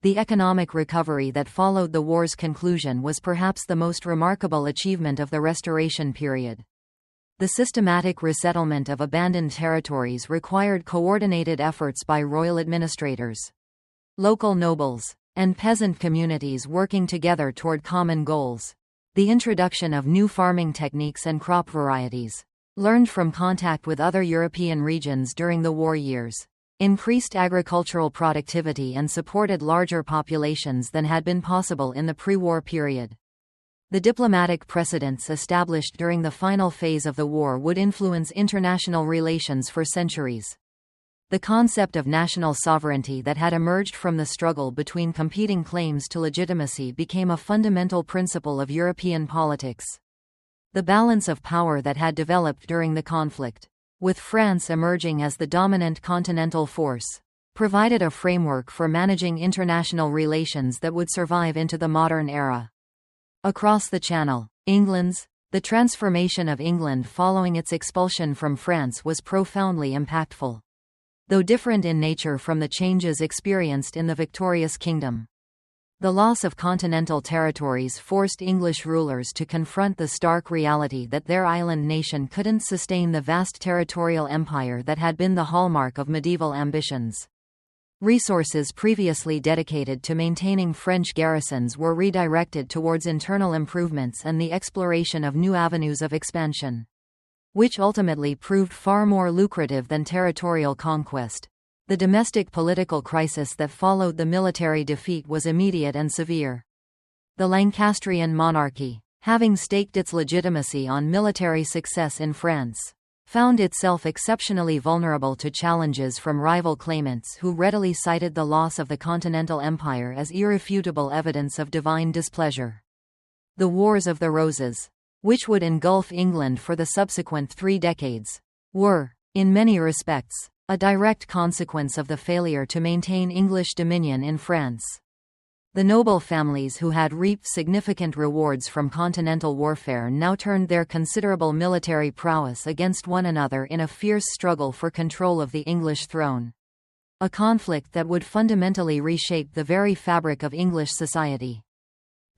The economic recovery that followed the war's conclusion was perhaps the most remarkable achievement of the Restoration period. The systematic resettlement of abandoned territories required coordinated efforts by royal administrators, local nobles, and peasant communities working together toward common goals. The introduction of new farming techniques and crop varieties, learned from contact with other European regions during the war years, increased agricultural productivity and supported larger populations than had been possible in the pre-war period. The diplomatic precedents established during the final phase of the war would influence international relations for centuries. The concept of national sovereignty that had emerged from the struggle between competing claims to legitimacy became a fundamental principle of European politics. The balance of power that had developed during the conflict, with France emerging as the dominant continental force, provided a framework for managing international relations that would survive into the modern era. Across the Channel, the transformation of England following its expulsion from France was profoundly impactful, though different in nature from the changes experienced in the victorious kingdom. The loss of continental territories forced English rulers to confront the stark reality that their island nation couldn't sustain the vast territorial empire that had been the hallmark of medieval ambitions. Resources previously dedicated to maintaining French garrisons were redirected towards internal improvements and the exploration of new avenues of expansion, which ultimately proved far more lucrative than territorial conquest. The domestic political crisis that followed the military defeat was immediate and severe. The Lancastrian monarchy, having staked its legitimacy on military success in France, found itself exceptionally vulnerable to challenges from rival claimants who readily cited the loss of the Continental Empire as irrefutable evidence of divine displeasure. The Wars of the Roses, which would engulf England for the subsequent 3 decades, were, in many respects, a direct consequence of the failure to maintain English dominion in France. The noble families who had reaped significant rewards from continental warfare now turned their considerable military prowess against one another in a fierce struggle for control of the English throne. A conflict that would fundamentally reshape the very fabric of English society.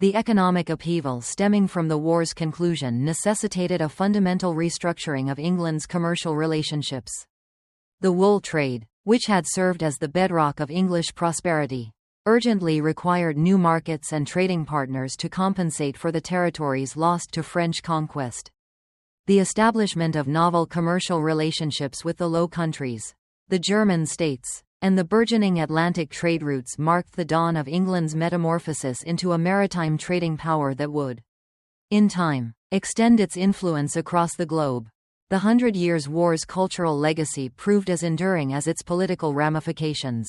The economic upheaval stemming from the war's conclusion necessitated a fundamental restructuring of England's commercial relationships. The wool trade, which had served as the bedrock of English prosperity, urgently required new markets and trading partners to compensate for the territories lost to French conquest. The establishment of novel commercial relationships with the Low Countries, the German states, and the burgeoning Atlantic trade routes marked the dawn of England's metamorphosis into a maritime trading power that would, in time, extend its influence across the globe. The 100 Years' War's cultural legacy proved as enduring as its political ramifications.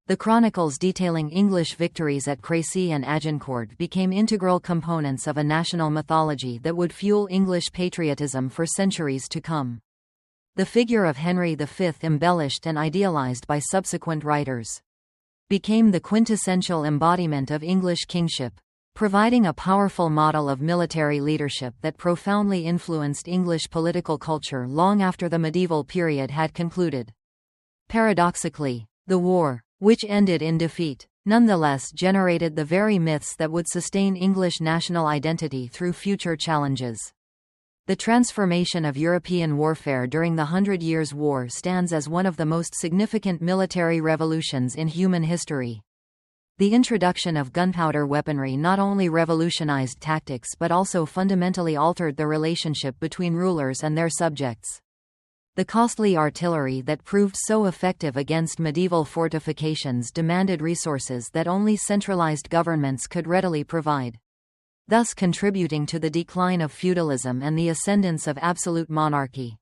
The chronicles detailing English victories at Crécy and Agincourt became integral components of a national mythology that would fuel English patriotism for centuries to come. The figure of Henry V, embellished and idealized by subsequent writers, became the quintessential embodiment of English kingship, providing a powerful model of military leadership that profoundly influenced English political culture long after the medieval period had concluded. Paradoxically, the war, which ended in defeat, nonetheless generated the very myths that would sustain English national identity through future challenges. The transformation of European warfare during the 100 Years' War stands as one of the most significant military revolutions in human history. The introduction of gunpowder weaponry not only revolutionized tactics but also fundamentally altered the relationship between rulers and their subjects. The costly artillery that proved so effective against medieval fortifications demanded resources that only centralized governments could readily provide, thus contributing to the decline of feudalism and the ascendance of absolute monarchy.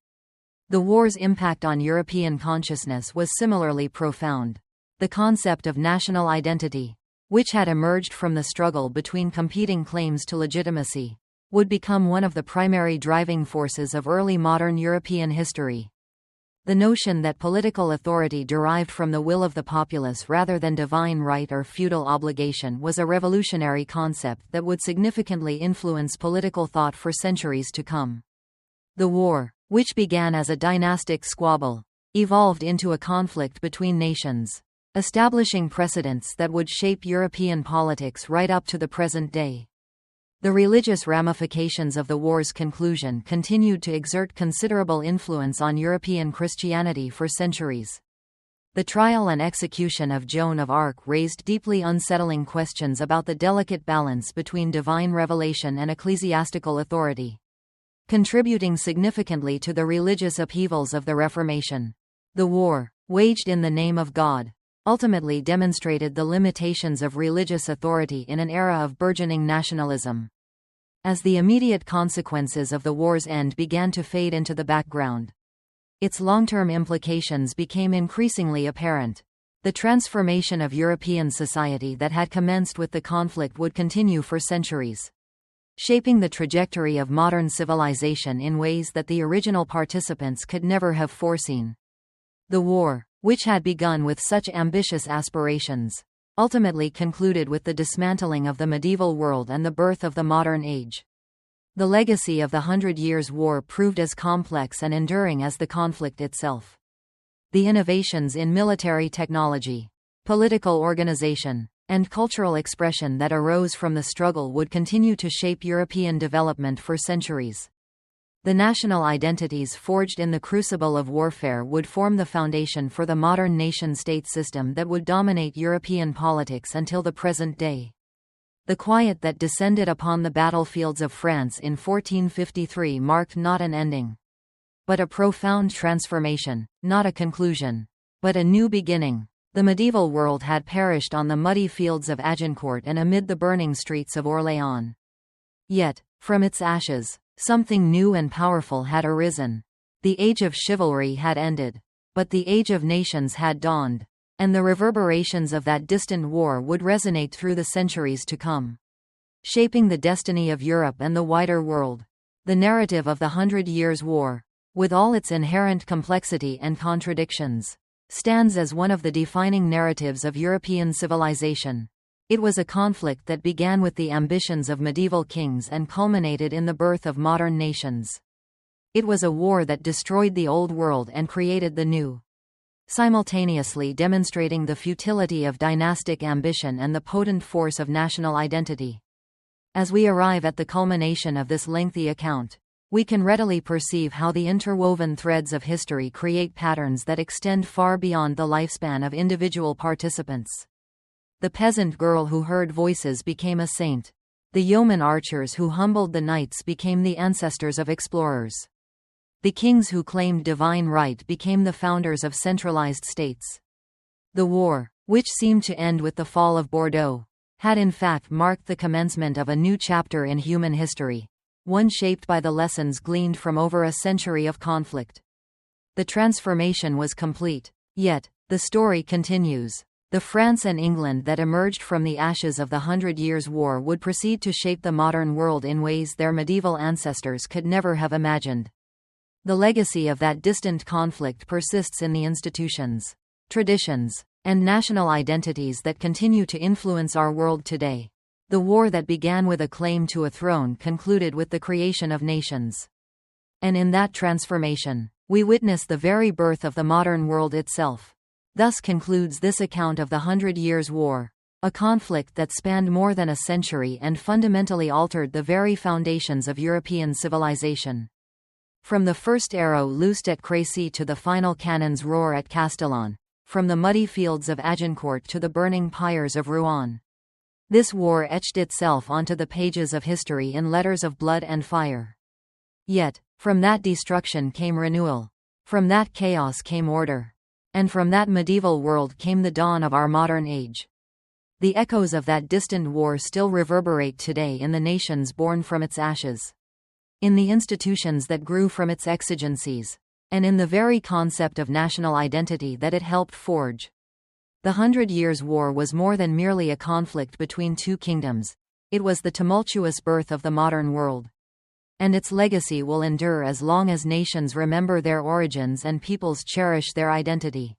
The war's impact on European consciousness was similarly profound. The concept of national identity, which had emerged from the struggle between competing claims to legitimacy, would become one of the primary driving forces of early modern European history. The notion that political authority derived from the will of the populace rather than divine right or feudal obligation was a revolutionary concept that would significantly influence political thought for centuries to come. The war, which began as a dynastic squabble, evolved into a conflict between nations, establishing precedents that would shape European politics right up to the present day. The religious ramifications of the war's conclusion continued to exert considerable influence on European Christianity for centuries. The trial and execution of Joan of Arc raised deeply unsettling questions about the delicate balance between divine revelation and ecclesiastical authority, contributing significantly to the religious upheavals of the Reformation. The war, waged in the name of God, ultimately demonstrated the limitations of religious authority in an era of burgeoning nationalism. As the immediate consequences of the war's end began to fade into the background, its long-term implications became increasingly apparent. The transformation of European society that had commenced with the conflict would continue for centuries, shaping the trajectory of modern civilization in ways that the original participants could never have foreseen. The war, which had begun with such ambitious aspirations, ultimately concluded with the dismantling of the medieval world and the birth of the modern age. The legacy of the 100 Years' War proved as complex and enduring as the conflict itself. The innovations in military technology, political organization, and cultural expression that arose from the struggle would continue to shape European development for centuries. The national identities forged in the crucible of warfare would form the foundation for the modern nation-state system that would dominate European politics until the present day. The quiet that descended upon the battlefields of France in 1453 marked not an ending, but a profound transformation, not a conclusion, but a new beginning. The medieval world had perished on the muddy fields of Agincourt and amid the burning streets of Orléans. Yet, from its ashes, something new and powerful had arisen. The age of chivalry had ended, but the age of nations had dawned, and the reverberations of that distant war would resonate through the centuries to come, shaping the destiny of Europe and the wider world. The narrative of the 100 Years' War, with all its inherent complexity and contradictions, stands as one of the defining narratives of European civilization. It was a conflict that began with the ambitions of medieval kings and culminated in the birth of modern nations. It was a war that destroyed the old world and created the new, simultaneously demonstrating the futility of dynastic ambition and the potent force of national identity. As we arrive at the culmination of this lengthy account, we can readily perceive how the interwoven threads of history create patterns that extend far beyond the lifespan of individual participants. The peasant girl who heard voices became a saint. The yeoman archers who humbled the knights became the ancestors of explorers. The kings who claimed divine right became the founders of centralized states. The war, which seemed to end with the fall of Bordeaux, had in fact marked the commencement of a new chapter in human history, one shaped by the lessons gleaned from over a century of conflict. The transformation was complete, yet, the story continues. The France and England that emerged from the ashes of the 100 Years' War would proceed to shape the modern world in ways their medieval ancestors could never have imagined. The legacy of that distant conflict persists in the institutions, traditions, and national identities that continue to influence our world today. The war that began with a claim to a throne concluded with the creation of nations. And in that transformation, we witness the very birth of the modern world itself. Thus concludes this account of the 100 Years' War, a conflict that spanned more than a century and fundamentally altered the very foundations of European civilization. From the first arrow loosed at Crécy to the final cannon's roar at Castellon, from the muddy fields of Agincourt to the burning pyres of Rouen, this war etched itself onto the pages of history in letters of blood and fire. Yet, from that destruction came renewal. From that chaos came order. And from that medieval world came the dawn of our modern age. The echoes of that distant war still reverberate today in the nations born from its ashes, in the institutions that grew from its exigencies, and in the very concept of national identity that it helped forge. The 100 Years' War was more than merely a conflict between two kingdoms. It was the tumultuous birth of the modern world. And its legacy will endure as long as nations remember their origins and peoples cherish their identity.